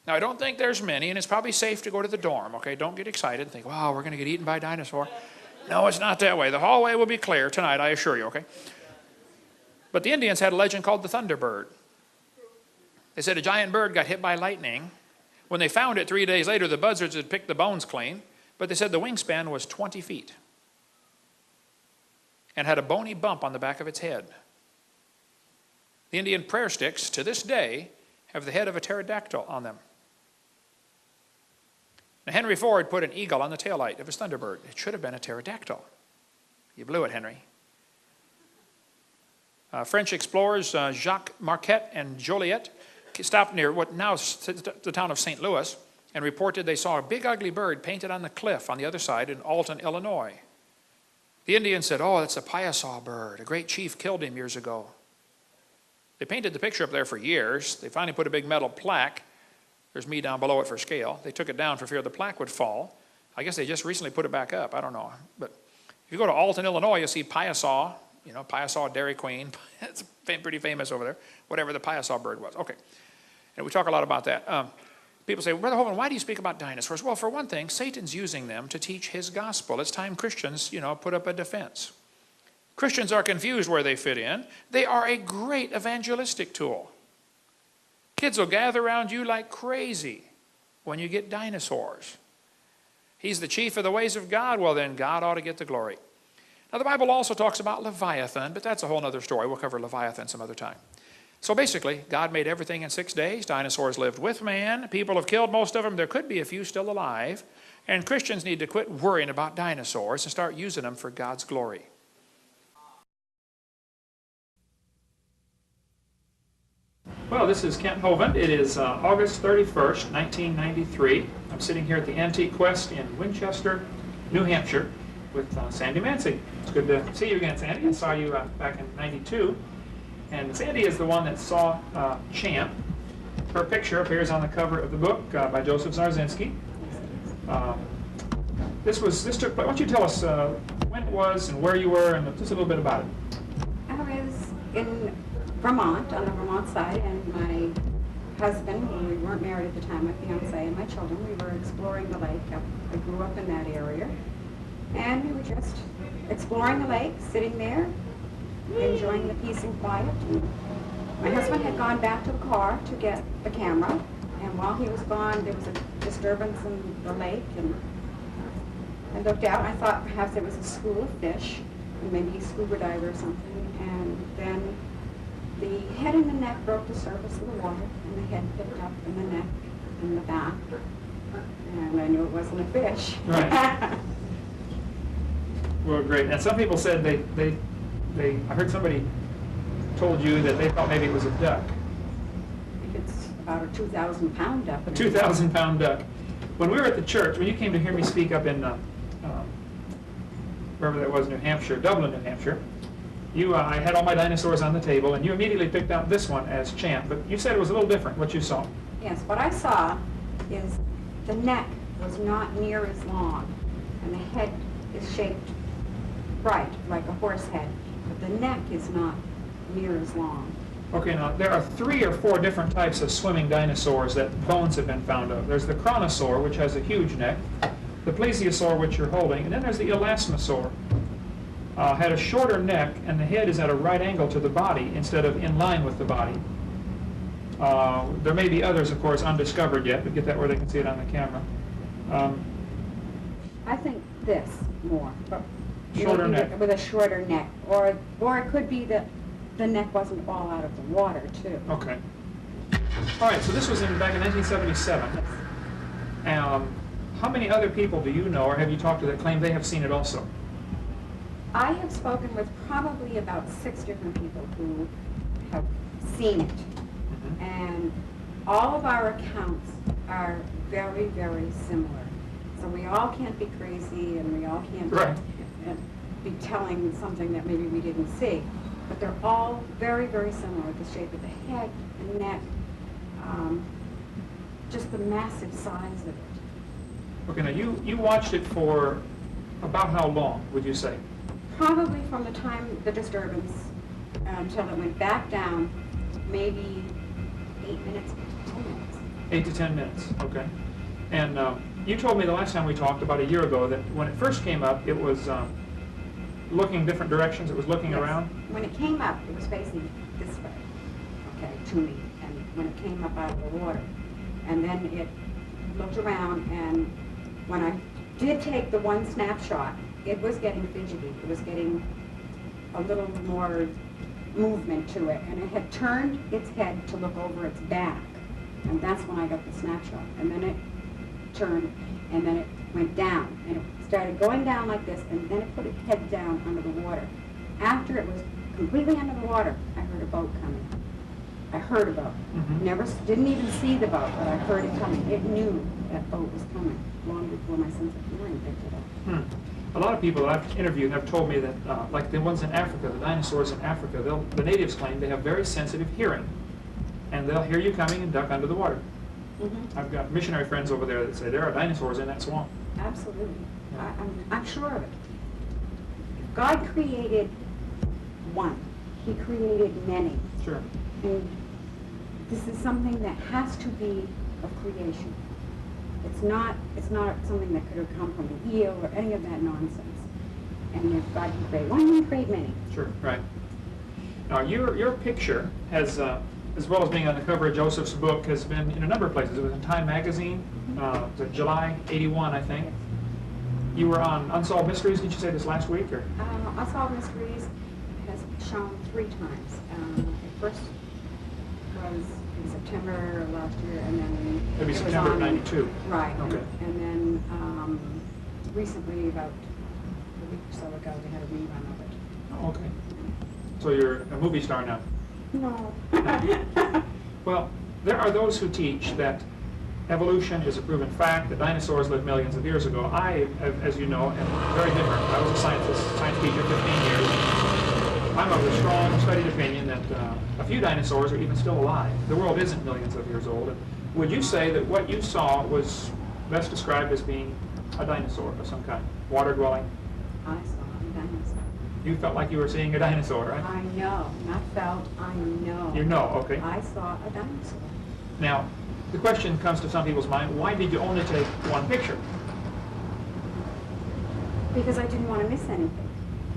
Now, I don't think there's many, and it's probably safe to go to the dorm, okay? Don't get excited and think, "Wow, we're going to get eaten by a dinosaur." No, it's not that way. The hallway will be clear tonight, I assure you, okay? But the Indians had a legend called the Thunderbird. They said a giant bird got hit by lightning. When they found it 3 days later, the buzzards had picked the bones clean, but they said the wingspan was 20 feet and had a bony bump on the back of its head. The Indian prayer sticks, to this day, have the head of a pterodactyl on them. Now, Henry Ford put an eagle on the taillight of his Thunderbird. It should have been a pterodactyl. You blew it, Henry. French explorers Jacques Marquette and Joliet stopped near what now is the town of St. Louis and reported they saw a big ugly bird painted on the cliff on the other side in Alton, Illinois. The Indians said, "Oh, that's a Piasaw bird. A great chief killed him years ago." They painted the picture up there for years. They finally put a big metal plaque. There's me down below it for scale. They took it down for fear the plaque would fall. I guess they just recently put it back up. I don't know. But if you go to Alton, Illinois, you'll see Piasaw, Piasaw Dairy Queen. It's pretty famous over there, whatever the Piasaw bird was. Okay. And we talk a lot about that. People say, "Brother Hovind, why do you speak about dinosaurs?" Well, for one thing, Satan's using them to teach his gospel. It's time Christians, put up a defense. Christians are confused where they fit in. They are a great evangelistic tool. Kids will gather around you like crazy when you get dinosaurs. He's the chief of the ways of God. Well, then God ought to get the glory. Now the Bible also talks about Leviathan, but that's a whole other story. We'll cover Leviathan some other time. So basically, God made everything in 6 days. Dinosaurs lived with man. People have killed most of them. There could be a few still alive. And Christians need to quit worrying about dinosaurs and start using them for God's glory. Well, this is Kent Hovind. It is August 31st, 1993. I'm sitting here at the Antique Quest in Winchester, New Hampshire, with Sandy Mancy. It's good to see you again, Sandy. I saw you back in '92. And Sandy is the one that saw Champ. Her picture appears on the cover of the book by Joseph Zarzinski. This took place. Why don't you tell us when it was and where you were and just a little bit about it? I was in Vermont, on the Vermont side, and my husband, we weren't married at the time, my fiance and my children, we were exploring the lake. I grew up in that area. And we were just exploring the lake, sitting there, enjoying the peace and quiet. My husband had gone back to the car to get the camera, and while he was gone, there was a disturbance in the lake, and I looked out, and I thought perhaps there was a school of fish, and maybe a scuba diver or something, and then the head and the neck broke the surface of the water, and the head picked up, and the neck, and the back, and I knew it wasn't a fish. Right. Well, great. And some people said I heard somebody told you that they thought maybe it was a duck. If it's about a 2,000-pound duck. A 2,000-pound duck. When we were at the church, when you came to hear me speak up in, wherever that was, New Hampshire, Dublin, New Hampshire, I had all my dinosaurs on the table, and you immediately picked out this one as Champ, but you said it was a little different, what you saw. Yes, what I saw is the neck was not near as long, and the head is shaped right, like a horse head, but the neck is not near as long. Okay, now there are 3 or 4 different types of swimming dinosaurs that bones have been found of. There's the chronosaur, which has a huge neck, the plesiosaur, which you're holding, and then there's the elasmosaur. Had a shorter neck, and the head is at a right angle to the body instead of in line with the body. There may be others, of course, undiscovered yet, but get that where they can see it on the camera. I think this more. But Shorter neck. With a shorter neck. Or it could be that the neck wasn't all out of the water, too. Okay. All right, so this was back in 1977. How many other people do you know, or have you talked to that claim they have seen it also? I have spoken with probably about 6 different people who have seen it. Mm-hmm. And all of our accounts are very, very similar. So we all can't be crazy, and we all can't be telling something that maybe we didn't see. But they're all very, very similar. The shape of the head, the neck, just the massive size of it. Okay, now you watched it for about how long, would you say? Probably from the time the disturbance until it went back down, maybe 8 minutes, 10 minutes. 8 to 10 minutes, okay. And you told me the last time we talked, about a year ago, that when it first came up, it was looking different directions, it was looking around? When it came up, it was facing this way, okay, to me, and when it came up out of the water. And then it looked around, and when I did take the one snapshot, it was getting fidgety. It was getting a little more movement to it, and it had turned its head to look over its back, and that's when I got the snapshot. And then it turned, and then it went down, and it started going down like this, and then it put its head down under the water. After it was completely under the water, I heard a boat coming. I heard a boat. Mm-hmm. Didn't even see the boat, but I heard it coming. It knew that boat was coming long before my sense of hearing picked it up. A lot of people that I've interviewed have told me that, like the ones in Africa, the dinosaurs in Africa, the natives claim they have very sensitive hearing, and they'll hear you coming and duck under the water. Mm-hmm. I've got missionary friends over there that say there are dinosaurs in that swamp. Absolutely. I'm sure of it. God created one. He created many. Sure. And this is something that has to be of creation. It's not something that could have come from an eel or any of that nonsense. And if God can create one, he can create many. Sure, right. Now your picture has, as well as being on the cover of Joseph's book, has been in a number of places. It was in Time magazine, it was July '81, I think. You were on Unsolved Mysteries, did you say this last week? Or? Unsolved Mysteries has shown 3 times. It first was in September of last year, and then Maybe it was September of on- '92. Right. Okay. And then recently, about a week or so ago, they had a rerun of it. Oh, okay. So you're a movie star now. No. Well, there are those who teach that evolution is a proven fact, that dinosaurs lived millions of years ago. I, as you know, am very different. I was a science teacher 15 years. I'm of the strong, studied opinion that a few dinosaurs are even still alive. The world isn't millions of years old. And would you say that what you saw was best described as being a dinosaur of some kind, water-dwelling? I saw a dinosaur. You felt like you were seeing a dinosaur, right? I know. Not felt, I know. You know, okay. I saw a dinosaur. Now, the question comes to some people's mind, why did you only take one picture? Because I didn't want to miss anything.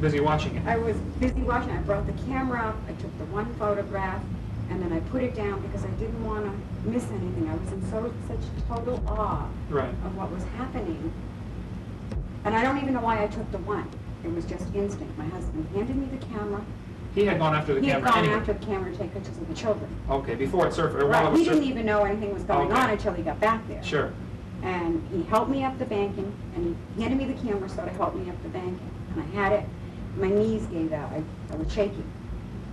Busy watching it. I was busy watching. I brought the camera up, I took the one photograph, and then I put it down because I didn't want to miss anything. I was in such total awe Right. of what was happening. And I don't even know why I took the one. It was just instinct. My husband handed me the camera. He had gone after the He had camera gone anyway. after the camera to take pictures of the children. Okay, before it surfaced, or while it Right. was He didn't surfacing. even know anything was going Okay. on until he got back there. Sure. And he helped me up the banking, and he handed me the camera so to help me up the banking. And I had it. My knees gave out. I was shaking.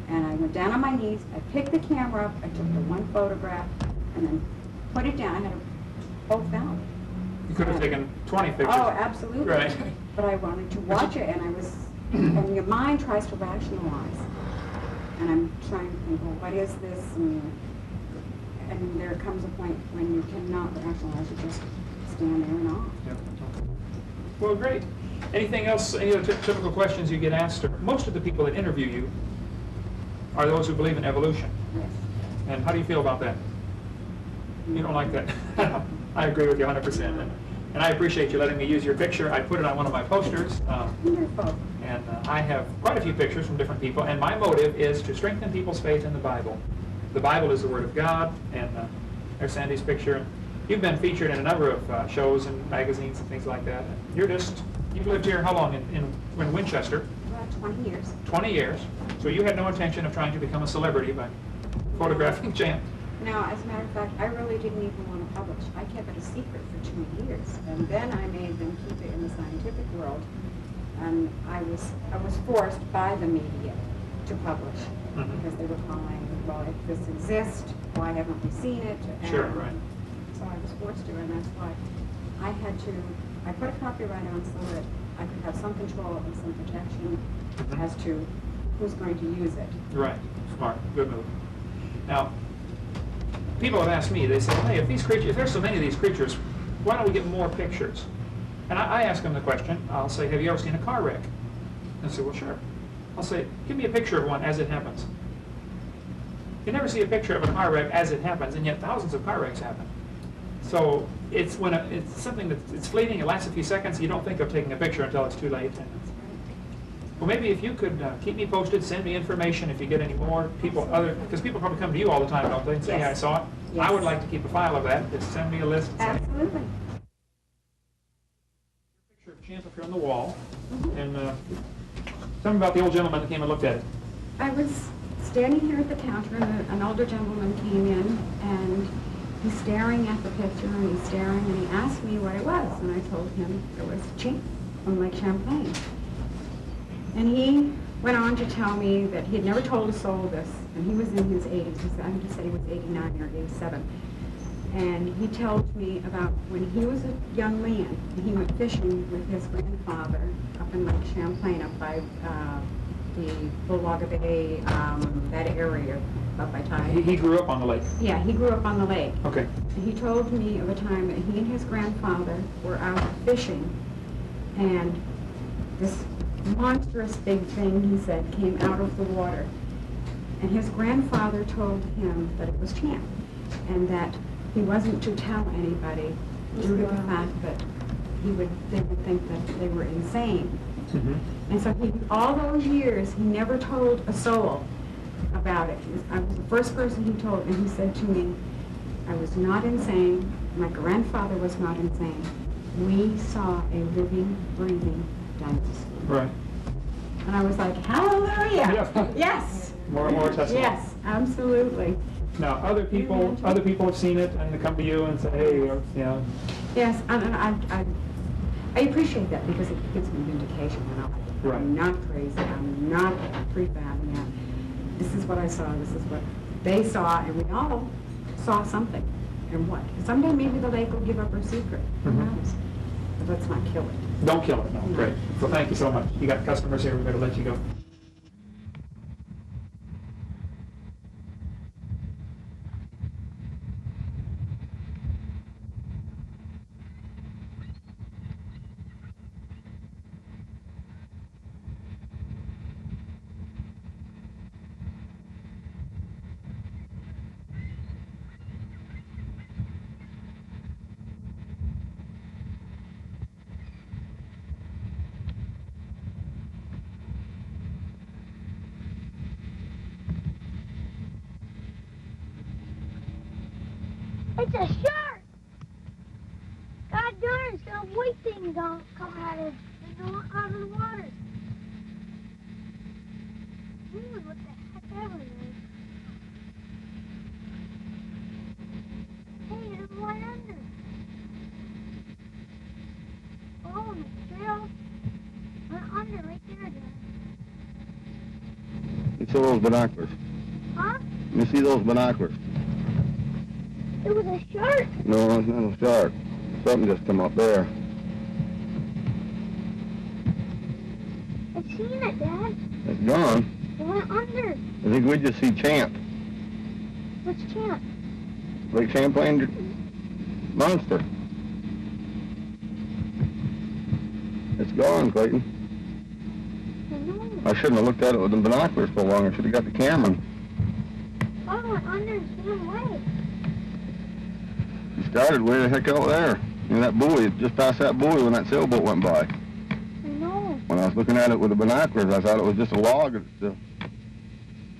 And I went down on my knees. I picked the camera up. I took the one photograph and then put it down. I had it both out. You could have taken 20 pictures. Oh, absolutely. Right. But I wanted to watch it, and I was, and your mind tries to rationalize. And I'm trying to think, well, what is this? And there comes a point when you cannot rationalize. You just stand there and off. Yep. Okay. Well, great. Anything else, any other typical questions you get asked? Or most of the people that interview you are those who believe in evolution. Yes. And how do you feel about that? You don't like that? I agree with you 100%. And I appreciate you letting me use your picture. I put it on one of my posters. Wonderful. And I have quite a few pictures from different people. And my motive is to strengthen people's faith in the Bible. The Bible is the Word of God. And there's Sandy's picture. You've been featured in a number of shows and magazines and things like that. You've lived here how long in Winchester? About 20 years. 20 years. So you had no intention of trying to become a celebrity by photographing Jan. Now, as a matter of fact, I really didn't even want to publish. I kept it a secret for 2 years. And then I made them keep it in the scientific world. And I was forced by the media to publish. Because they were calling, well, if this exists, why haven't we seen it? And Sure, right. so I was forced to, and that's why I put a copyright on so that I could have some control and some protection as to who's going to use it. Right. Smart. Good move. Now, people have asked me, they say, hey, if there's so many of these creatures, why don't we get more pictures? And I ask them the question, I'll say, have you ever seen a car wreck? And they say, well, sure. I'll say, give me a picture of one as it happens. You never see a picture of a car wreck as it happens, and yet thousands of car wrecks happen. So it's something that's fleeting, it lasts a few seconds, you don't think of taking a picture until it's too late. Well, maybe if you could keep me posted, send me information if you get any more because people probably come to you all the time, don't they, and say, Yes. I saw it. Yes. I would like to keep a file of that. Just send me a list. Absolutely. Picture of Champ up here on the wall. And tell me about the old gentleman that came and looked at it. I was standing here at the counter, and an older gentleman came in, and he's staring at the picture, and he's staring, and he asked me what it was, and I told him it was Champ from Lake Champlain. And he went on to tell me that he had never told a soul this, and he was in his 80s. I think he said he was 89 or 87. And he told me about when he was a young man, and he went fishing with his grandfather up in Lake Champlain, up by the Bullaga Bay, that area, up by Ty. He grew up on the lake. Yeah, he grew up on the lake. Okay. And he told me of a time that he and his grandfather were out fishing, and this monstrous big thing, he said, came out of the water. And his grandfather told him that it was Champ, and that he wasn't to tell anybody due to the fact that they would think that they were insane. And so all those years, he never told a soul about it. I was the first person he told, and he said to me, I was not insane, my grandfather was not insane. We saw a living, breathing dinosaur. Right. And I was like, hallelujah. Yeah. Yes. More testimony. Yes, absolutely. Now, other people have seen it and they come to you and say, hey, you know. Yes, and I appreciate that because it gives me vindication. You know? Right. I'm not crazy. I'm not prefabbing it. This is what I saw. This is what they saw, and we all saw something. And what? Someday maybe the lake will give up her secret. Who knows? But let's not kill it. Don't kill it. No. Great. Well, thank you so much. You got customers here. We're going to let you go. It's a shark! God darn, it's got a white thing coming out of the water. Ooh, what the heck ever it is. Hey, there's one under. Oh, the trail went under right there, Dad. You see those binoculars? Huh? You see those binoculars? It was a shark. No, it's not a shark. Something just come up there. I've seen it, Dad. It's gone. It went under. I think we just see Champ. What's Champ? Lake Champlain monster. It's gone, Clayton. I know. I shouldn't have looked at it with the binoculars so long. I should have got the camera. Oh, it went under and swam away. It started way the heck out there. In that buoy, just past that buoy when that sailboat went by. I know. When I was looking at it with the binoculars, I thought it was just a log. It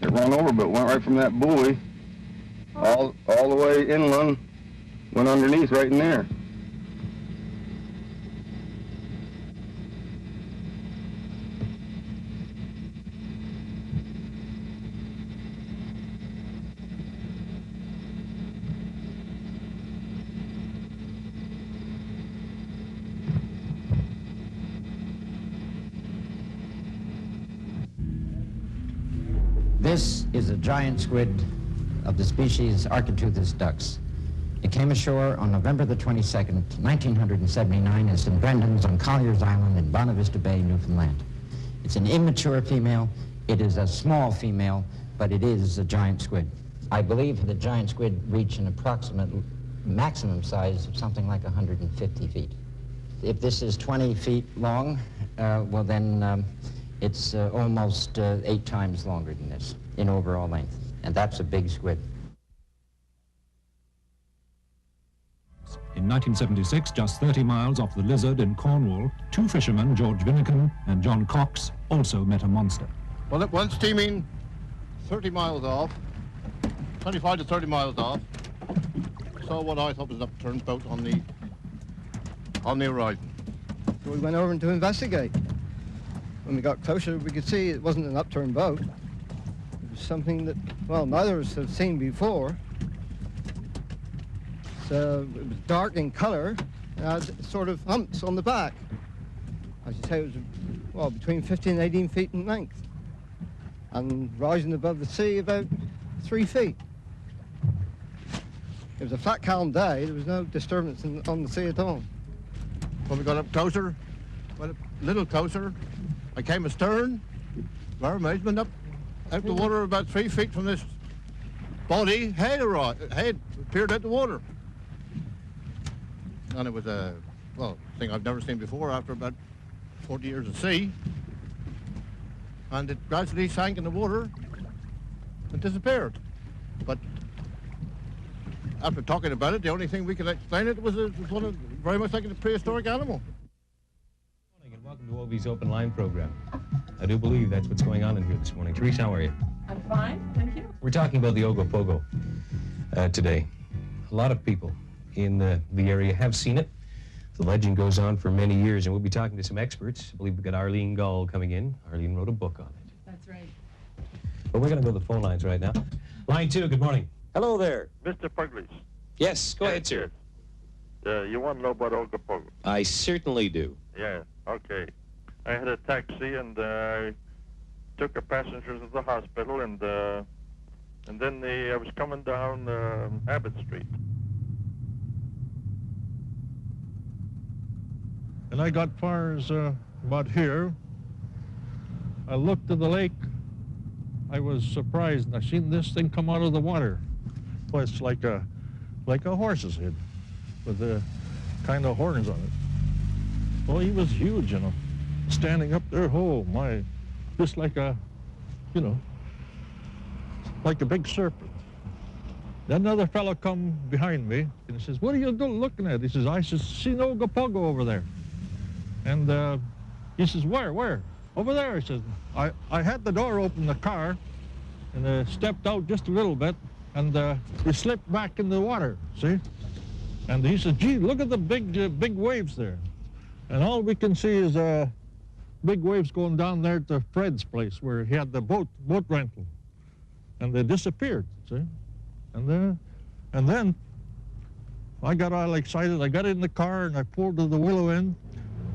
ran over, but it went right from that buoy all the way inland, went underneath right in there. This is a giant squid of the species Architeuthis ducks. It came ashore on November the 22nd, 1979 at St. Brendan's on Collier's Island in Bonavista Bay, Newfoundland. It's an immature female. It is a small female, but it is a giant squid. I believe the giant squid reach an approximate maximum size of something like 150 feet. If this is 20 feet long, well then it's almost 8 times longer than this in overall length, and that's a big squid. In 1976, just 30 miles off the Lizard in Cornwall, 2 fishermen, George Vinnican and John Cox, also met a monster. Well, it went steaming 30 miles off, 25 to 30 miles off. Saw what I thought was an upturned boat on the horizon. So we went over to investigate. When we got closer, we could see it wasn't an upturned boat. It was something that, well, neither of us have seen before. So it was dark in color, and had sort of humps on the back. I should say it was, well, between 15 and 18 feet in length, and rising above the sea about 3 feet. It was a flat, calm day. There was no disturbance on the sea at all. When we got up closer, went a little closer, I came astern, to our amazement, up out the water about 3 feet from this body, head appeared out the water. And it was a, well, thing I've never seen before after about 40 years at sea. And it gradually sank in the water and disappeared. But after talking about it, the only thing we could explain it was very much like a prehistoric animal. Good morning and welcome to Ovie's Open Line program. I do believe that's what's going on in here this morning. Therese, how are you? I'm fine, thank you. We're talking about the Ogopogo today. A lot of people in the area have seen it. The legend goes on for many years, and we'll be talking to some experts. I believe we've got Arlene Gall coming in. Arlene wrote a book on it. That's right. But we're going to go to the phone lines right now. Line 2, good morning. Hello there. Mr. Puglish. Yes, go ahead, sir. You want to know about Ogopogo? I certainly do. Yeah, okay. I had a taxi and I took a passenger to the hospital and then I was coming down Abbott Street. And I got far as about here. I looked at the lake. I was surprised. I seen this thing come out of the water. Well, it's like a horse's head with the kind of horns on it. Well, he was huge, you know, standing up there. Oh my, just like a, you know, like a big serpent. Then another fellow come behind me and he says, "What are you looking at?" He says, "I see no Ogopogo over there." And he says, Where? Over there. He says, I had the door open in the car and stepped out just a little bit and we slipped back in the water, see? And he said, "Gee, look at the big waves there." And all we can see is big waves going down there to Fred's place where he had the boat rental. And they disappeared, see? And then I got all excited. I got in the car and I pulled to the willow end.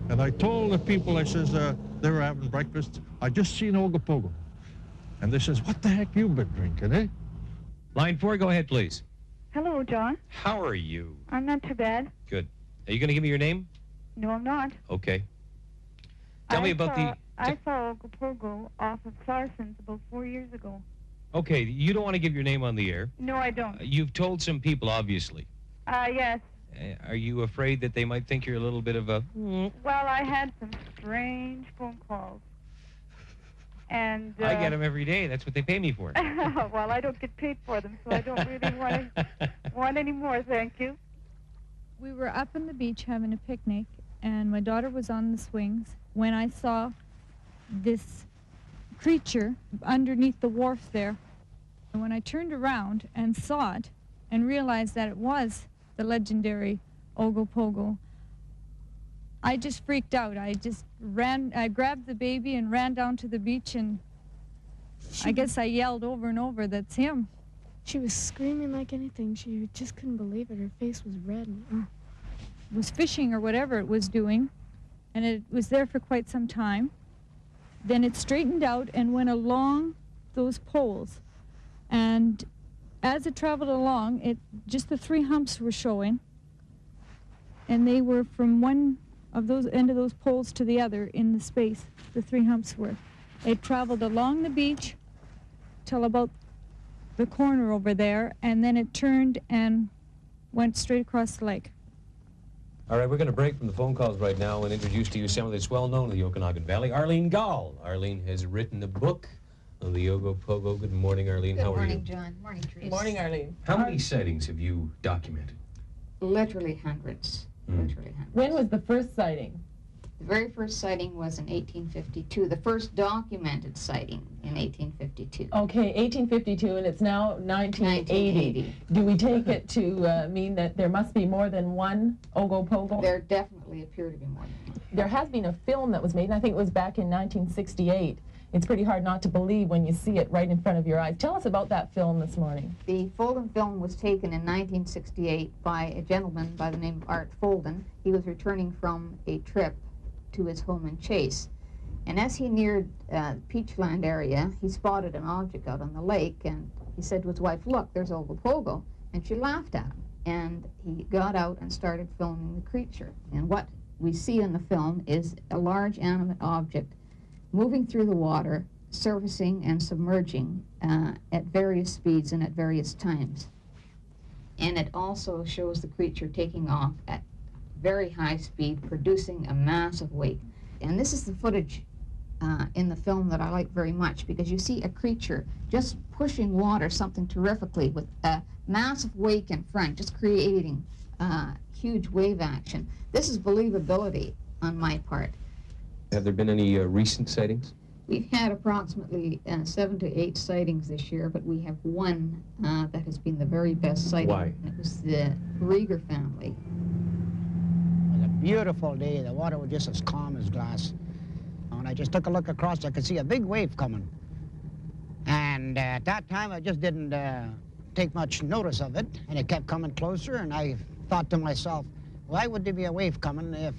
And I told the people, I says, they were having breakfast, "I just seen Ogopogo." And they says, "What the heck you been drinking, eh?" Line 4, go ahead, please. Hello, John. How are you? I'm not too bad. Good. Are you going to give me your name? No, I'm not. Okay. Tell me about I saw Ogopogo off of Sarson's about 4 years ago. Okay, you don't want to give your name on the air. No, I don't. You've told some people, obviously. Yes. Are you afraid that they might think you're a little bit of a... Well, I had some strange phone calls. And I get them every day. That's what they pay me for. Well, I don't get paid for them, so I don't really want any more, thank you. We were up on the beach having a picnic, and my daughter was on the swings when I saw this creature underneath the wharf there. And when I turned around and saw it and realized that it was the legendary Ogopogo, I just freaked out. I grabbed the baby and ran down to the beach, and I guess I yelled over and over, "That's him." She was screaming like anything. She just couldn't believe it. Her face was red. And, It was fishing or whatever it was doing, and it was there for quite some time. Then it straightened out and went along those poles, and as it traveled along, just the 3 humps were showing, and they were from one of those end of those poles to the other in the space. The 3 humps were. It traveled along the beach till about the corner over there, and then it turned and went straight across the lake. All right, we're going to break from the phone calls right now and introduce to you someone that's well known in the Okanagan Valley, Arlene Gall. Arlene has written a book on the Ogopogo. Good morning, Arlene. How are you? Good morning, John. Morning, Teresa. Morning, Arlene. How many sightings have you documented? Literally hundreds. Literally hundreds. When was the first sighting? The very first sighting was in 1852. The first documented sighting in 1852. Okay, 1852, and it's now 1980. Do we take it to mean that there must be more than one Ogopogo? There definitely appear to be more than one. There has been a film that was made, and I think it was back in 1968. It's pretty hard not to believe when you see it right in front of your eyes. Tell us about that film this morning. The Folden film was taken in 1968 by a gentleman by the name of Art Folden. He was returning from a trip to his home in Chase. And as he neared Peachland area, he spotted an object out on the lake, and he said to his wife, "Look, there's Ogopogo." And she laughed at him. And he got out and started filming the creature. And what we see in the film is a large animate object moving through the water, surfacing and submerging at various speeds and at various times. And it also shows the creature taking off at very high speed, producing a massive wake. And this is the footage in the film that I like very much, because you see a creature just pushing water something terrifically with a massive wake in front, just creating huge wave action. This is believability on my part. Have there been any recent sightings? We've had approximately 7 to 8 sightings this year, but we have one that has been the very best sighting. Why? And it was the Rieger family. beautiful day. The water was just as calm as glass. And I just took a look across, I could see a big wave coming. And at that time, I just didn't take much notice of it, and it kept coming closer, and I thought to myself, why would there be a wave coming if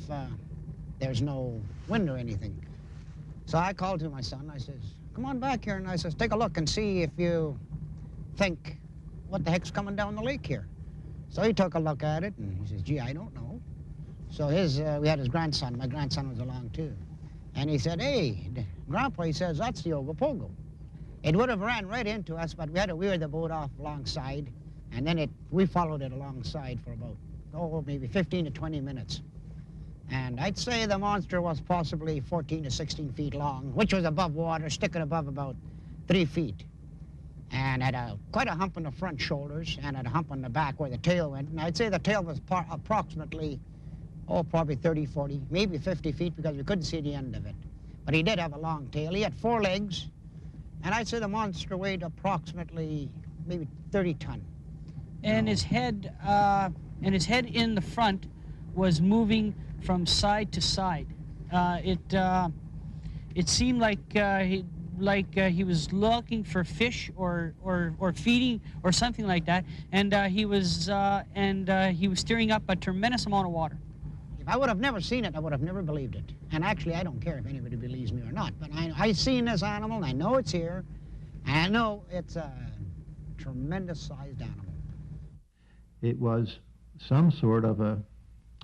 there's no wind or anything? So I called to my son, I says, come on back here, and I says, take a look and see if you think what the heck's coming down the lake here. So he took a look at it, and he says, gee, I don't know. So we had his grandson, my grandson was along too. And he said, hey, Grandpa, he says, that's the Ogopogo. It would have ran right into us, but we had to weir the boat off alongside, and then we followed it alongside for about, maybe 15 to 20 minutes. And I'd say the monster was possibly 14 to 16 feet long, which was above water, sticking above about 3 feet. And had quite a hump on the front shoulders, and had a hump on the back where the tail went. And I'd say the tail was approximately, probably 30, 40, maybe 50 feet, because we couldn't see the end of it. But he did have a long tail. He had 4 legs. And I'd say the monster weighed approximately maybe 30 ton. And his head in the front was moving from side to side. It seemed like he was looking for fish or feeding or something like that, and he was stirring up a tremendous amount of water. If I would have never seen it, I would have never believed it. And actually, I don't care if anybody believes me or not, but I've seen this animal, and I know it's here, and I know it's a tremendous-sized animal. It was some sort of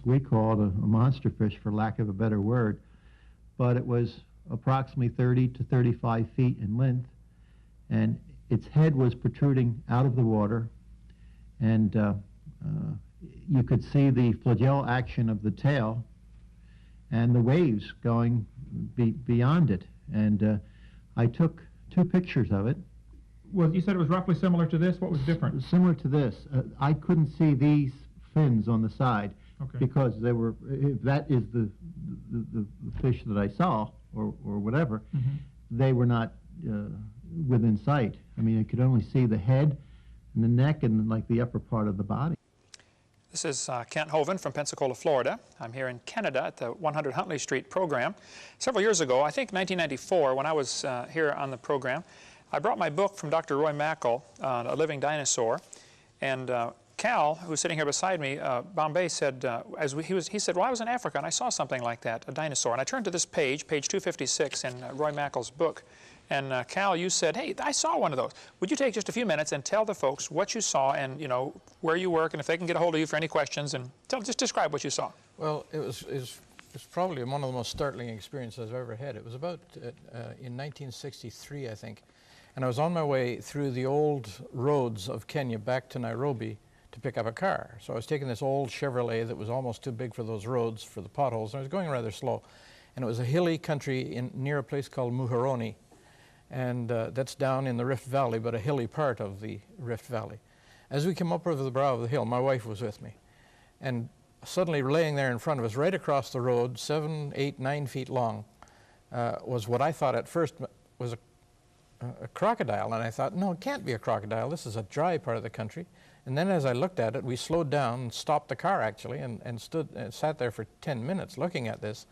we call it a monster fish, for lack of a better word, but it was approximately 30 to 35 feet in length, and its head was protruding out of the water, and you could see the flagell action of the tail and the waves going beyond it. And I took 2 pictures of it. Well, you said it was roughly similar to this. What was different? Similar to this. I couldn't see these fins on the side, okay, because they were, if that is the fish that I saw, or whatever, they were not within sight. I mean, I could only see the head and the neck and like the upper part of the body. This is Kent Hovind from Pensacola, Florida. I'm here in Canada at the 100 Huntley Street program. Several years ago, I think 1994, when I was here on the program, I brought my book from Dr. Roy Mackal, A Living Dinosaur, and Cal, who's sitting here beside me, Bombay, said, he said, well, I was in Africa and I saw something like that, a dinosaur. And I turned to this page 256 in Roy Mackal's book. And Cal, you said, hey, I saw one of those. Would you take just a few minutes and tell the folks what you saw and, you know, where you work, and if they can get a hold of you for any questions, and just describe what you saw. Well, it was probably one of the most startling experiences I've ever had. It was about in 1963, I think. And I was on my way through the old roads of Kenya back to Nairobi to pick up a car. So I was taking this old Chevrolet that was almost too big for those roads, for the potholes, and I was going rather slow. And it was a hilly country near a place called Muhoroni. And that's down in the Rift Valley, but a hilly part of the Rift Valley. As we came up over the brow of the hill, my wife was with me. And suddenly laying there in front of us, right across the road, 7, 8, 9 feet long, was what I thought at first was a crocodile. And I thought, no, it can't be a crocodile. This is a dry part of the country. And then as I looked at it, we slowed down and stopped the car, actually, and sat there for 10 minutes looking at this.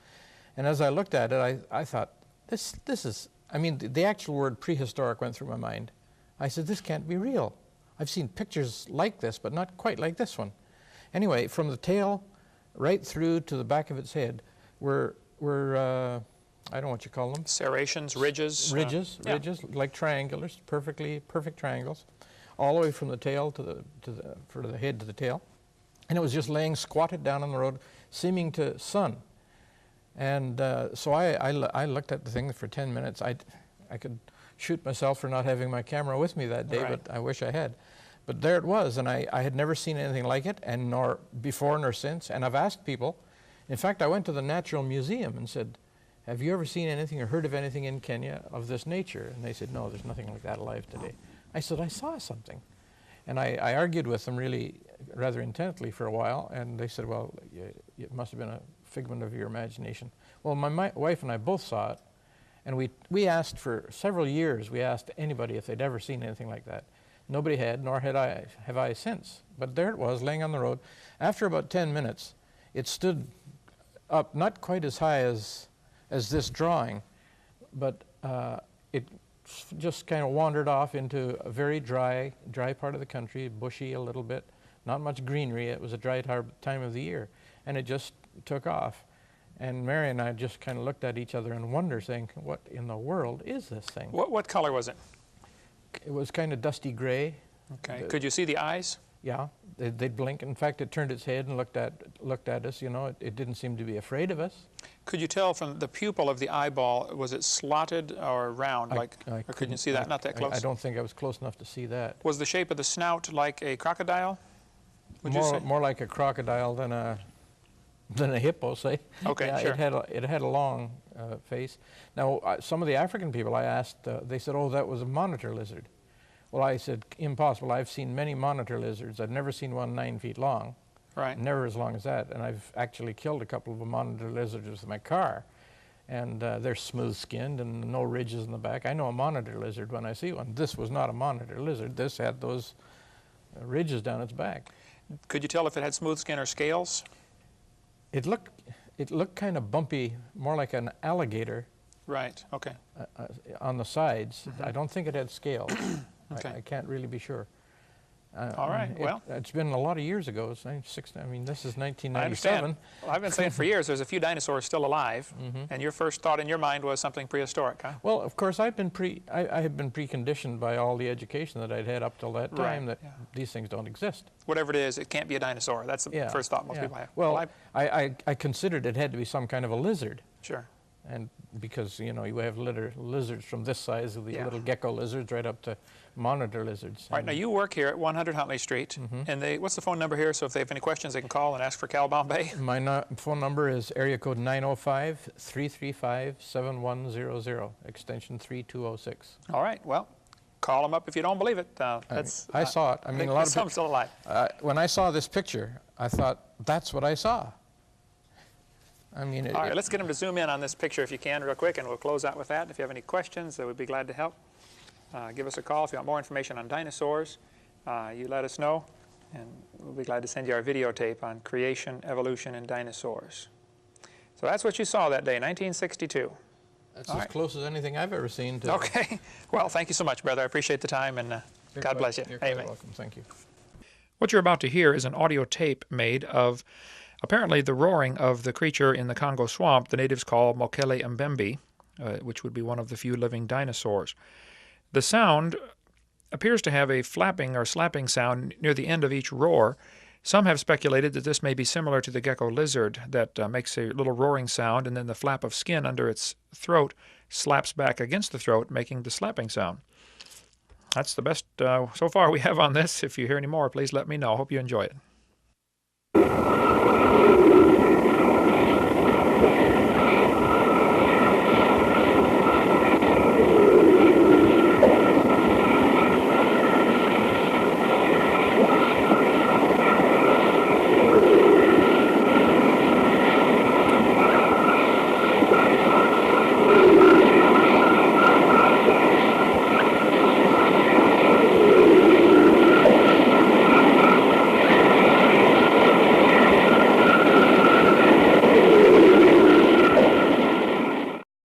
And as I looked at it, I thought, this is, I mean, the actual word prehistoric went through my mind. I said, this can't be real. I've seen pictures like this, but not quite like this one. Anyway, from the tail right through to the back of its head were I don't know what you call them. Serrations, ridges. Ridges, like triangulars, perfect triangles, all the way from the tail to the head to the tail. And it was just laying squatted down on the road, seeming to sun. And so I looked at the thing for 10 minutes. I could shoot myself for not having my camera with me that day, right, but I wish I had. But there it was, and I had never seen anything like it, and nor before nor since. And I've asked people. In fact, I went to the Natural Museum and said, have you ever seen anything or heard of anything in Kenya of this nature? And they said, no, there's nothing like that alive today. I said, I saw something. And I argued with them really rather intently for a while, and they said, well, it must have been a figment of your imagination. Well, my wife and I both saw it, and we asked for several years, we asked anybody if they'd ever seen anything like that. Nobody had, nor have I since. But there it was, laying on the road. After about 10 minutes, it stood up, not quite as high as this drawing, but it just kind of wandered off into a very dry part of the country, bushy a little bit, not much greenery. It was a dry time of the year, and it just took off. And Mary and I just kind of looked at each other in wonder, saying, what in the world is this thing? What color was it? It was kind of dusty gray. Okay. Could you see the eyes? Yeah, they'd blink. In fact, it turned its head and looked at us. You know, it didn't seem to be afraid of us. Could you tell from the pupil of the eyeball, was it slotted or round? Or couldn't you see that? Not that close? I don't think I was close enough to see that. Was the shape of the snout like a crocodile? Would you say? More like a crocodile than a hippo, say. Okay, yeah, sure. It had a long face. Now, some of the African people I asked, they said, oh, that was a monitor lizard. Well, I said, impossible. I've seen many monitor lizards. I've never seen one 9 feet long. Right. Never as long as that. And I've actually killed a couple of monitor lizards with my car. And they're smooth-skinned and no ridges in the back. I know a monitor lizard when I see one. This was not a monitor lizard. This had those ridges down its back. Could you tell if it had smooth skin or scales? It looked kind of bumpy, more like an alligator. Right, okay. On the sides. Mm-hmm. I don't think it had scales. Okay. I can't really be sure. All right, well. It's been a lot of years ago. It's I mean, this is 1997. I understand. Well, I've been saying for years there's a few dinosaurs still alive, Mm-hmm. and your first thought in your mind was something prehistoric, huh? Well, of course, I had been preconditioned by all the education that I'd had up till that time that these things don't exist. Whatever it is, it can't be a dinosaur. That's the first thought most people have. Well, I considered it had to be some kind of a lizard. Sure. And because, you know, you have lizards from this size, of the little gecko lizards, right up to monitor lizards. All right, now you work here at 100 Huntley Street, and what's the phone number here? So if they have any questions, they can call and ask for Cal Bombay. My phone number is area code 905-335-7100, extension 3206. All right, well, call them up if you don't believe it. I saw it. I mean, a lot of some still alive. When I saw this picture, I thought, that's what I saw. I mean, all right, let's get them to zoom in on this picture if you can real quick, and we'll close out with that. If you have any questions, we'd be glad to help. Give us a call if you want more information on dinosaurs. You let us know, and we'll be glad to send you our videotape on creation, evolution, and dinosaurs. So that's what you saw that day, 1962. That's as close as anything I've ever seen. Okay. Well, thank you so much, brother. I appreciate the time, and God bless you. You're quite welcome. Thank you. What you're about to hear is an audio tape made of apparently the roaring of the creature in the Congo swamp the natives call Mokele Mbembe, which would be one of the few living dinosaurs. The sound appears to have a flapping or slapping sound near the end of each roar. Some have speculated that this may be similar to the gecko lizard that makes a little roaring sound, and then the flap of skin under its throat slaps back against the throat, making the slapping sound. That's the best so far we have on this. If you hear any more, please let me know. Hope you enjoy it.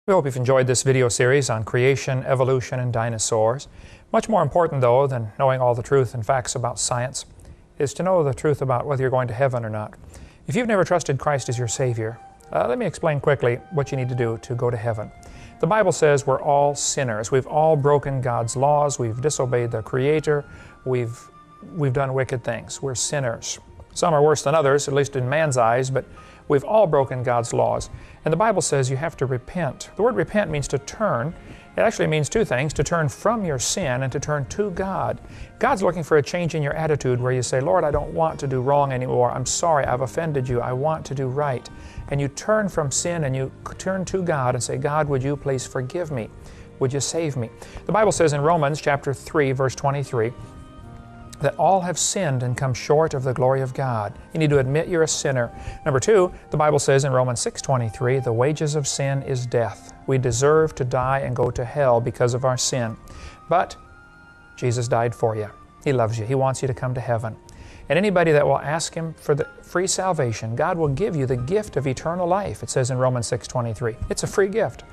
We hope you've enjoyed this video series on creation, evolution, and dinosaurs. Much more important, though, than knowing all the truth and facts about science is to know the truth about whether you're going to heaven or not. If you've never trusted Christ as your Savior, let me explain quickly what you need to do to go to heaven. The Bible says we're all sinners. We've all broken God's laws. We've disobeyed the Creator. We've done wicked things. We're sinners. Some are worse than others, at least in man's eyes, but we've all broken God's laws. And the Bible says you have to repent. The word repent means to turn. It actually means two things, to turn from your sin and to turn to God. God's looking for a change in your attitude where you say, Lord, I don't want to do wrong anymore. I'm sorry, I've offended you. I want to do right. And you turn from sin and you turn to God and say, God, would you please forgive me? Would you save me? The Bible says in Romans chapter 3, verse 23, that all have sinned and come short of the glory of God. You need to admit you're a sinner. Number two, the Bible says in Romans 6:23, the wages of sin is death. We deserve to die and go to hell because of our sin. But Jesus died for you. He loves you. He wants you to come to heaven. And anybody that will ask Him for the free salvation, God will give you the gift of eternal life. It says in Romans 6:23. It's a free gift.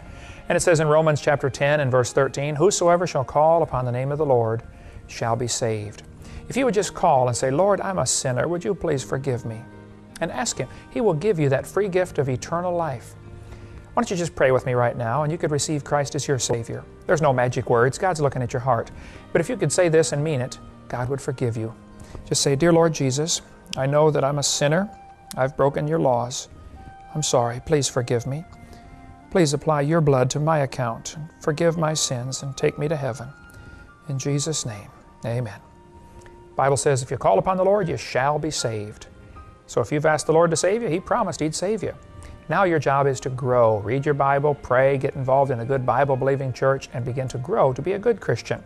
And it says in Romans chapter 10 and verse 13, whosoever shall call upon the name of the Lord shall be saved. If you would just call and say, Lord, I'm a sinner, would you please forgive me? And ask Him. He will give you that free gift of eternal life. Why don't you just pray with me right now, and you could receive Christ as your Savior. There's no magic words. God's looking at your heart. But if you could say this and mean it, God would forgive you. Just say, Dear Lord Jesus, I know that I'm a sinner. I've broken your laws. I'm sorry. Please forgive me. Please apply your blood to my account. Forgive my sins and take me to heaven. In Jesus' name, amen. The Bible says if you call upon the Lord, you shall be saved. So if you've asked the Lord to save you, He promised He'd save you. Now your job is to grow. Read your Bible, pray, get involved in a good Bible-believing church, and begin to grow to be a good Christian.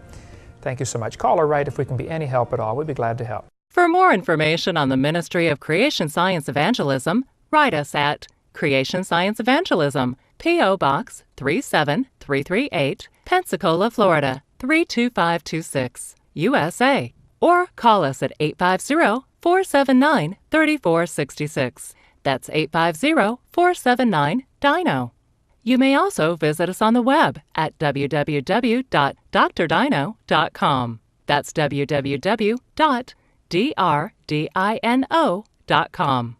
Thank you so much. Call or write if we can be any help at all. We'd be glad to help. For more information on the Ministry of Creation Science Evangelism, write us at Creation Science Evangelism, P.O. Box 37338, Pensacola, Florida 32526, USA. Or call us at 850-479-3466. That's 850-479-DINO. You may also visit us on the web at www.drdino.com. That's www.drdino.com.